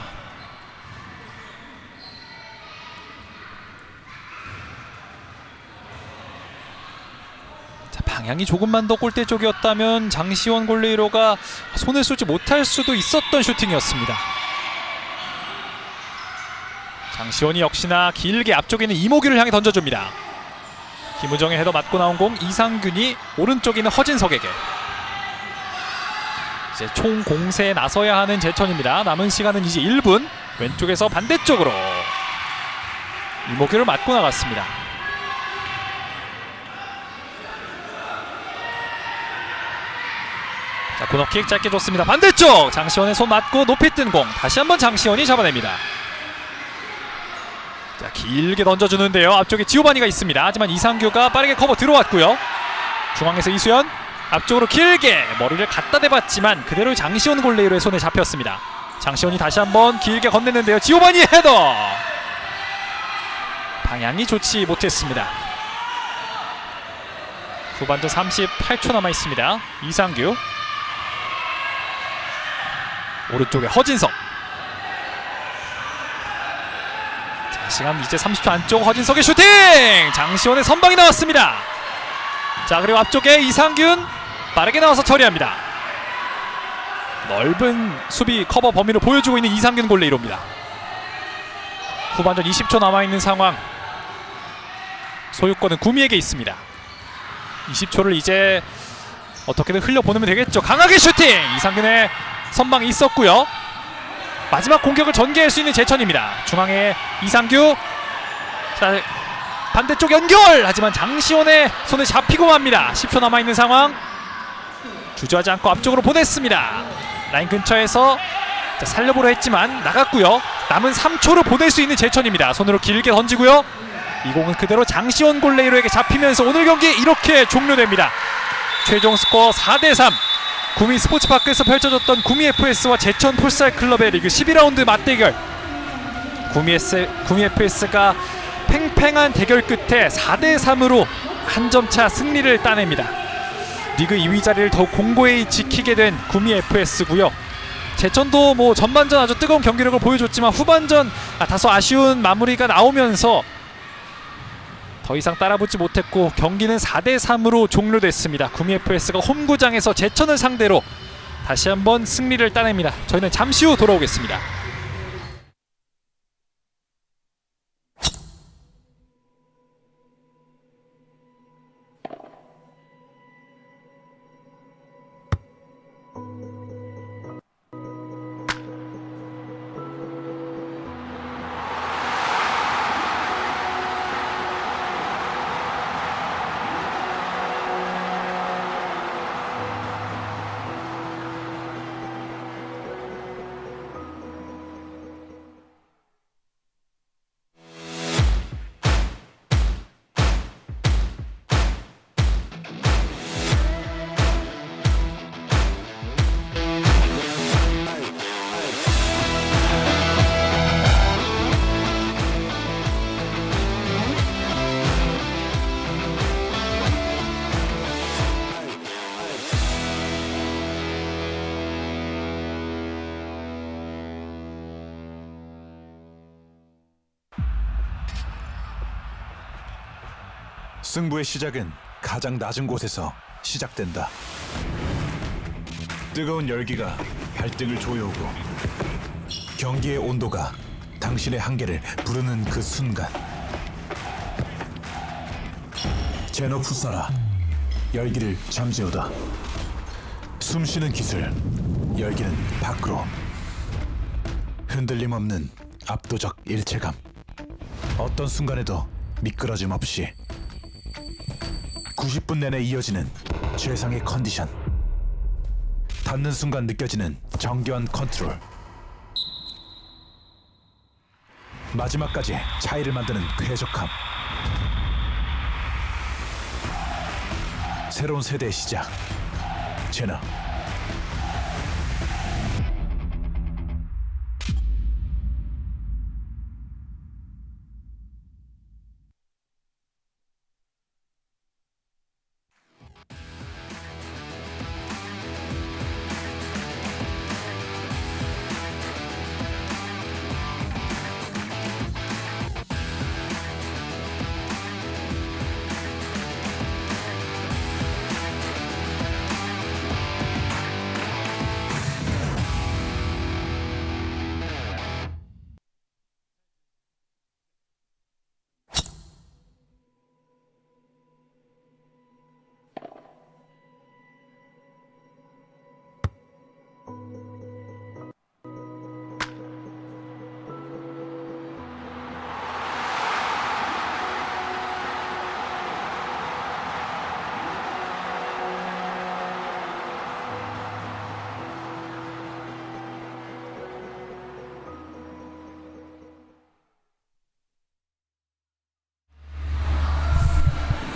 자, 방향이 조금만 더 골대 쪽이었다면 장시원 골레이로가 손을 쏘지 못할 수도 있었던 슈팅이었습니다. 장시원이 역시나 길게 앞쪽에 있는 이모규를 향해 던져줍니다. 김우정의 헤더 맞고 나온 공, 이상균이 오른쪽에 있는 허진석에게. 이제 총 공세에 나서야 하는 제천입니다. 남은 시간은 이제 1분. 왼쪽에서 반대쪽으로 이모규를 맞고 나갔습니다. 자, 코너킥 짧게 줬습니다. 반대쪽 장시원의 손 맞고 높이 뜬 공, 다시 한번 장시원이 잡아냅니다. 자, 길게 던져주는데요. 앞쪽에 지오바니가 있습니다. 하지만 이상규가 빠르게 커버 들어왔고요. 중앙에서 이수연 앞쪽으로 길게 머리를 갖다 대봤지만 그대로 장시원 골레이로의 손에 잡혔습니다. 장시원이 다시 한번 길게 건넸는데요. 지오바니 헤더! 방향이 좋지 못했습니다. 후반전 38초 남아있습니다. 이상규 오른쪽에 허진석. 자, 시간 이제 30초 안쪽. 허진석의 슈팅! 장시원의 선방이 나왔습니다. 자, 그리고 앞쪽에 이상균 빠르게 나와서 처리합니다. 넓은 수비 커버 범위를 보여주고 있는 이상균 골레이로입니다. 후반전 20초 남아있는 상황. 소유권은 구미에게 있습니다. 20초를 이제 어떻게든 흘려보내면 되겠죠. 강하게 슈팅! 이상균의 선방이 있었고요. 마지막 공격을 전개할 수 있는 제천입니다. 중앙에 이상규. 자, 반대쪽 연결! 하지만 장시원의 손에 잡히고 맙니다. 10초 남아있는 상황. 주저하지 않고 앞쪽으로 보냈습니다. 라인 근처에서 자, 살려보려 했지만 나갔고요. 남은 3초를 보낼 수 있는 제천입니다. 손으로 길게 던지고요. 이 공은 그대로 장시원 골레이로에게 잡히면서 오늘 경기 이렇게 종료됩니다. 최종 스코어 4대3. 구미 스포츠파크에서 펼쳐졌던 구미 FS와 제천 풋살클럽의 리그 12라운드 맞대결. 구미 FS가 팽팽한 대결 끝에 4대3으로 한 점차 승리를 따냅니다. 리그 2위 자리를 더욱 공고히 지키게 된 구미 FS고요. 제천도 뭐 전반전 아주 뜨거운 경기력을 보여줬지만 후반전 다소 아쉬운 마무리가 나오면서 더 이상 따라붙지 못했고 경기는 4대3으로 종료됐습니다. 구미 FS가 홈구장에서 제천을 상대로 다시 한번 승리를 따냅니다. 저희는 잠시 후 돌아오겠습니다. 승부의 시작은 가장 낮은 곳에서 시작된다. 뜨거운 열기가 발등을 조여오고 경기의 온도가 당신의 한계를 부르는 그 순간. 제너 풋살아, 열기를 잠재우다. 숨쉬는 기술, 열기는 밖으로. 흔들림 없는 압도적 일체감. 어떤 순간에도 미끄러짐 없이 90분 내내 이어지는 최상의 컨디션. 닿는 순간 느껴지는 정교한 컨트롤. 마지막까지 차이를 만드는 쾌적함. 새로운 세대의 시작. 제너.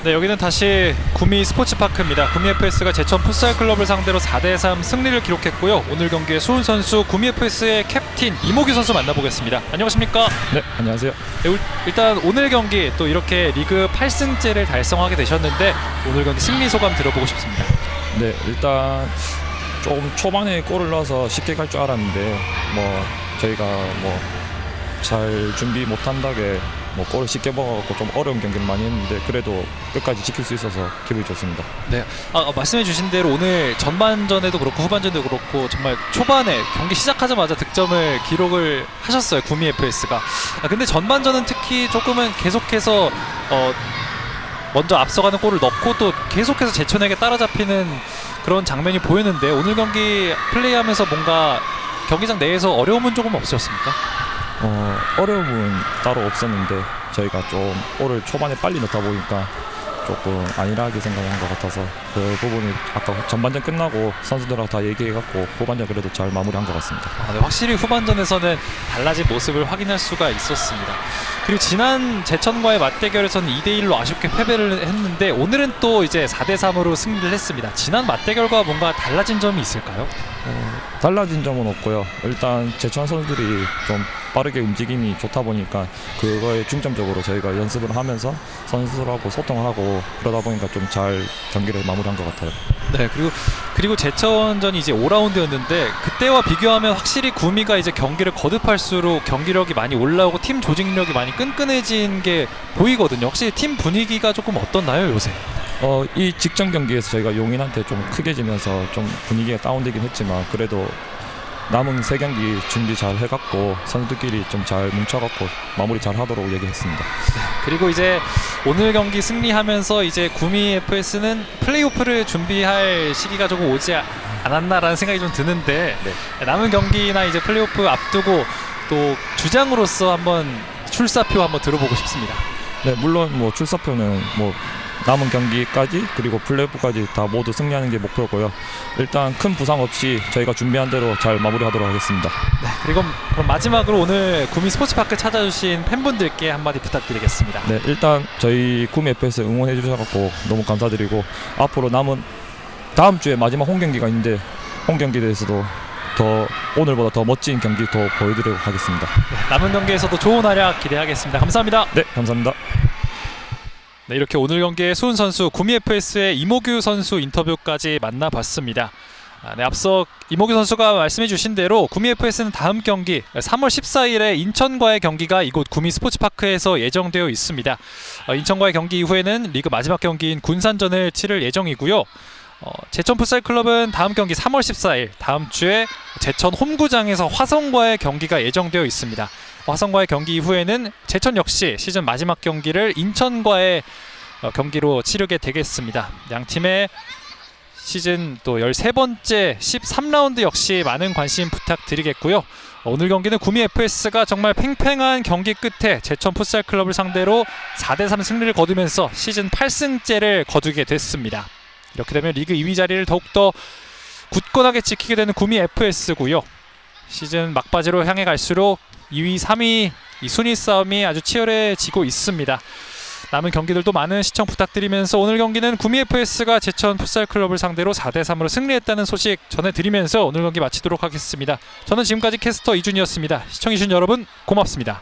네, 여기는 다시 구미 스포츠파크입니다. 구미 FS가 제천 풋살 클럽을 상대로 4대3 승리를 기록했고요. 오늘 경기의 수훈 선수, 구미 FS의 캡틴 이모규 선수 만나보겠습니다. 안녕하십니까? 네, 안녕하세요. 네, 일단 오늘 경기 또 이렇게 리그 8승째를 달성하게 되셨는데 오늘 경기 승리 소감 들어보고 싶습니다. 네, 일단 조금 초반에 골을 넣어서 쉽게 갈 줄 알았는데 저희가 잘 준비 못한다게 골을 쉽게 먹어갖고 좀 어려운 경기를 많이 했는데 그래도 끝까지 지킬 수 있어서 기분이 좋습니다. 네, 말씀해주신 대로 오늘 전반전에도 그렇고 후반전에도 그렇고 정말 초반에 경기 시작하자마자 득점을 기록을 하셨어요, 구미 FS가. 근데 전반전은 특히 조금은 계속해서 먼저 앞서가는 골을 넣고 또 계속해서 제천에게 따라잡히는 그런 장면이 보였는데 오늘 경기 플레이하면서 뭔가 경기장 내에서 어려움은 조금 없으셨습니까? 어려움은 따로 없었는데 저희가 좀 골을 초반에 빨리 넣다 보니까 조금 안일하게 생각한 것 같아서 그 부분이 아까 전반전 끝나고 선수들하고 다 얘기해갖고 후반전 그래도 잘 마무리한 것 같습니다. 네, 확실히 후반전에서는 달라진 모습을 확인할 수가 있었습니다. 그리고 지난 제천과의 맞대결에서는 2대1로 아쉽게 패배를 했는데 오늘은 또 이제 4대3으로 승리를 했습니다. 지난 맞대결과 뭔가 달라진 점이 있을까요? 달라진 점은 없고요. 일단 제천 선수들이 좀 빠르게 움직임이 좋다 보니까 그거에 중점적으로 저희가 연습을 하면서 선수들하고 소통을 하고 그러다 보니까 좀 잘 경기를 마무리한 것 같아요. 네, 그리고 제천전이 이제 5라운드였는데 그때와 비교하면 확실히 구미가 이제 경기를 거듭할수록 경기력이 많이 올라오고 팀 조직력이 많이 끈끈해진 게 보이거든요. 확실히 팀 분위기가 조금 어떻나요, 요새? 이 직전 경기에서 저희가 용인한테 좀 크게 지면서 좀 분위기가 다운되긴 했지만 그래도 남은 3경기 준비 잘 해갖고 선수들끼리 좀 잘 뭉쳐갖고 마무리 잘 하도록 얘기했습니다. 그리고 이제 오늘 경기 승리하면서 이제 구미 FS는 플레이오프를 준비할 시기가 조금 오지 않았나라는 생각이 좀 드는데 남은 경기나 이제 플레이오프 앞두고 또 주장으로서 한번 출사표 한번 들어보고 싶습니다. 네, 물론 출사표는 남은 경기까지 그리고 플레이오프까지 다 모두 승리하는 게 목표고요. 일단 큰 부상 없이 저희가 준비한 대로 잘 마무리하도록 하겠습니다. 네, 그럼 마지막으로 오늘 구미 스포츠파크 찾아주신 팬분들께 한마디 부탁드리겠습니다. 네, 일단 저희 구미 FS 응원해 주셔서 너무 감사드리고 앞으로 남은 다음 주에 마지막 홈 경기가 있는데 홈 경기에 대해서도 더 오늘보다 더 멋진 경기 더 보여드리도록 하겠습니다. 네, 남은 경기에서도 좋은 활약 기대하겠습니다. 감사합니다. 네, 감사합니다. 네, 이렇게 오늘 경기의 수훈 선수, 구미 FS의 이모규 선수 인터뷰까지 만나봤습니다. 네, 앞서 이모규 선수가 말씀해 주신 대로 구미 FS는 다음 경기 3월 14일에 인천과의 경기가 이곳 구미 스포츠파크에서 예정되어 있습니다. 인천과의 경기 이후에는 리그 마지막 경기인 군산전을 치를 예정이고요. 제천 풋살 클럽은 다음 경기 3월 14일 다음 주에 제천 홈구장에서 화성과의 경기가 예정되어 있습니다. 화성과의 경기 이후에는 제천 역시 시즌 마지막 경기를 인천과의 경기로 치르게 되겠습니다. 양 팀의 시즌 또 13번째 13라운드 역시 많은 관심 부탁드리겠고요. 오늘 경기는 구미 FS가 정말 팽팽한 경기 끝에 제천 풋살 클럽을 상대로 4대3 승리를 거두면서 시즌 8승째를 거두게 됐습니다. 이렇게 되면 리그 2위 자리를 더욱더 굳건하게 지키게 되는 구미 FS고요. 시즌 막바지로 향해 갈수록 2위, 3위 이 순위 싸움이 아주 치열해지고 있습니다. 남은 경기들도 많은 시청 부탁드리면서 오늘 경기는 구미 FS가 제천 풋살 클럽을 상대로 4대3으로 승리했다는 소식 전해드리면서 오늘 경기 마치도록 하겠습니다. 저는 지금까지 캐스터 이준이었습니다. 시청해주신 여러분 고맙습니다.